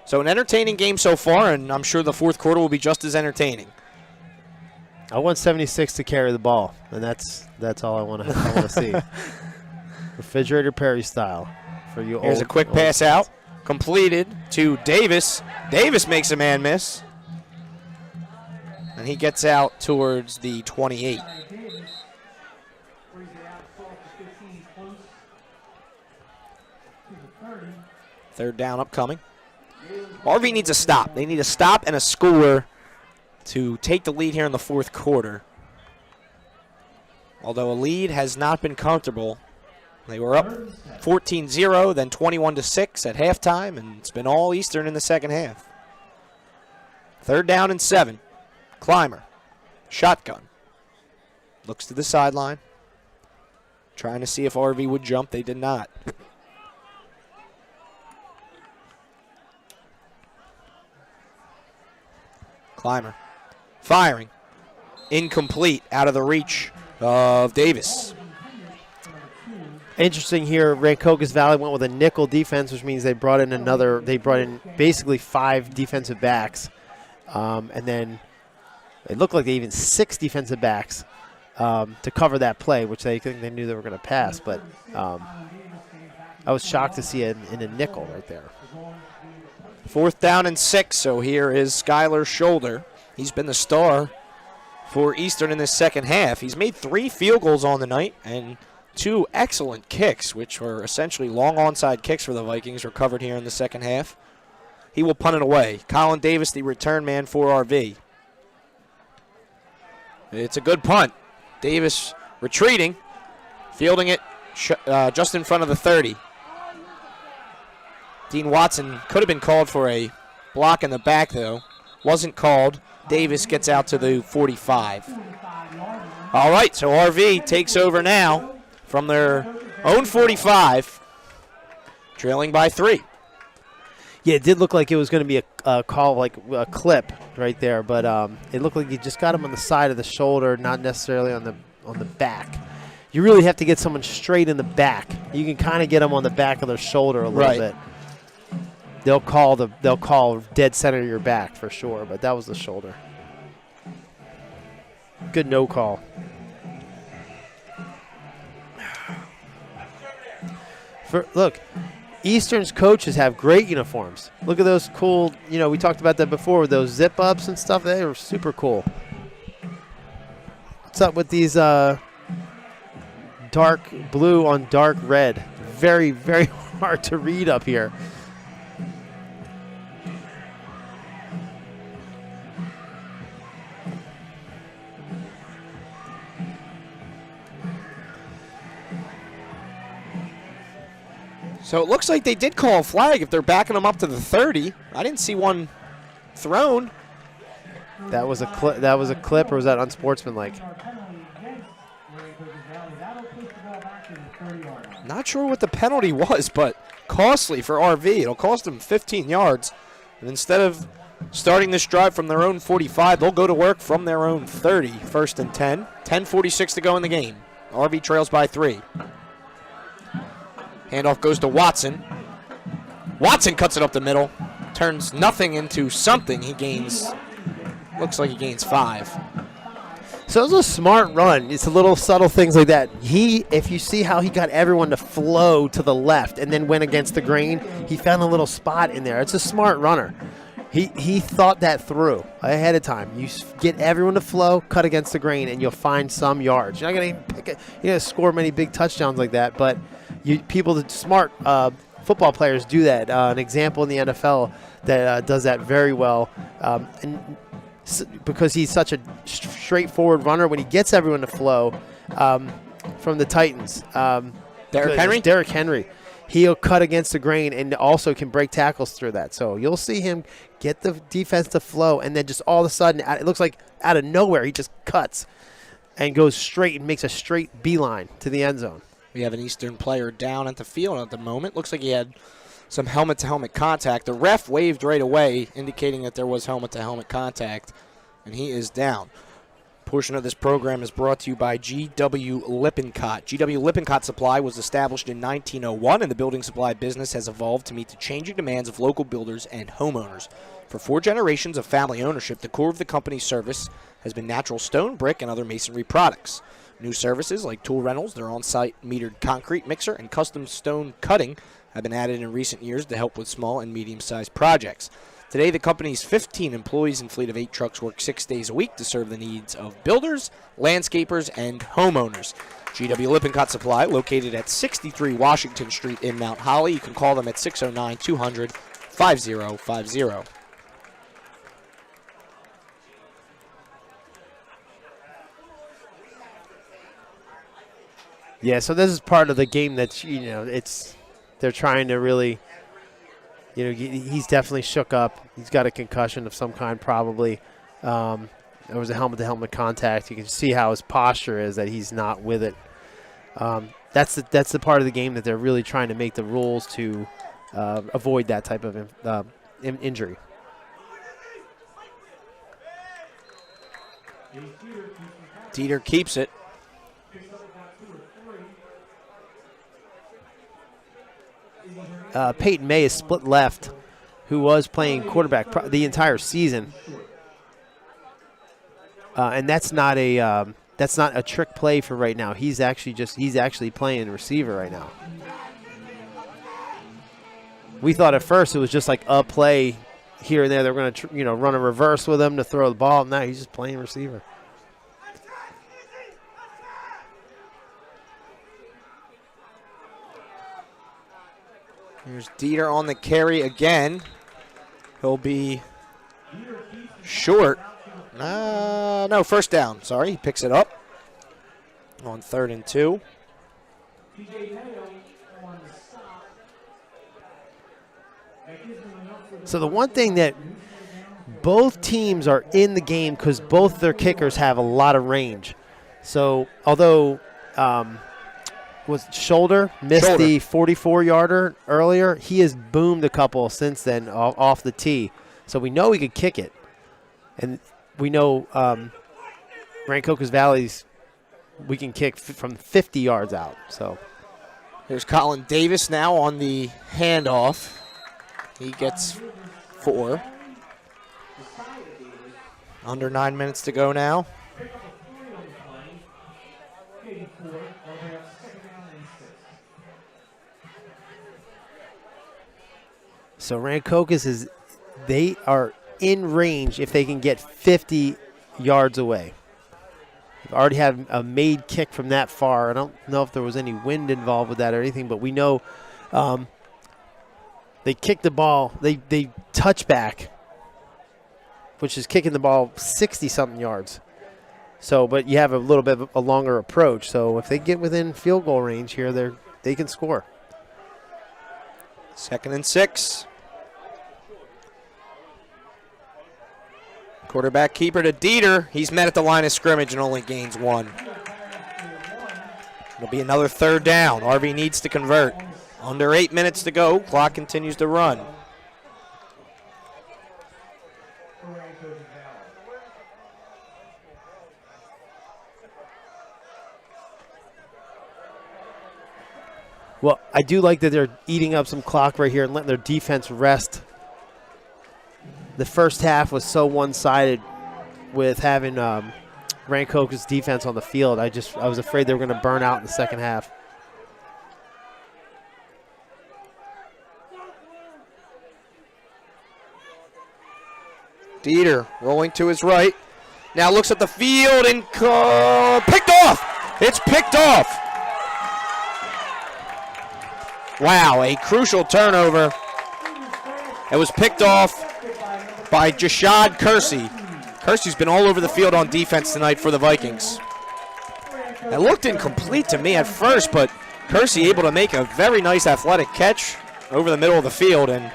So an entertaining game so far, and I'm sure the fourth quarter will be just as entertaining. I want 76 to carry the ball, and that's all I want to see. Refrigerator Perry style for you. Here's a quick pass out, completed to Davis. Davis makes a man miss, and he gets out towards the 28. Third down upcoming. RV needs a stop. They need a stop and a score to take the lead here in the fourth quarter. Although a lead has not been comfortable. They were up 14-0, then 21-6 at halftime, and it's been all Eastern in the second half. Third down and 7. Clymer, shotgun. Looks to the sideline. Trying to see if RV would jump. They did not. Clymer firing. Incomplete, out of the reach of Davis. Interesting here, Rancocas Valley went with a nickel defense, which means they brought in basically 5 defensive backs. And then it looked like they even 6 defensive backs to cover that play, which they knew they were going to pass. But I was shocked to see it in a nickel right there. 4th down and 6, so here is Skylar Shoulder. He's been the star for Eastern in this second half. He's made 3 field goals on the night and 2 excellent kicks, which were essentially long onside kicks for the Vikings, recovered here in the second half. He will punt it away. Colin Davis, the return man for RV. It's a good punt. Davis retreating, fielding it just in front of the 30. Dean Watson could have been called for a block in the back, though. Wasn't called. Davis gets out to the 45. All right, so RV takes over now from their own 45, trailing by 3. Yeah, it did look like it was going to be a call, like a clip right there, but it looked like you just got him on the side of the shoulder, not necessarily on the back. You really have to get someone straight in the back. You can kind of get them on the back of their shoulder a little bit. They'll call dead center of your back for sure, but that was the shoulder. Good no call. Look, Eastern's coaches have great uniforms. Look at those cool, we talked about that before with those zip-ups and stuff. They were super cool. What's up with these dark blue on dark red? Very, very hard to read up here. So it looks like they did call a flag if they're backing them up to the 30. I didn't see one thrown. That was a clip, or was that unsportsmanlike? Not sure what the penalty was, but costly for RV. It'll cost them 15 yards. And instead of starting this drive from their own 45, they'll go to work from their own 30. 1st and 10. 10:46 to go in the game. RV trails by 3. Handoff goes to Watson. Watson cuts it up the middle. Turns nothing into something. Looks like he gains 5. So it was a smart run. It's a little subtle things like that. If you see how he got everyone to flow to the left and then went against the grain, he found a little spot in there. It's a smart runner. He thought that through ahead of time. You get everyone to flow, cut against the grain, and you'll find some yards. You're not going to score many big touchdowns like that, but smart football players do that. An example in the NFL that does that very well, and because he's such a straightforward runner, when he gets everyone to flow from the Titans, Derrick Henry, he'll cut against the grain and also can break tackles through that. So you'll see him get the defense to flow, and then just all of a sudden, it looks like out of nowhere, he just cuts and goes straight and makes a straight beeline to the end zone. We have an Eastern player down at the field at the moment. Looks like he had some helmet-to-helmet contact. The ref waved right away, indicating that there was helmet-to-helmet contact, and he is down. Portion of this program is brought to you by G.W. Lippincott. G.W. Lippincott Supply was established in 1901, and the building supply business has evolved to meet the changing demands of local builders and homeowners. For 4 generations of family ownership, the core of the company's service has been natural stone, brick, and other masonry products. New services like tool rentals, their on-site metered concrete mixer, and custom stone cutting have been added in recent years to help with small and medium-sized projects. Today, the company's 15 employees and fleet of 8 trucks work 6 days a week to serve the needs of builders, landscapers, and homeowners. G.W. Lippincott Supply, located at 63 Washington Street in Mount Holly. You can call them at 609-200-5050. Yeah, so this is part of the game that's, they're trying to really, he's definitely shook up. He's got a concussion of some kind probably. There was a helmet-to-helmet contact. You can see how his posture is, that he's not with it. That's the part of the game that they're really trying to make the rules to avoid that type of injury. Dieter keeps it. Peyton May is split left, who was playing quarterback the entire season. And that's not a trick play for right now. He's actually playing receiver right now. We thought at first it was just like a play here and there. They were going to run a reverse with him to throw the ball. No, he's just playing receiver. Here's Dieter on the carry again. He'll be short. No, first down. Sorry, he picks it up on 3rd and 2. So the one thing that both teams are in the game because both their kickers have a lot of range. So although Shoulder missed the 44-yarder earlier, he has boomed a couple since then off the tee. So we know he could kick it. And we know Rancocas Valley's we can kick from 50 yards out. So here's Colin Davis now on the handoff. He gets 4. Under 9 minutes to go now. So Rancocas they are in range if they can get 50 yards away. We've already had a made kick from that far. I don't know if there was any wind involved with that or anything, but we know they kick the ball. They touch back, which is kicking the ball 60-something yards. So, but you have a little bit of a longer approach. So if they get within field goal range here, they can score. 2nd and 6. Quarterback keeper to Dieter. He's met at the line of scrimmage and only gains 1. It'll be another 3rd down. RV needs to convert. Under 8 minutes to go. Clock continues to run. Well, I do like that they're eating up some clock right here and letting their defense rest. The first half was so one-sided with having Rancocas defense on the field. I was afraid they were going to burn out in the second half. Dieter rolling to his right. Now looks at the field and picked off. It's picked off. Wow, a crucial turnover. It was picked off by Jashad Kersey. Kersey's been all over the field on defense tonight for the Vikings. It looked incomplete to me at first, but Kersey able to make a very nice athletic catch over the middle of the field, and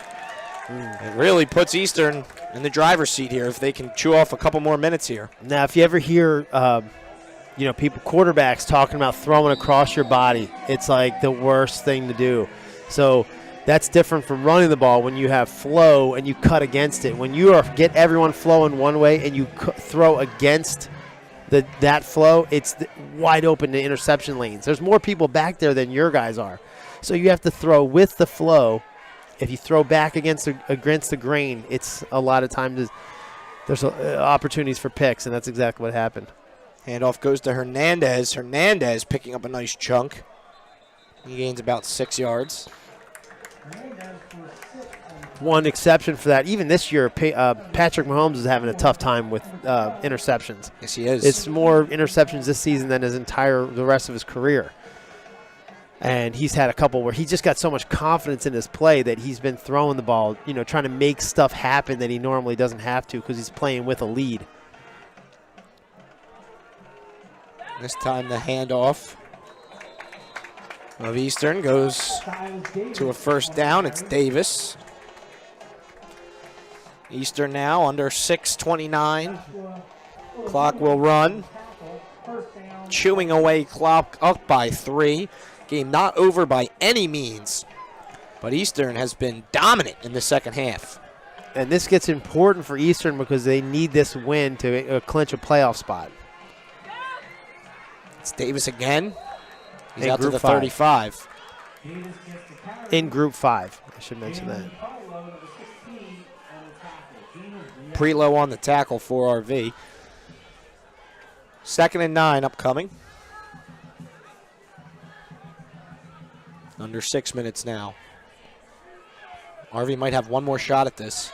it really puts Eastern in the driver's seat here if they can chew off a couple more minutes here. Now, if you ever hear, quarterbacks talking about throwing across your body, it's like the worst thing to do. So that's different from running the ball when you have flow and you cut against it. When you get everyone flowing one way and you throw against that flow, it's wide open to interception lanes. There's more people back there than your guys are. So you have to throw with the flow. If you throw back against the grain, it's a lot of times there's opportunities for picks, and that's exactly what happened. Handoff goes to Hernandez. Hernandez picking up a nice chunk. He gains about 6 yards. One exception for that. Even this year, Patrick Mahomes is having a tough time with interceptions. Yes, he is. It's more interceptions this season than the rest of his career. And he's had a couple where he just got so much confidence in his play that he's been throwing the ball, trying to make stuff happen that he normally doesn't have to because he's playing with a lead. This time the handoff of Eastern goes to a first down. It's Davis. Eastern now under 6:29. Clock will run. Chewing away clock up by 3. Game not over by any means. But Eastern has been dominant in the second half. And this gets important for Eastern because they need this win to clinch a playoff spot. It's Davis again. He's in out to Group the 5. 35. in Group 5. I should mention that. Prelo on the tackle for RV. 2nd and 9 upcoming. Under 6 minutes now. RV might have one more shot at this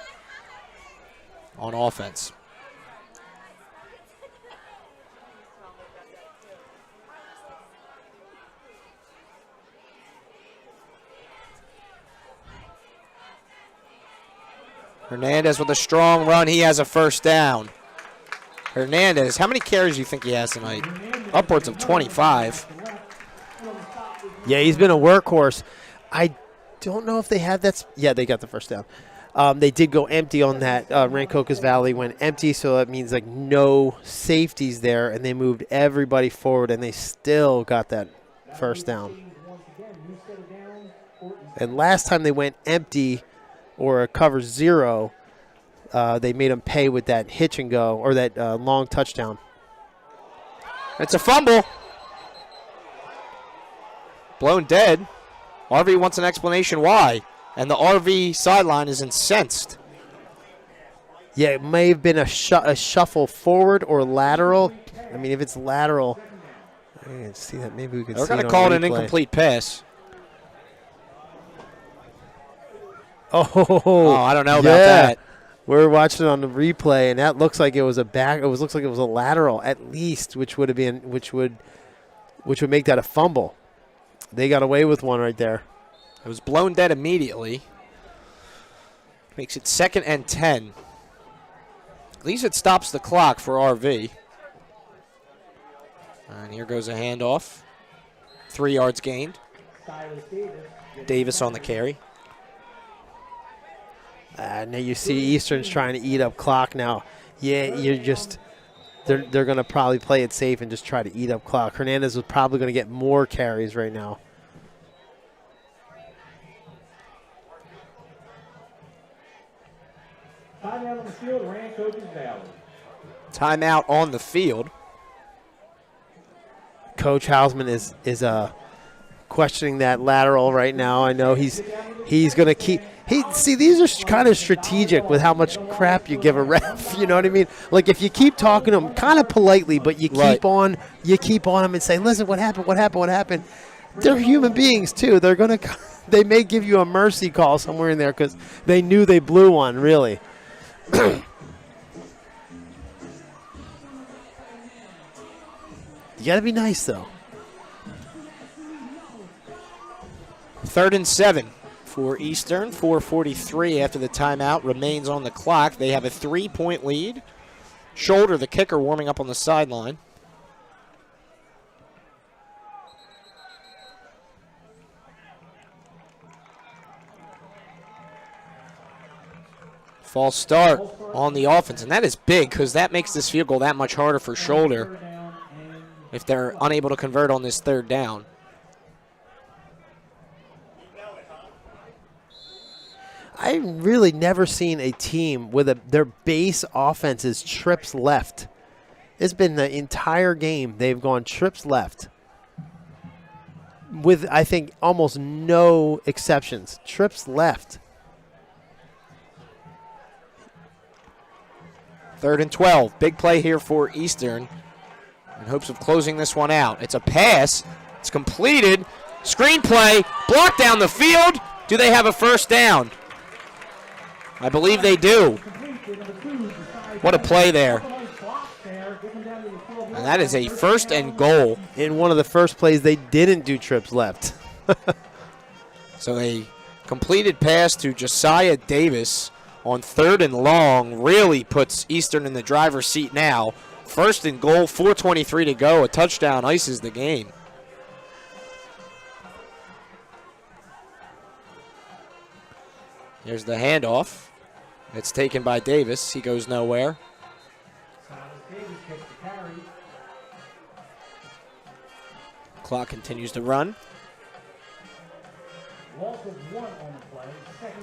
on offense. Hernandez with a strong run. He has a first down. Hernandez, how many carries do you think he has tonight? Upwards of 25. Yeah, he's been a workhorse. I don't know if they had that. Yeah, they got the first down. They did go empty on that. Rancocas Valley went empty, so that means like no safeties there, and they moved everybody forward, and they still got that first down. And last time they went empty or a cover 0, they made them pay with that hitch and go or that long touchdown. It's a fumble. Blown dead. RV wants an explanation why, and the RV sideline is incensed. Yeah, it may have been a shuffle forward or lateral. I mean, if it's lateral, I can see that. Maybe we could. They're going to call it an incomplete pass. Oh, I don't know about that. We're watching it on the replay, and that looks like it was a back. Looks like it was a lateral at least, which would make that a fumble. They got away with one right there. It was blown dead immediately. Makes it 2nd and 10. At least it stops the clock for RV. And here goes a handoff. 3 yards gained. Davis on the carry. Now you see Eastern's trying to eat up clock now. Yeah, they're going to probably play it safe and just try to eat up clock. Hernandez was probably going to get more carries right now. Timeout on the field, Rancocas Valley. Timeout on the field. Coach Hausman is questioning that lateral right now. I know he's going to keep. See, these are kind of strategic with how much crap you give a ref. You know what I mean? Like if you keep talking to them kind of politely, but you keep on them and say, "Listen, what happened? What happened? What happened?" They're human beings too. They may give you a mercy call somewhere in there because they knew they blew one. Really. You got to be nice though. 3rd and 7 for Eastern. 4:43 after the timeout remains on the clock. They have a 3-point lead. Shoulder, the kicker, warming up on the sideline. False start on the offense, and that is big because that makes this field goal that much harder for Shoulder if they're unable to convert on this 3rd down. I've really never seen a team with their base offense is trips left. It's been the entire game they've gone trips left. With, I think, almost no exceptions. Trips left. 3rd and 12. Big play here for Eastern in hopes of closing this one out. It's a pass. It's completed. Screen play. Blocked down the field. Do they have a first down? I believe they do. What a play there. And that is a 1st and goal. In one of the first plays, they didn't do trips left. So a completed pass to Josiah Davis on 3rd and long really puts Eastern in the driver's seat now. 1st and goal, 4:23 to go. A touchdown ices the game. Here's the handoff. It's taken by Davis. He goes nowhere. Clock continues to run.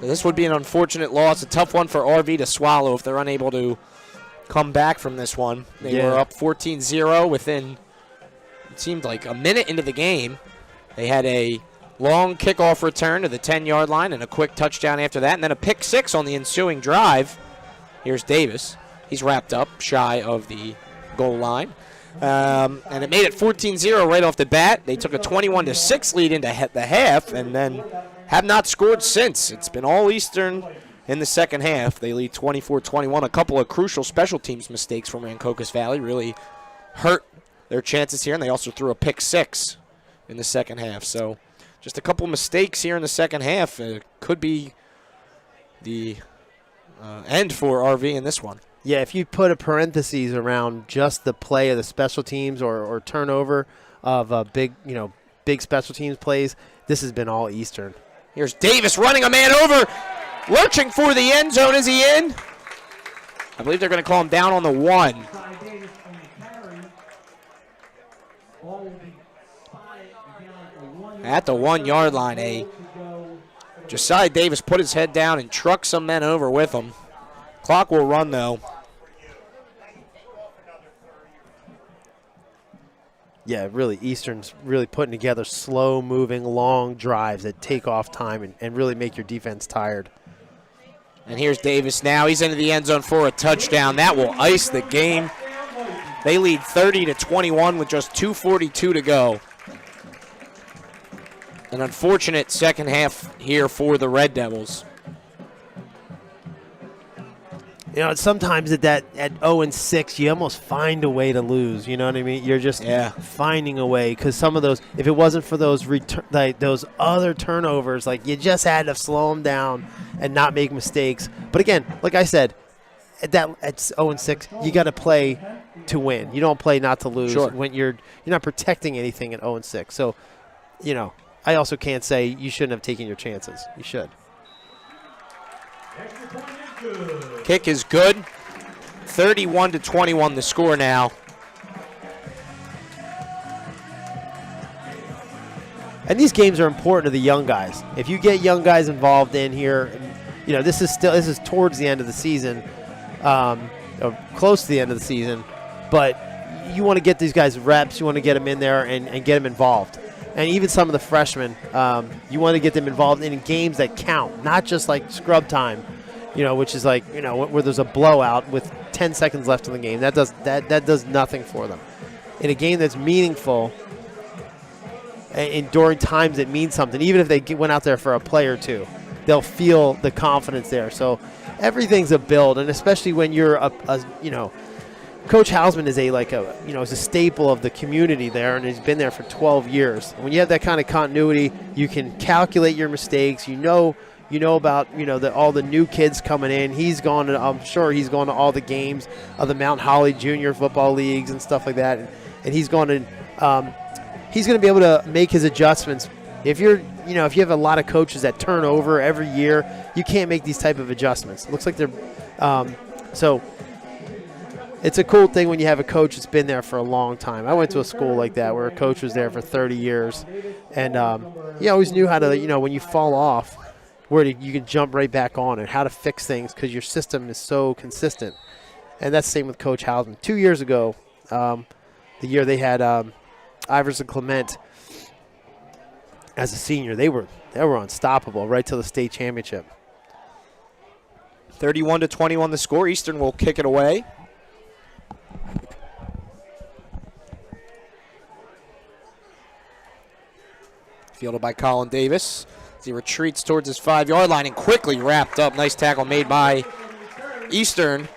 This would be an unfortunate loss, a tough one for RV to swallow if they're unable to come back from this one. They were up 14-0 within, it seemed like a minute into the game. They had a Long kickoff return to the 10-yard line and a quick touchdown after that, and then a pick six on the ensuing drive. Here's Davis. He's wrapped up shy of the goal line. And it made it 14-0 right off the bat. They took a 21-6 lead into the half and then have not scored since. It's been all Eastern in the second half. They lead 24-21. A couple of crucial special teams mistakes from Rancocas Valley really hurt their chances here, and they also threw a pick six in the second half. So just a couple mistakes here in the second half. Could be the end for RV in this one. Yeah, if you put a parentheses around just the play of the special teams or turnover of big special teams plays, this has been all Eastern. Here's Davis running a man over, lurching for the end zone. Is he in? I believe they're going to call him down on the 1. At the 1-yard line, Josiah Davis put his head down and trucked some men over with him. Clock will run, though. Yeah, really, Eastern's really putting together slow-moving, long drives that take off time and really make your defense tired. And here's Davis now. He's into the end zone for a touchdown. That will ice the game. They lead 30-21 with just 2:42 to go. An unfortunate second half here for the Red Devils. Sometimes at 0-6, you almost find a way to lose. You know what I mean? You're just finding a way, because some of those, if it wasn't for those those other turnovers, you just had to slow them down and not make mistakes. But again, like I said, at 0-6, you got to play to win. You don't play not to lose. Sure. When you're not protecting anything at 0-6. So, I also can't say you shouldn't have taken your chances. You should. Kick is good. 31-21 the score now. And these games are important to the young guys. If you get young guys involved in here, this is towards the end of the season, or close to the end of the season, but you want to get these guys reps. You want to get them in there and get them involved. And even some of the freshmen, you want to get them involved in games that count, not just like scrub time, which is where there's a blowout with 10 seconds left in the game. That does nothing for them. In a game that's meaningful, and during times that mean something, even if they went out there for a play or two, they'll feel the confidence there. So everything's a build, and especially when you're Coach Hausman is is a staple of the community there, and he's been there for 12 years. When you have that kind of continuity, you can calculate your mistakes. You know about all the new kids coming in. I'm sure he's going to all the games of the Mount Holly Junior Football Leagues and stuff like that, and he's going to be able to make his adjustments. If you have a lot of coaches that turn over every year, you can't make these type of adjustments. It looks like they're so. It's a cool thing when you have a coach that's been there for a long time. I went to a school like that where a coach was there for 30 years, and he always knew how to, when you fall off, you can jump right back on and how to fix things because your system is so consistent. And that's the same with Coach Hausman. 2 years ago, the year they had Iverson Clement as a senior, they were unstoppable right to the state championship. 31-21 the score. Eastern will kick it away. Fielded by Colin Davis as he retreats towards his 5-yard line and quickly wrapped up. Nice tackle made by Eastern.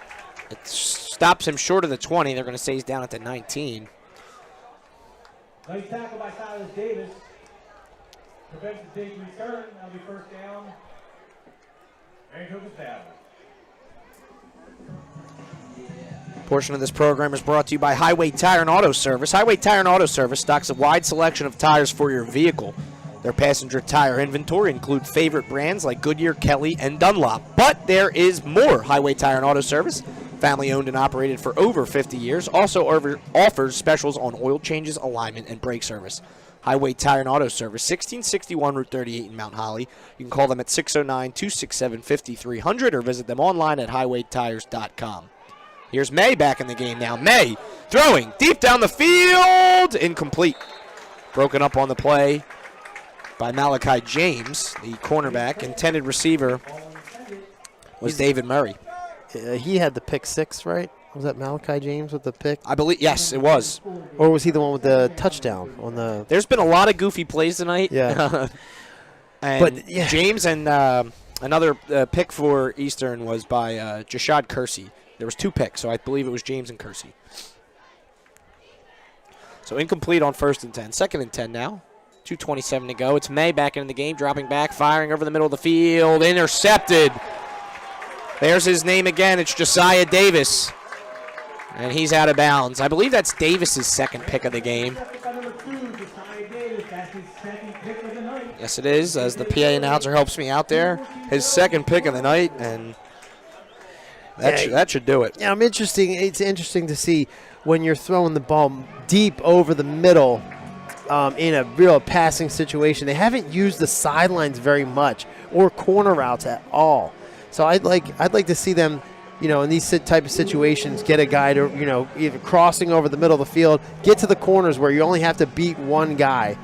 It stops him short of the 20. They're going to say he's down at the 19. Nice tackle by Silas Davis. Prevents the big return. That'll be first down. Rancocas Valley. Portion of this program is brought to you by Highway Tire and Auto Service. Highway Tire and Auto Service stocks a wide selection of tires for your vehicle. Their passenger tire inventory includes favorite brands like Goodyear, Kelly, and Dunlop. But there is more. Highway Tire and Auto Service, family owned and operated for over 50 years, also offers specials on oil changes, alignment, and brake service. Highway Tire and Auto Service, 1661 Route 38 in Mount Holly. You can call them at 609-267-5300 or visit them online at highwaytires.com. Here's May back in the game now. May throwing deep down the field. Incomplete. Broken up on the play by Malachi James, the cornerback. Intended receiver was David Murray. He had the pick 6, right? Was that Malachi James with the pick? I believe, yes, it was. Or was he the one with the touchdown on the? There's been a lot of goofy plays tonight. Yeah. And James and another pick for Eastern was by Jashad Kersey. There was 2 picks, so I believe it was James and Kersey. So incomplete on 1st and 10. 2nd and 10 now. 2:27 to go. It's May back into the game, dropping back, firing over the middle of the field. Intercepted. There's his name again. It's Josiah Davis. And he's out of bounds. I believe that's Davis's 2nd pick of the game. Yes, it is, as the PA announcer helps me out there. His 2nd pick of the night, and that should do it. Yeah, it's interesting to see when you're throwing the ball deep over the middle in a real passing situation. They haven't used the sidelines very much or corner routes at all. So I'd like to see them, in these type of situations, get a guy to, either crossing over the middle of the field, get to the corners where you only have to beat one guy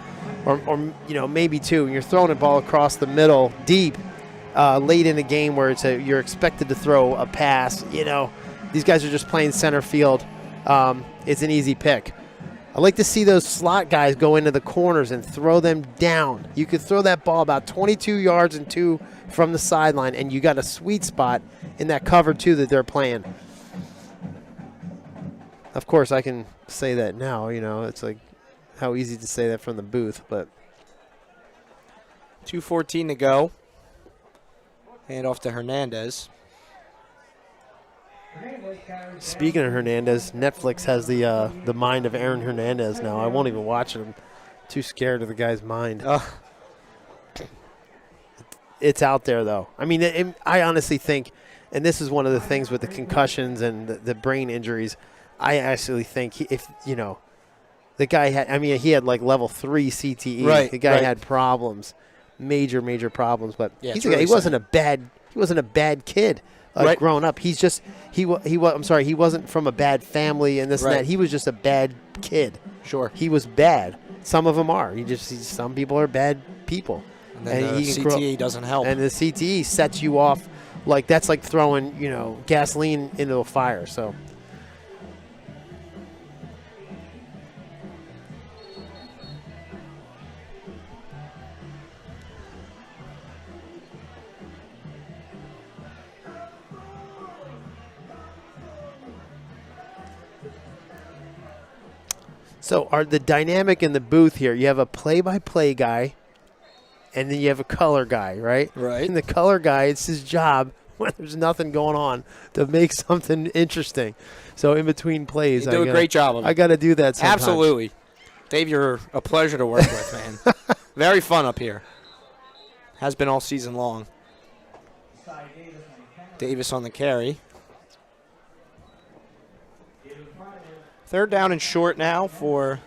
or maybe 2, and you're throwing a ball across the middle deep late in a game where you're expected to throw a pass. These guys are just playing center field. It's an easy pick. I like to see those slot guys go into the corners and throw them down. You could throw that ball about 22 yards and 2 from the sideline, and you got a sweet spot in that cover 2 that they're playing. Of course, I can say that now. It's like how easy to say that from the booth, but 2:14 to go. Hand off to Hernandez. Speaking of Hernandez, Netflix has the mind of Aaron Hernandez now. I won't even watch it. I'm too scared of the guy's mind. It's out there, though. I mean, I honestly think, and this is one of the things with the concussions and the brain injuries, I actually think the guy had, he had like level 3 CTE. Right, the guy right. had problems, major problems. But Yeah, he wasn't a bad kid. Right. Growing up, he wasn't from a bad family and this Right. and that. He was just a bad kid. Sure. He was bad. Some of them are. Some people are bad people. And then the CTE doesn't help. And the CTE sets you off that's like throwing, gasoline into a fire. So So are the dynamic in the booth here, you have a play-by-play guy, and then you have a color guy, right? Right. And the color guy, it's his job when there's nothing going on to make something interesting. So in between plays, You do a great job of it. I got to do that sometimes. Absolutely. Dave, you're a pleasure to work with, man. Very fun up here. Has been all season long. Davis on the carry. 3rd down and short now for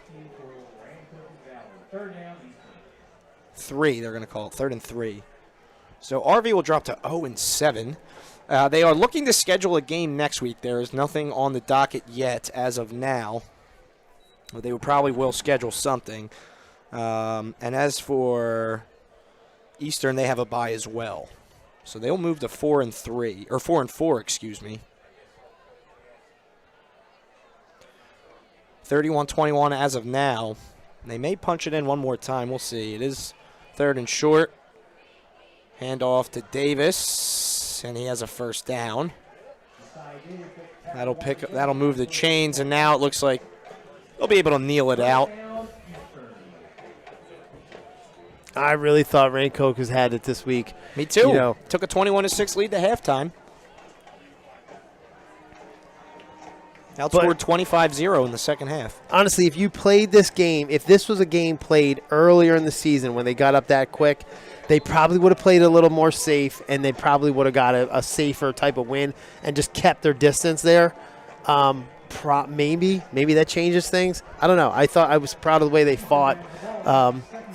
3. They're going to call it 3rd and 3. So RV will drop to 0-7. They are looking to schedule a game next week. There is nothing on the docket yet as of now. But they probably will schedule something. And as for Eastern, they have a bye as well. So they'll move to 4-3, or 4-4, excuse me. 31-21 as of now. They may punch it in one more time. We'll see. It is 3rd and short. Hand off to Davis, and he has a 1st down. That'll move the chains, and now it looks like they'll be able to kneel it out. I really thought Rancocas had it this week. Me too. Took a 21-6 lead to halftime. Outscored 25-0 in the second half. Honestly, if you played this game, if this was a game played earlier in the season when they got up that quick, they probably would have played a little more safe, and they probably would have got a safer type of win and just kept their distance there. Maybe that changes things. I don't know. I was proud of the way they fought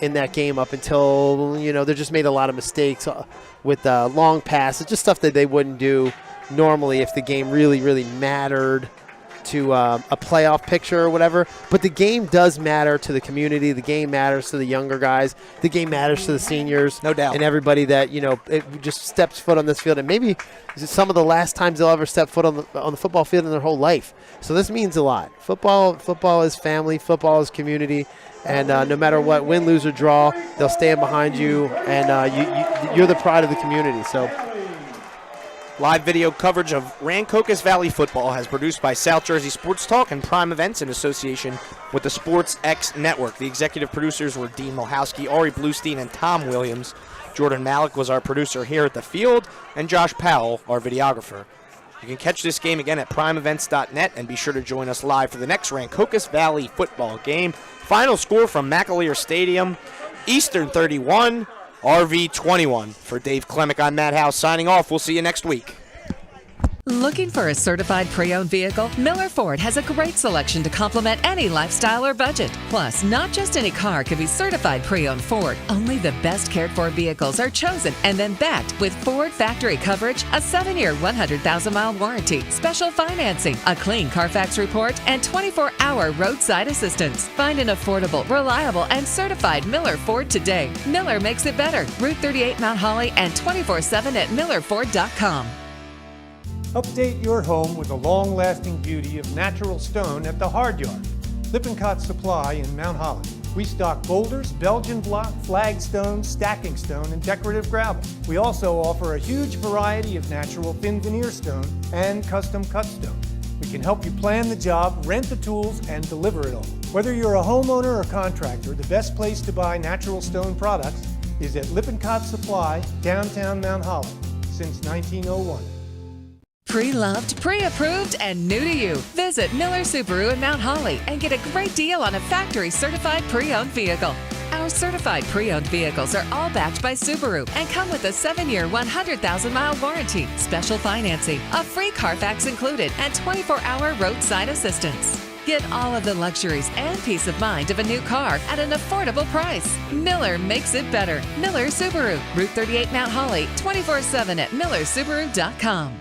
in that game up until, they just made a lot of mistakes with long passes, just stuff that they wouldn't do normally if the game really, really mattered a playoff picture or whatever. But the game does matter to the community. The game matters to the younger guys. The game matters to the seniors. No doubt. And everybody that, it just steps foot on this field. And maybe some of the last times they'll ever step foot on the football field in their whole life. So this means a lot. Football is family. Football is community. And no matter what, win, lose, or draw, they'll stand behind you. And you're the pride of the community. So. Live video coverage of Rancocas Valley football has produced by South Jersey Sports Talk and Prime Events in association with the Sports X Network. The executive producers were Dean Milhowski, Ari Bluestein, and Tom Williams. Jordan Malik was our producer here at the field, and Josh Powell, our videographer. You can catch this game again at primeevents.net, and be sure to join us live for the next Rancocas Valley football game. Final score from McAleer Stadium, Eastern 31, RV 21. For Dave Klemick, I'm Matt House signing off. We'll see you next week. Looking for a certified pre-owned vehicle? Miller Ford has a great selection to complement any lifestyle or budget. Plus, not just any car can be certified pre-owned Ford. Only the best cared for vehicles are chosen and then backed with Ford factory coverage, a 7-year, 100,000-mile warranty, special financing, a clean Carfax report, and 24-hour roadside assistance. Find an affordable, reliable, and certified Miller Ford today. Miller makes it better. Route 38 Mount Holly and 24/7 at millerford.com. Update your home with the long-lasting beauty of natural stone at the Hard Yard. Lippincott Supply in Mount Holly. We stock boulders, Belgian block, flagstone, stacking stone, and decorative gravel. We also offer a huge variety of natural thin veneer stone and custom cut stone. We can help you plan the job, rent the tools, and deliver it all. Whether you're a homeowner or contractor, the best place to buy natural stone products is at Lippincott Supply, downtown Mount Holly, since 1901. Pre-loved, pre-approved, and new to you. Visit Miller Subaru in Mount Holly and get a great deal on a factory-certified pre-owned vehicle. Our certified pre-owned vehicles are all backed by Subaru and come with a 7-year, 100,000-mile warranty, special financing, a free Carfax included, and 24-hour roadside assistance. Get all of the luxuries and peace of mind of a new car at an affordable price. Miller makes it better. Miller Subaru, Route 38 Mount Holly, 24/7 at millersubaru.com.